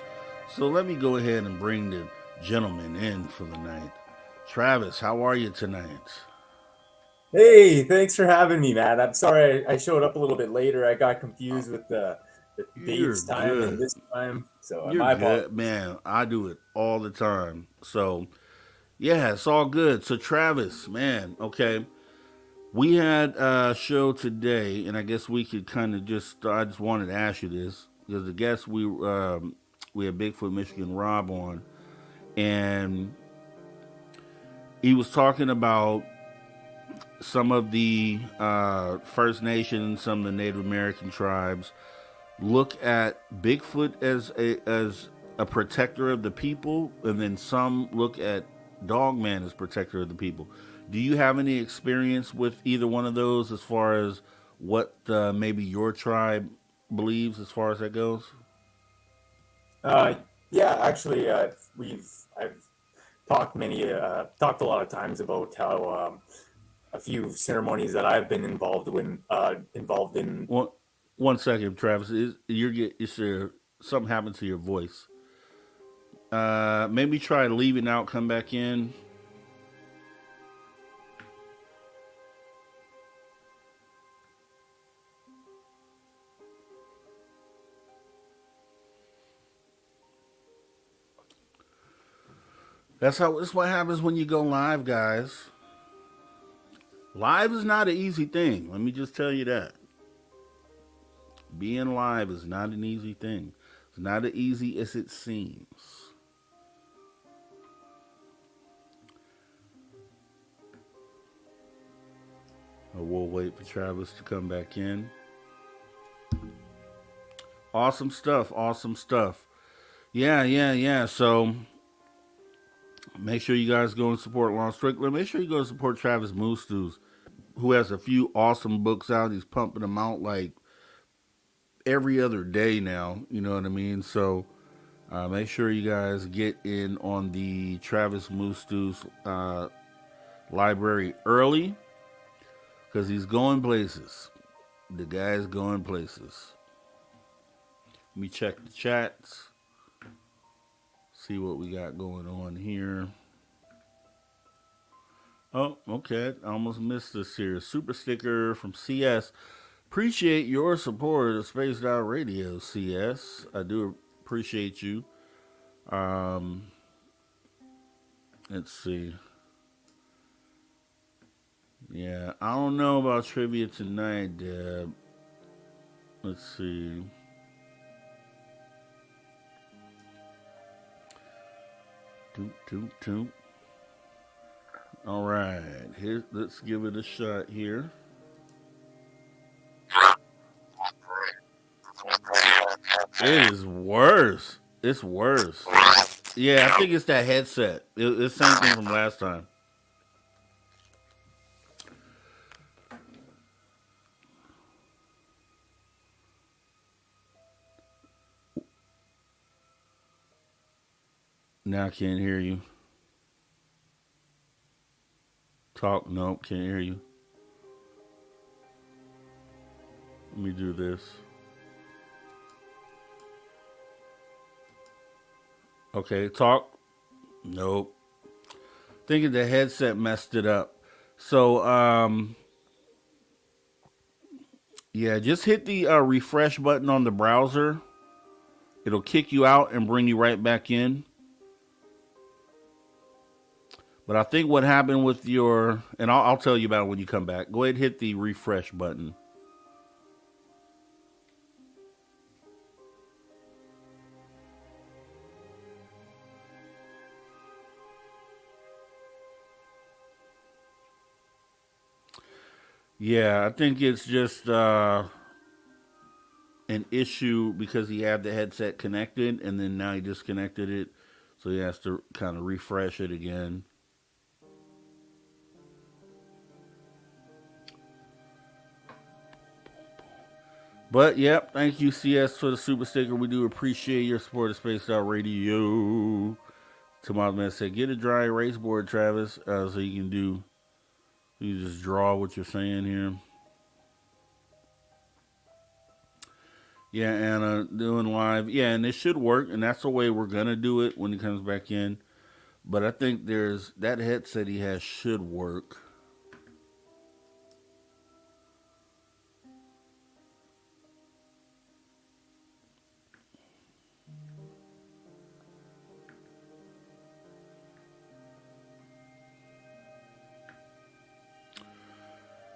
So let me go ahead and bring the gentleman in for the night. Travis, how are you tonight? Hey, thanks for having me, man. I'm sorry I showed up a little bit later. I got confused with the dates time and this time. So You're good, man. I do it all the time. So, yeah, it's all good. So, Travis, man, okay. We had a show today, and I guess we could kind of I just wanted to ask you this, because the guest we had Bigfoot Michigan Rob on, and he was talking about some of the First Nations, some of the Native American tribes look at Bigfoot as a protector of the people, and then some look at Dogman as protector of the people. Do you have any experience with either one of those as far as what maybe your tribe believes as far as that goes? Yeah, actually, I've talked a lot of times about how a few ceremonies that I've been involved in. One second, Travis. Is there something happened to your voice? Maybe try leaving out, come back in. That's what happens when you go live, guys. Live is not an easy thing. Let me just tell you that. Being live is not an easy thing. It's not as easy as it seems. We'll wait for Travis to come back in. Awesome stuff. Awesome stuff. Yeah. So make sure you guys go and support Lon Strickler. Make sure you go and support Travis Moostus, who has a few awesome books out. He's pumping them out like every other day now. You know what I mean? So make sure you guys get in on the Travis Moostus library early, because he's going places. The guy's going places. Let me check the chats. See what we got going on here. Oh, okay. I almost missed this here. Super sticker from CS. Appreciate your support of Spaced Out Radio, CS. I do appreciate you. Let's see. Yeah, I don't know about trivia tonight, Deb. Let's see. Toot, toot, toot. All right, here. Let's give it a shot here. It is worse. It's worse. Yeah, I think it's that headset. It's the same thing from last time. Now I can't hear you. Talk. Nope, can't hear you. Let me do this. Okay, talk. Nope. Thinking the headset messed it up. So, yeah, just hit the refresh button on the browser. It'll kick you out and bring you right back in. But I think what happened with your, and I'll tell you about it when you come back. Go ahead and hit the refresh button. Yeah, I think it's just an issue because he had the headset connected and then now he disconnected it. So he has to kind of refresh it again. But, yep, thank you, CS, for the super sticker. We do appreciate your support of Spaced Out Radio. Tomorrow's man said, get a dry erase board, Travis, so you just draw what you're saying here. Yeah, Anna, doing live. Yeah, and it should work, and that's the way we're going to do it when he comes back in. But I think that headset he has should work.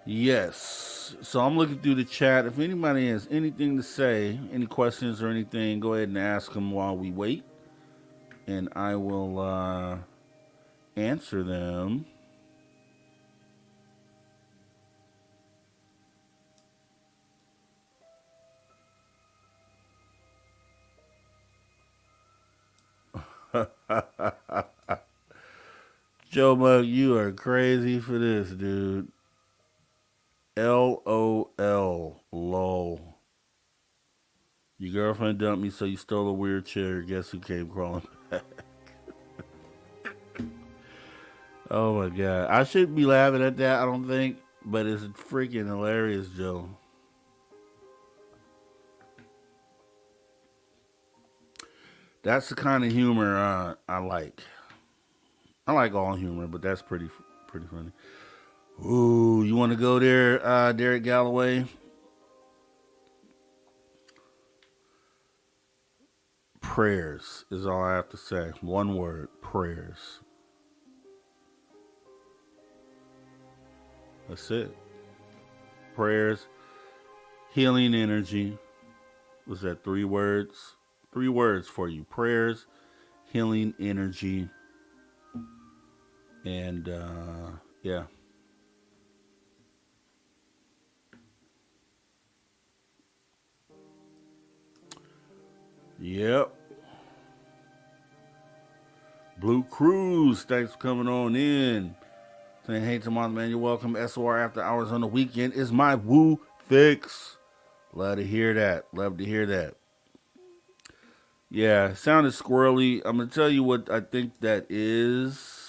Yes. So I'm looking through the chat. If anybody has anything to say, any questions or anything, go ahead and ask them while we wait. And I will answer them. Joe Mug, you are crazy for this, dude. LOL. Lol. Your girlfriend dumped me, so you stole a weird chair. Guess who came crawling back? Oh my god. I shouldn't be laughing at that, I don't think. But it's freaking hilarious, Joe. That's the kind of humor I like. I like all humor, but that's pretty funny. Ooh, you want to go there, Derek Galloway? Prayers is all I have to say. One word, prayers. That's it. Prayers, healing energy. Was that 3 words? 3 words for you. Prayers, healing energy, and yeah. Yep. Blue Cruise, thanks for coming on in. Saying, hey, tomorrow, man, you're welcome. SOR After Hours on the weekend is my woo fix. Love to hear that. Love to hear that. Yeah, sounded squirrely. I'm going to tell you what I think that is.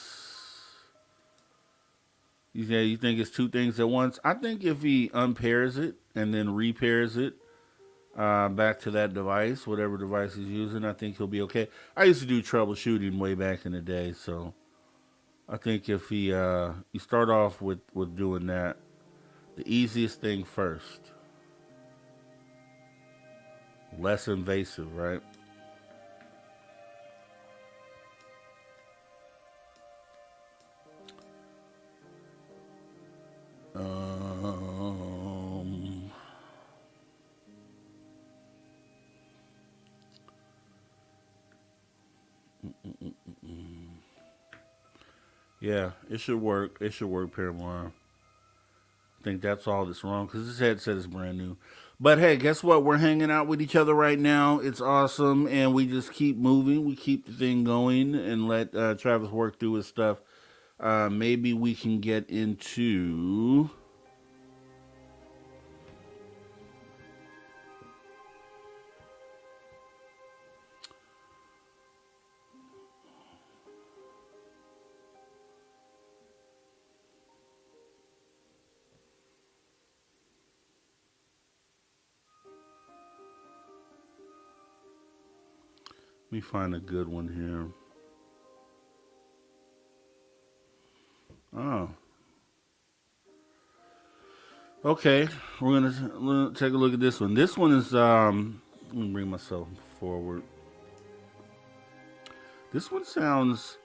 You think it's 2 things at once? I think if he unpairs it and then repairs it back to that device, whatever device he's using, I think he'll be okay. I used to do troubleshooting way back in the day, so I think if you start off with doing that, the easiest thing first. Less invasive, right? Yeah, it should work. It should work, Paramore. I think that's all that's wrong because this headset is brand new. But hey, guess what? We're hanging out with each other right now. It's awesome, and we just keep moving. We keep the thing going and let Travis work through his stuff. Maybe we can get into. Let me find a good one here. Oh. Okay, we're gonna take a look at this one. This one is let me bring myself forward. This one sounds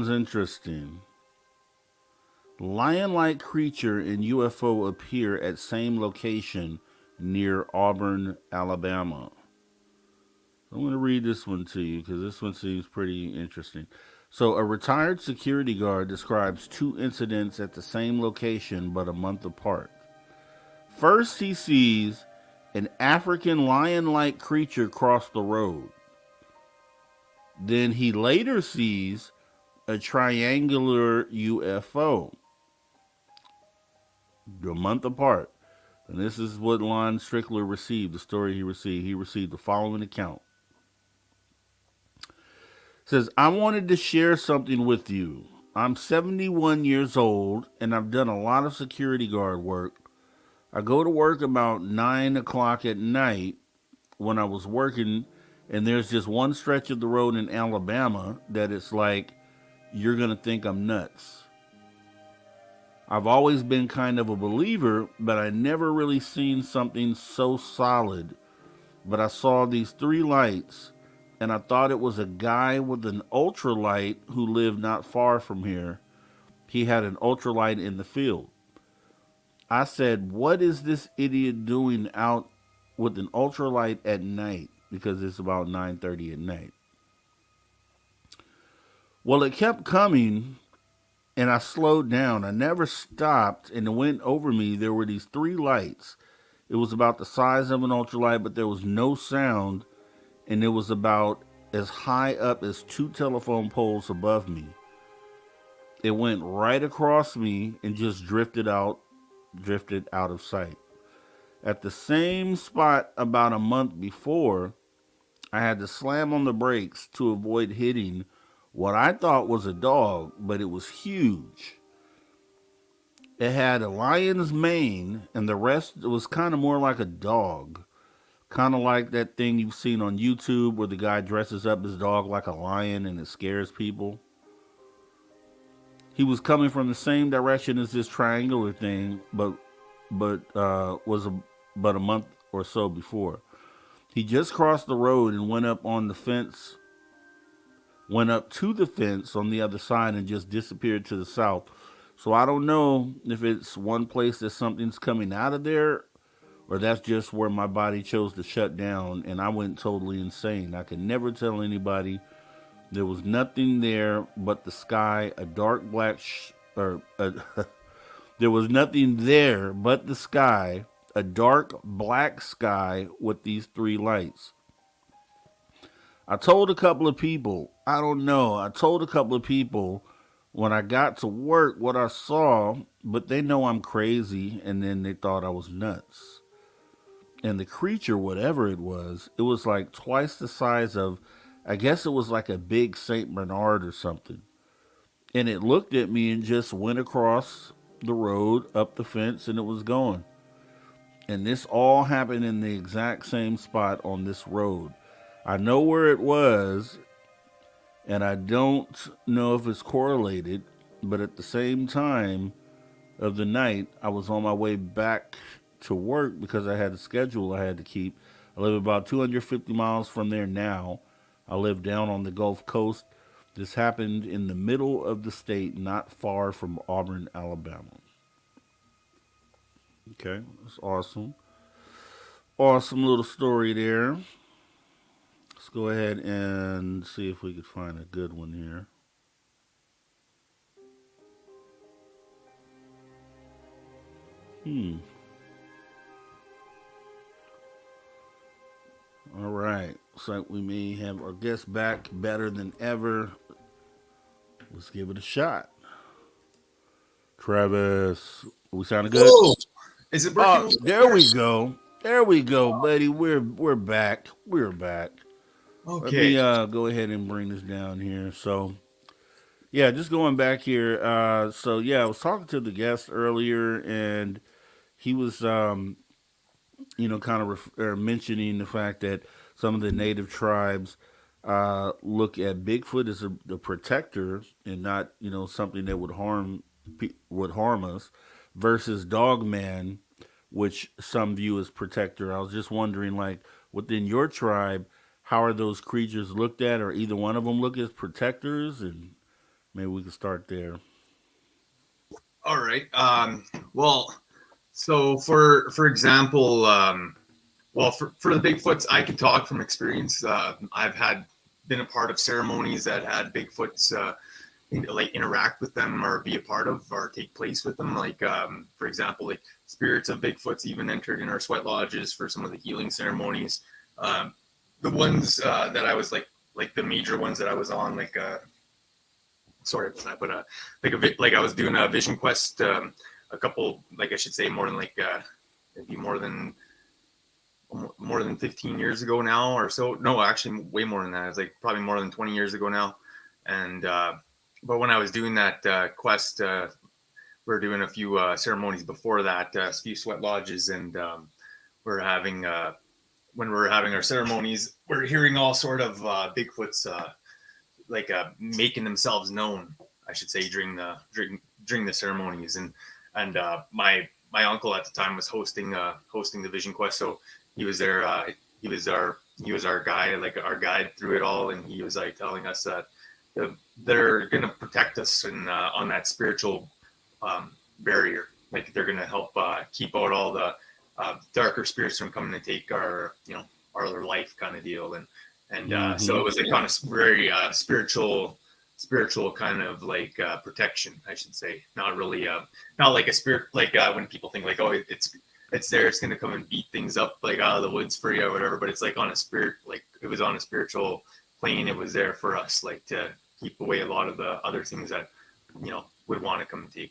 interesting. Lion-like creature and UFO appear at same location near Auburn, Alabama. I'm going to read this one to you because this one seems pretty interesting. So, a retired security guard describes two incidents at the same location but a month apart. First, he sees an African lion-like creature cross the road. Then he later sees a triangular UFO. A month apart. And this is what Lon Strickler received, the story he received. He received the following account. It says, I wanted to share something with you. I'm 71 years old, and I've done a lot of security guard work. I go to work about 9 o'clock at night when I was working, and there's just one stretch of the road in Alabama that it's like, you're going to think I'm nuts. I've always been kind of a believer, but I never really seen something so solid. But I saw these three lights, and I thought it was a guy with an ultralight who lived not far from here. He had an ultralight in the field. I said, what is this idiot doing out with an ultralight at night? Because it's about 9:30 at night. Well, it kept coming, and I slowed down. I never stopped, and it went over me. There were these three lights. It was about the size of an ultralight, but there was no sound, and it was about as high up as 2 telephone poles above me. It went right across me and just drifted out of sight. At the same spot about a month before, I had to slam on the brakes to avoid hitting what I thought was a dog, but it was huge. It had a lion's mane, and the rest was kind of more like a dog. Kind of like that thing you've seen on YouTube where the guy dresses up his dog like a lion and it scares people. He was coming from the same direction as this triangular thing, but was but a month or so before. He just crossed the road and went up to the fence on the other side and just disappeared to the south. So I don't know if it's one place that something's coming out of there, or that's just where my body chose to shut down and I went totally insane. I could never tell anybody. There was nothing there but the sky, a dark black there was nothing there but the sky, a dark black sky with these three lights. I told a couple of people, when I got to work what I saw, but they know I'm crazy, and then they thought I was nuts. And the creature, whatever it was like twice the size of, I guess it was like a big St. Bernard or something. And it looked at me and just went across the road, up the fence, and it was gone. And this all happened in the exact same spot on this road. I know where it was, and I don't know if it's correlated, but at the same time of the night, I was on my way back to work because I had a schedule I had to keep. I live about 250 miles from there now. I live down on the Gulf Coast. This happened in the middle of the state, not far from Auburn, Alabama. Okay, that's awesome. Awesome little story there. Let's go ahead and see if we could find a good one here. All right. Looks like we may have our guest back better than ever. Let's give it a shot. Travis, we sounding good? Whoa! Is it working? Oh, there we go. There we go, buddy. We're back. We're back. Let me go ahead and bring this down here. So, yeah, just going back here. I was talking to the guest earlier, and he was, kind of mentioning the fact that some of the native tribes look at Bigfoot as the protector and not, something that would harm us, versus Dogman, which some view as protector. I was just wondering, like, within your tribe, how are those creatures looked at, or either one of them look as protectors? And maybe we can start there. All right. Well, so for example, for the Bigfoots, I can talk from experience. I've been a part of ceremonies that had Bigfoots interact with them or be a part of or take place with them. Like, for example, like spirits of Bigfoots even entered in our sweat lodges for some of the healing ceremonies. The ones that I was like the major ones that I was on, sorry for that, but I was doing a vision quest, a couple, like I should say more than maybe more than 15 years ago now or so. No, actually way more than that. It's like probably more than 20 years ago now. And, but when I was doing that quest, we were doing a few ceremonies before that, a few sweat lodges, and when we're having our ceremonies, we're hearing all sort of Bigfoots making themselves known, I should say, during the ceremonies. And my uncle at the time was hosting the vision quest, so he was there. He was our guy, like our guide through it all, and he was like telling us that they're gonna protect us on that spiritual barrier. Like they're gonna help keep out all the darker spirits from coming to take our life, kind of deal. And so it was a kind of very spiritual kind of like protection, I should say. Not really not like a spirit, like when people think like, oh, it's there, it's gonna come and beat things up like out of the woods for you or whatever, but it's like on a spirit, like it was on a spiritual plane. It was there for us, like to keep away a lot of the other things that would want to come and take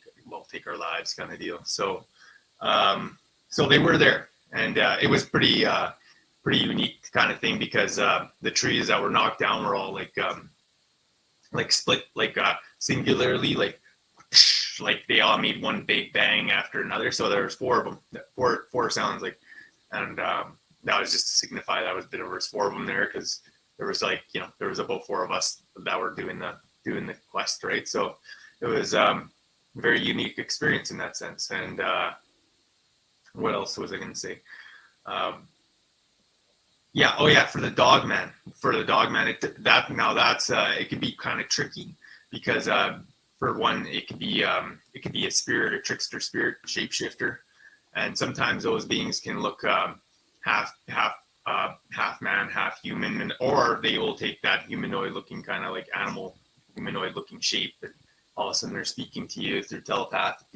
our lives, kind of deal. So so they were there, and it was pretty unique kind of thing, because the trees that were knocked down were all like split, like singularly, like they all made one big bang after another. So there was four of them, four sounds, like, and that was just to signify that was there was four of them there, because there was there was about four of us that were doing the quest, right? So it was a very unique experience in that sense. And what else was I going to say? For the Dogman, it could be kind of tricky, because for one, it could be a spirit, a trickster spirit, shapeshifter, and sometimes those beings can look half man, half human, or they will take that humanoid looking, kind of like animal humanoid looking shape, and all of a sudden they're speaking to you through telepathic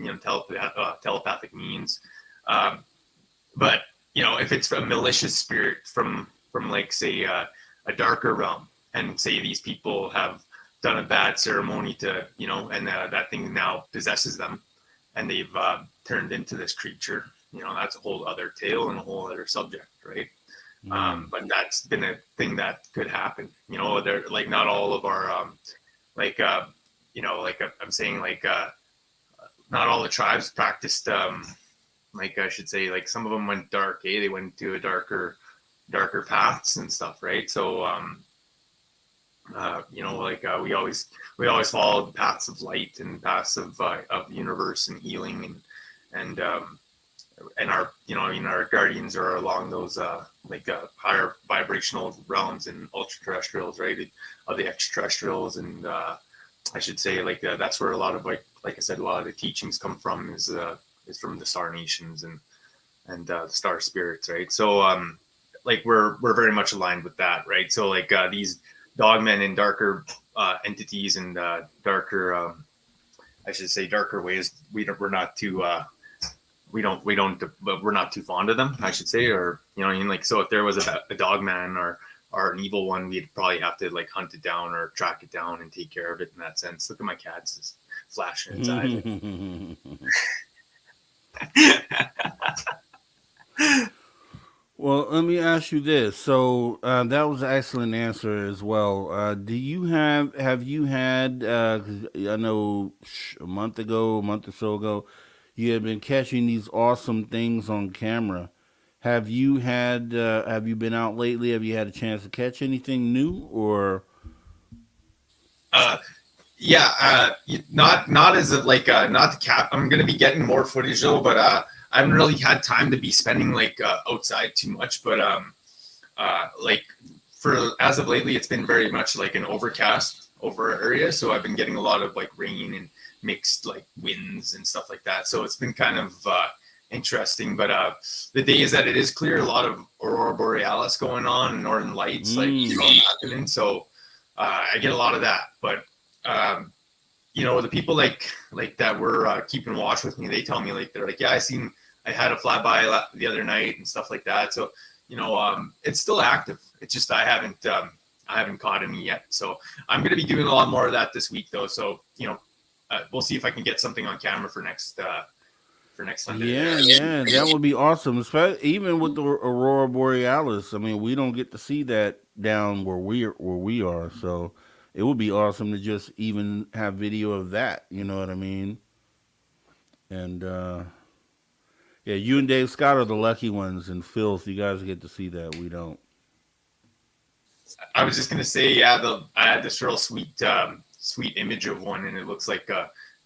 means. But if it's a malicious spirit from like, say, a darker realm, and say these people have done a bad ceremony to, and that thing now possesses them, and they've turned into this creature, that's a whole other tale and a whole other subject, right? But that's been a thing that could happen. They're like, not all of our I'm saying, not all the tribes practiced, I should say, like some of them went dark, they went to a darker paths and stuff, right? So we always followed the paths of light and paths of the universe and healing, and our our guardians are along those higher vibrational realms and ultra terrestrials, right? Of the extraterrestrials, and I should say, that's where a lot of like I said, a lot of the teachings come from, is from the star nations and the star spirits, right? So we're very much aligned with that, right? So these Dogmen and darker entities and darker I should say darker ways, we're not too but we're not too fond of them, I should say, or you know, I mean, like, so if there was a dogman or an evil one, we'd probably have to like hunt it down or track it down and take care of it in that sense. Look at my cats just flashing inside. Well, let me ask you this. So that was an excellent answer as well. Do you have you had? 'Cause I know a month or so ago, you had been catching these awesome things on camera. Have you had? Have you been out lately? Have you had a chance to catch anything new or? Yeah, not as of like not the cap. I'm gonna be getting more footage though, but I haven't really had time to be spending like outside too much. But like for as of lately, it's been very much like an overcast over area, so I've been getting a lot of like rain and mixed like winds and stuff like that. So it's been kind of interesting. But the days that it is clear, a lot of aurora borealis going on and northern lights like you know happening. So I get a lot of that, but. You know, the people like that were keeping watch with me, they tell me like, they're like, yeah, I had a flyby the other night and stuff like that. So, you know, it's still active. It's just, I haven't caught any yet. So I'm going to be doing a lot more of that this week though. So, you know, we'll see if I can get something on camera for next Sunday. Yeah, that would be awesome. Especially even with the aurora borealis. I mean, we don't get to see that down where we are. So it would be awesome to just even have video of that. You know what I mean? And yeah, you and Dave Scott are the lucky ones, and Filth, you guys get to see that. We don't. I was just gonna say, yeah, I had this real sweet image of one, and it looks like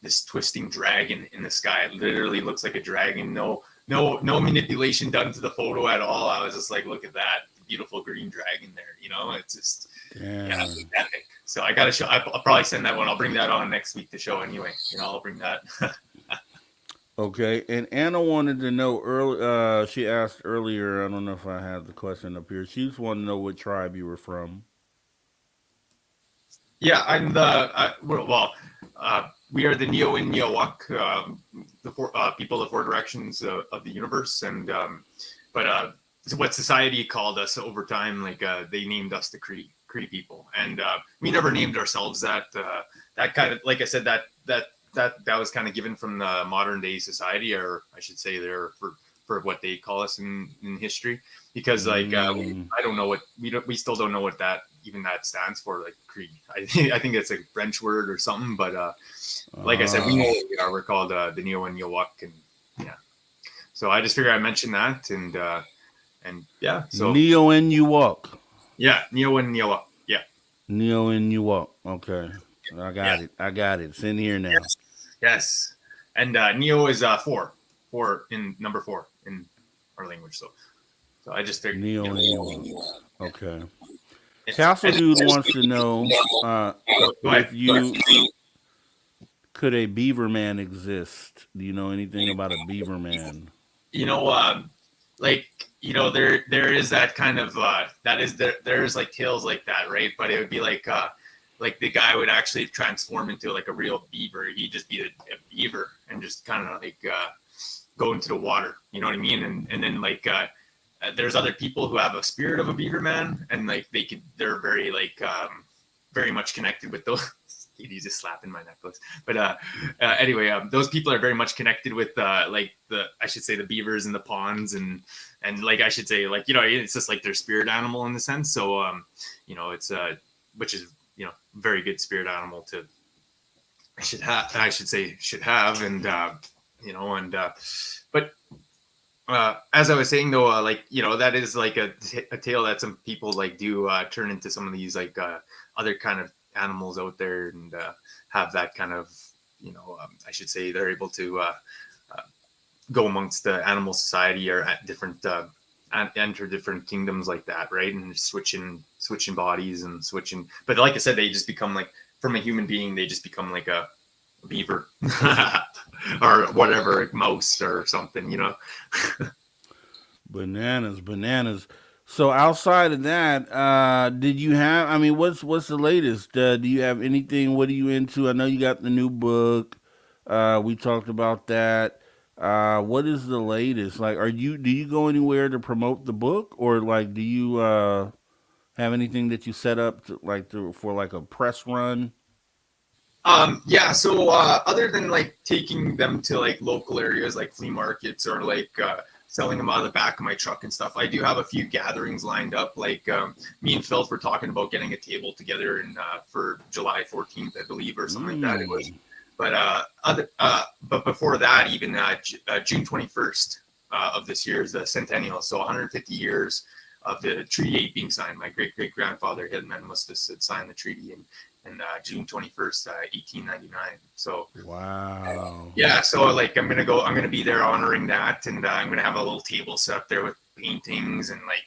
this twisting dragon in the sky. It literally looks like a dragon. No manipulation done to the photo at all. I was just like, look at that beautiful green dragon there. You know, it's just yeah, it's epic. So I gotta show. I'll probably send that one. I'll bring that on next week to show anyway. You know, I'll bring that. Okay, and Anna wanted to know early. She asked earlier. I don't know if I have the question up here. She just wanted to know what tribe you were from. Yeah, I'm we are the Neo and Neowak, the people of four directions of the universe, and but what society called us over time, like they named us the Cree people, and we never named ourselves that. That kind of, like I said, that was kind of given from the modern day society, or I should say, there for what they call us in history, because like I don't know what we still don't know what that stands for, like Cree. I think it's a French word or something, but like I said, we know what we are. We're called the Neo and Neowak, and yeah. So I just figured I'd mention that, and yeah. So Neo and Neowak. Yeah, Neo and Neowak. Yeah. Neo and Neowak. Okay, I got it. I got it. It's in here now. Yes. And Neo is four in number 4 in our language. So I just figured Neo and Neowak. Okay. Castle Dude wants to know if you could a beaver man exist? Do you know anything about a beaver man? You know, like, you know, there is that kind of there's like tales like that, right? But it would be like the guy would actually transform into like a real beaver. He'd just be a beaver and just kind of like go into the water. You know what I mean? And then like there's other people who have a spirit of a beaver man, and like they're very like very much connected with those. He's just slapping my necklace. But anyway, those people are very much connected with like I should say the beavers in the ponds, and like I should say, like, you know, it's just like their spirit animal in the sense. So you know, it's which is, you know, very good spirit animal to should have, and you know, and but as I was saying though, like, you know, that is like a tale that some people like do turn into some of these like other kind of animals out there, and have that kind of, you know, I should say they're able to go amongst the animal society, or at different enter different kingdoms like that, right? And switching bodies and switching, but like I said, they just become like, from a human being, they just become like a beaver or whatever, mouse or something, you know. Bananas. So outside of that, did you have, I mean, what's the latest? Do you have anything? What are you into? I know you got the new book. We talked about that. What is the latest? Like, do you go anywhere to promote the book, or like do you have anything that you set up for like a press run? Yeah, so other than like taking them to like local areas like flea markets or like selling them out of the back of my truck and stuff, I do have a few gatherings lined up. Like me and Phil were talking about getting a table together and for July 14th, I believe, or something like that it was. But before that, even June 21st of this year is the centennial, so 150 years of the Treaty 8 being signed. My great-great-grandfather, Edmund Mustis, had signed the treaty in June 21st, 1899. So wow. Yeah, so like I'm gonna be there honoring that, and I'm gonna have a little table set up there with paintings and like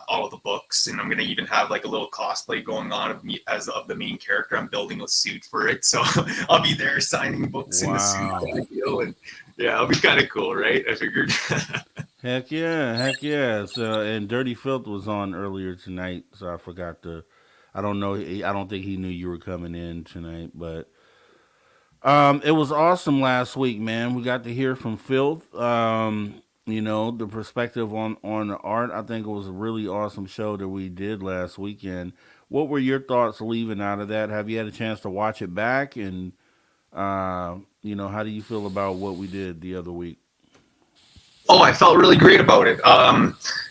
all of the books, and I'm gonna even have like a little cosplay going on of me as of the main character. I'm building a suit for it, so I'll be there signing books in the suit, and yeah, it'll be kind of cool, right? I figured. Heck yeah. So, and Dirty Filth was on earlier tonight, so I forgot to. I don't know. I don't think he knew you were coming in tonight, but it was awesome last week, man. We got to hear from Filth. The perspective on the art. I think it was a really awesome show that we did last weekend. What were your thoughts leaving out of that? Have you had a chance to watch it back? And how do you feel about what we did the other week? Oh, I felt really great about it.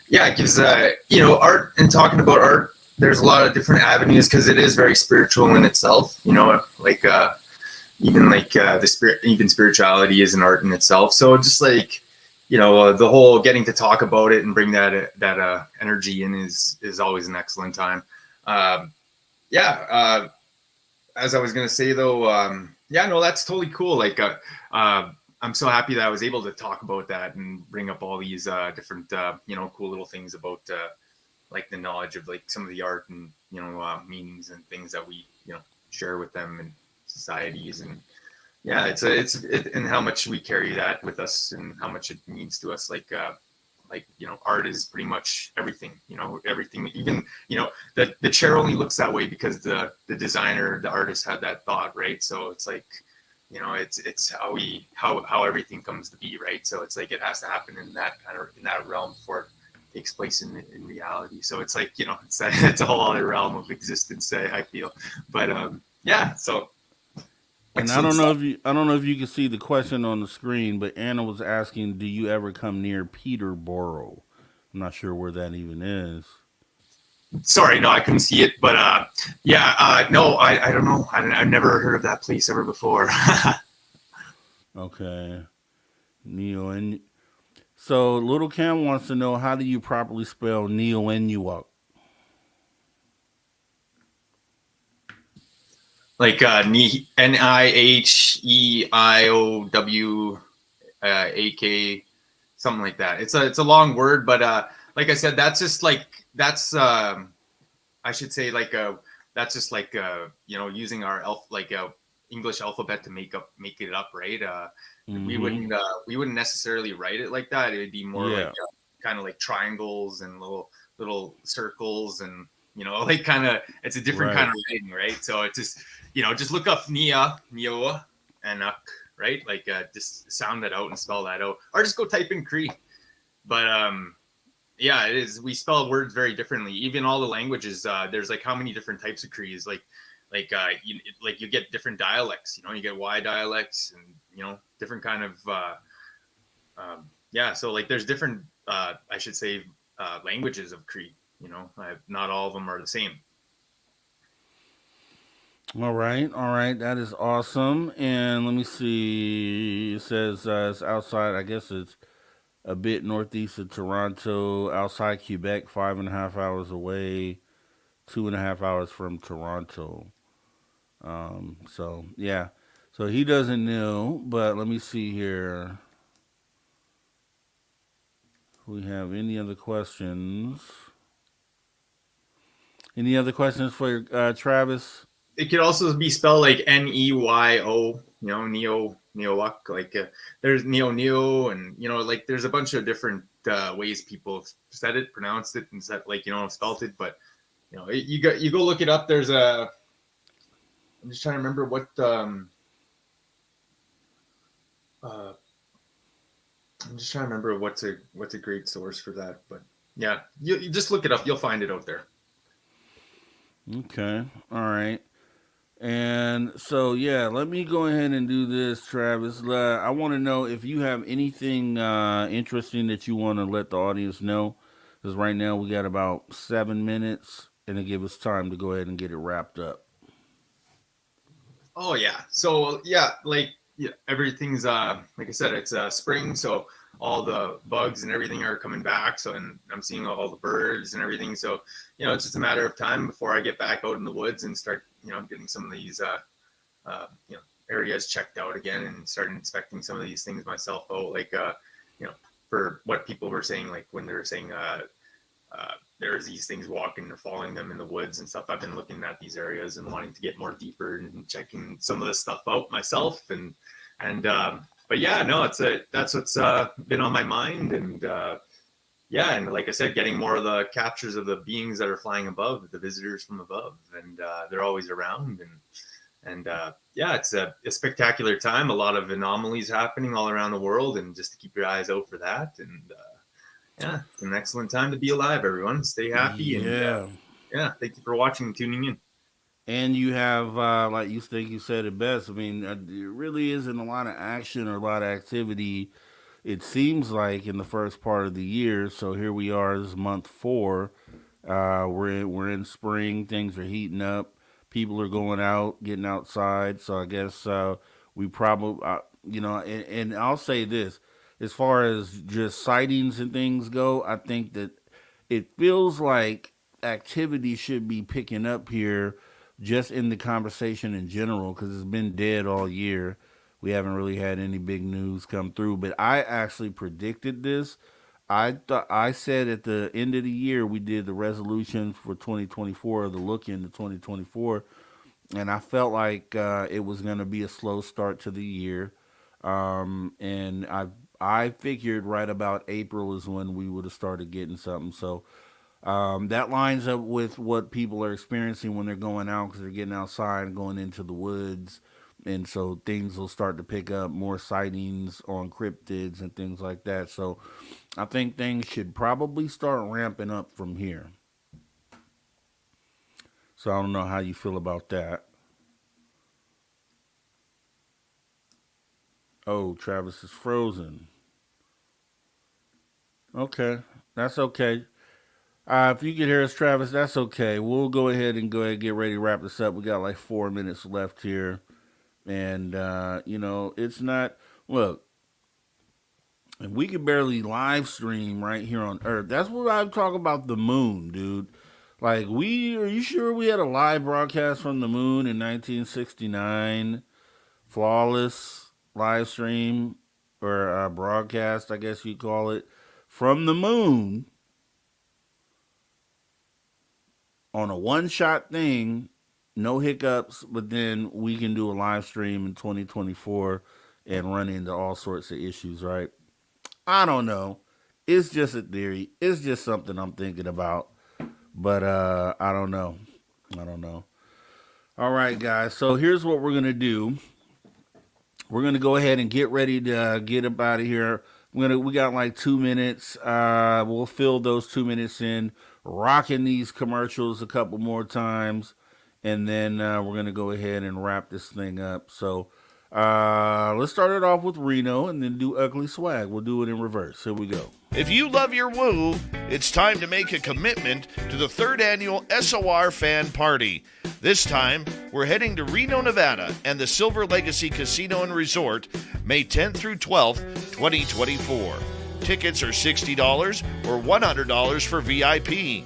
Yeah, because art, and talking about art, there's a lot of different avenues because it is very spiritual in itself. Like even like the spirit, even spirituality is an art in itself. So just like the whole getting to talk about it and bring that energy in is always an excellent time. As I was gonna say though, that's totally cool. Like I'm so happy that I was able to talk about that and bring up all these different cool little things about like the knowledge of like some of the art and meanings and things that we share with them and societies. And it's and how much we carry that with us and how much it means to us. Like art is pretty much everything. Everything. Even the chair only looks that way because the designer, the artist had that thought, right? So it's like it's how everything comes to be, right? So it's like it has to happen in that realm before it takes place in reality. So it's like it's a whole other realm of existence, I feel. But so. And I don't know if you can see the question on the screen, but Anna was asking, do you ever come near Peterborough? I'm not sure where that even is. Sorry, no, I couldn't see it, but no, I don't know. I've never heard of that place ever before. Okay. And so Little Cam wants to know, how do you properly spell Neo-Inuit? Like NIHEIOWAK, something like that. It's a long word, but like I said, that's just like I should say like that's just like using our English alphabet to make it up, right? We wouldn't necessarily write it like that. It would be more like kind of like triangles and little circles and like kind of, it's a different kind of writing, right? So it's just just look up Nia, and right? Like just sound that out and spell that out, or just go type in Cree. But it is. We spell words very differently. Even all the languages, there's like how many different types of Crees? You get different dialects. You get Y dialects and different kind of So like there's different I should say languages of Cree. Not all of them are the same. All right. That is awesome. And let me see. It says it's outside. I guess it's a bit northeast of Toronto, outside Quebec, 5.5 hours away, 2.5 hours from Toronto. So he doesn't know, but let me see here. If we have any other questions? Any other questions for Travis? It could also be spelled like Neyo, Neowak. Like there's Neo, and like there's a bunch of different ways people said it, pronounced it, and said spelled it. But you go look it up. There's I'm just trying to remember what I'm just trying to remember what's a great source for that, but yeah, you just look it up. You'll find it out there. Okay. All right. And so, yeah, let me go ahead and do this, Travis. I want to know if you have anything interesting that you want to let the audience know. Because right now we got about 7 minutes, and it gives us time to go ahead and get it wrapped up. Oh yeah. So yeah, everything's like I said, it's spring, so all the bugs and everything are coming back. So and I'm seeing all the birds and everything. So it's just a matter of time before I get back out in the woods and start getting some of these areas checked out again and start inspecting some of these things myself. For what people were saying, like when they were saying there's these things walking or following them in the woods and stuff. I've been looking at these areas and wanting to get more deeper and checking some of this stuff out myself. But yeah, no, that's what's been on my mind. And and like I said, getting more of the captures of the beings that are flying above, the visitors from above, and they're always around. And it's a spectacular time. A lot of anomalies happening all around the world, and just to keep your eyes out for that. And it's an excellent time to be alive, everyone. Stay happy. And thank you for watching and tuning in. And you have, like you think you said it best. I mean, there really isn't a lot of action or a lot of activity, it seems like, in the first part of the year. So here we are, this is month 4. We're in spring. Things are heating up. People are going out, getting outside. So I guess we probably, and I'll say this. As far as just sightings and things go, I think that it feels like activity should be picking up here just in the conversation in general, because it's been dead all year. We haven't really had any big news come through, but I actually predicted this. I said at the end of the year, we did the resolutions for 2024, the look into 2024, and I felt like it was going to be a slow start to the year. And I figured right about April is when we would have started getting something. So that lines up with what people are experiencing when they're going out, because they're getting outside and going into the woods. And so things will start to pick up, more sightings on cryptids and things like that. So I think things should probably start ramping up from here. So I don't know how you feel about that. Oh, Travis is frozen. Okay, that's okay. If you can hear us, Travis, that's okay. We'll go ahead and get ready to wrap this up. We got like 4 minutes left here. And, it's not, look, if we could barely live stream right here on Earth, that's what I'm talking about, the moon, dude. Like, are you sure we had a live broadcast from the moon in 1969? Flawless live stream, or broadcast, I guess you'd call it, from the moon on a one-shot thing, no hiccups, but then we can do a live stream in 2024 and run into all sorts of issues, right? I don't know. It's just a theory. It's just something I'm thinking about. But I don't know. All right, guys. So here's what we're going to do. We're going to go ahead and get ready to get up out of here. We got like 2 minutes. We'll fill those 2 minutes in, rocking these commercials a couple more times. And then we're going to go ahead and wrap this thing up. So let's start it off with Reno and then do Ugly Swag. We'll do it in reverse. Here we go. If you love your woo, it's time to make a commitment to the 3rd annual SOR Fan Party. This time, we're heading to Reno, Nevada and the Silver Legacy Casino and Resort, May 10th through 12th, 2024. Tickets are $60 or $100 for VIP.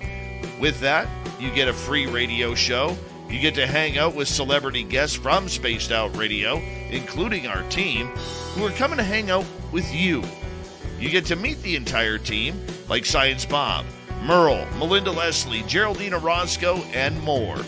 With that, you get a free radio show. You get to hang out with celebrity guests from Spaced Out Radio, including our team, who are coming to hang out with you. You get to meet the entire team, like Science Bob, Merle, Melinda Leslie, Geraldina Roscoe, and more.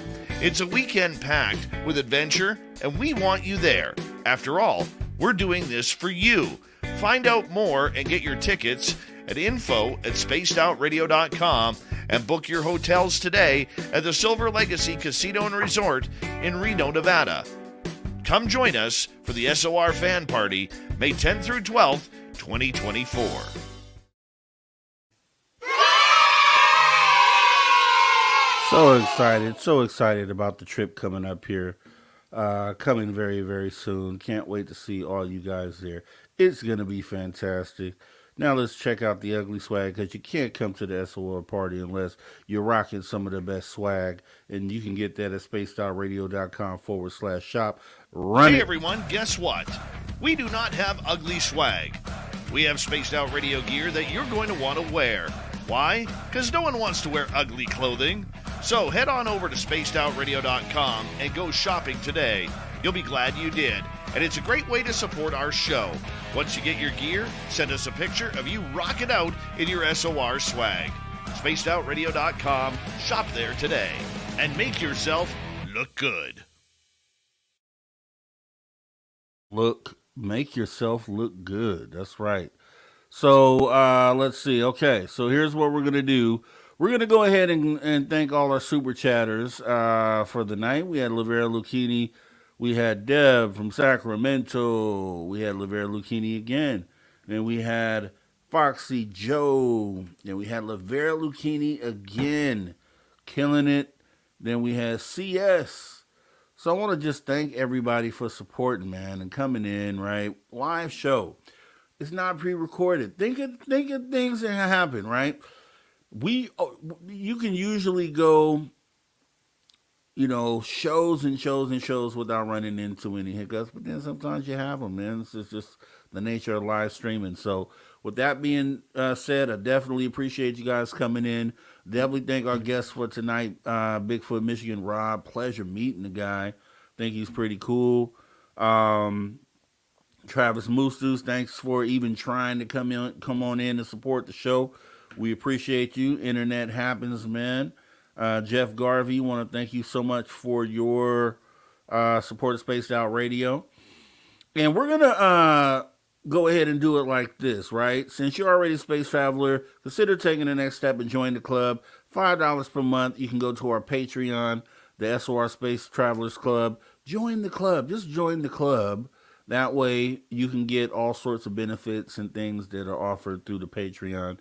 It's a weekend packed with adventure, and we want you there. After all, we're doing this for you. Find out more and get your tickets at info@spacedoutradio.com and book your hotels today at the Silver Legacy Casino and Resort in Reno, Nevada. Come join us for the SOR Fan Party, May 10th through 12th, 2024. So excited about the trip coming up here. Coming very, very soon. Can't wait to see all you guys there. It's going to be fantastic. Now let's check out the ugly swag, because you can't come to the SOR party unless you're rocking some of the best swag. And you can get that at spacedoutradio.com/shop. Run Hey it. everyone, guess what? We do not have ugly swag. We have Spaced Out Radio gear that you're going to want to wear. Why? Because no one wants to wear ugly clothing. So head on over to spacedoutradio.com and go shopping today. You'll be glad you did. And it's a great way to support our show. Once you get your gear, send us a picture of you rocking out in your SOR swag. spacedoutradio.com. Shop there today and make yourself look good. Make yourself look good. That's right. So let's see. Okay, so here's what we're going to do. We're going to go ahead and thank all our super chatters for the night. We had Lavera Lucchini. We had Deb from Sacramento. We had Lavera Lucchini again. Then we had Foxy Joe. Then we had Lavera Lucchini again. Killing it. Then we had CS. So I want to just thank everybody for supporting, man, and coming in, right? Live show. It's not pre-recorded. Think of things that happen, right? You can usually go, shows and shows and shows without running into any hiccups, but then sometimes you have them, man. It's just the nature of live streaming. So with that being said, I definitely appreciate you guys coming in. Definitely thank our guests for tonight, Bigfoot Michigan Rob. Pleasure meeting the guy. Think he's pretty cool. Travis Moostus, thanks for even trying to come on in and support the show. We appreciate you. Internet happens, man. Jeff Garvey, want to thank you so much for your support of Spaced Out Radio. And we're going to go ahead and do it like this, right? Since you're already a space traveler, consider taking the next step and join the club. $5 per month. You can go to our Patreon, the SOR Space Travelers Club. Join the club. Just join the club. That way you can get all sorts of benefits and things that are offered through the Patreon.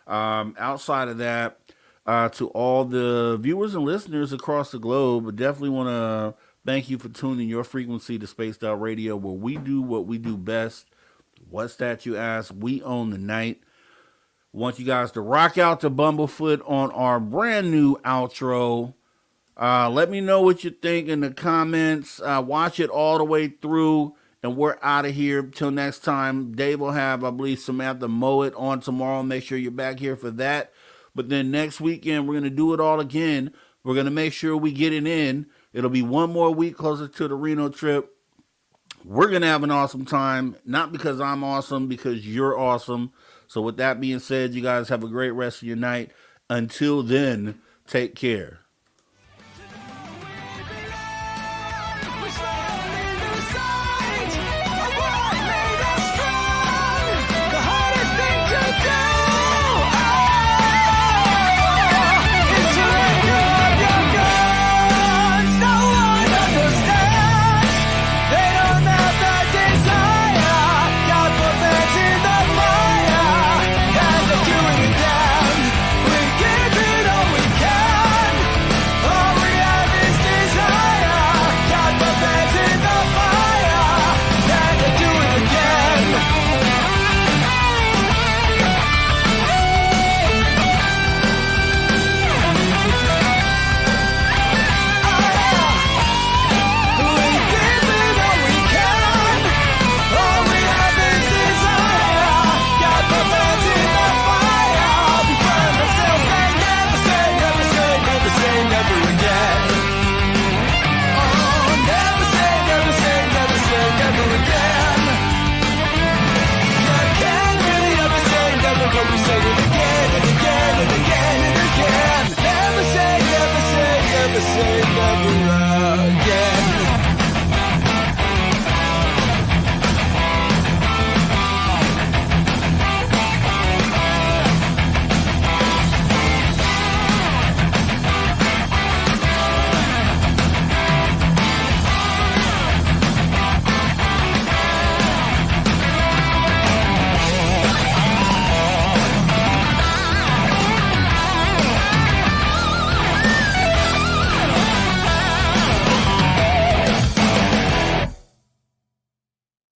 Outside of that, to all the viewers and listeners across the globe, I definitely want to thank you for tuning your frequency to Spaced Out Radio, where we do what we do best. What's that, you ask? We own the night. Want you guys to rock out to Bumblefoot on our brand new outro. Let me know what you think in the comments. Watch it all the way through. And we're out of here. Till next time. Dave will have, I believe, Samantha Mowat on tomorrow. Make sure you're back here for that. But then next weekend, we're going to do it all again. We're going to make sure we get it in. It'll be one more week closer to the Reno trip. We're going to have an awesome time. Not because I'm awesome, because you're awesome. So with that being said, you guys have a great rest of your night. Until then, take care. We say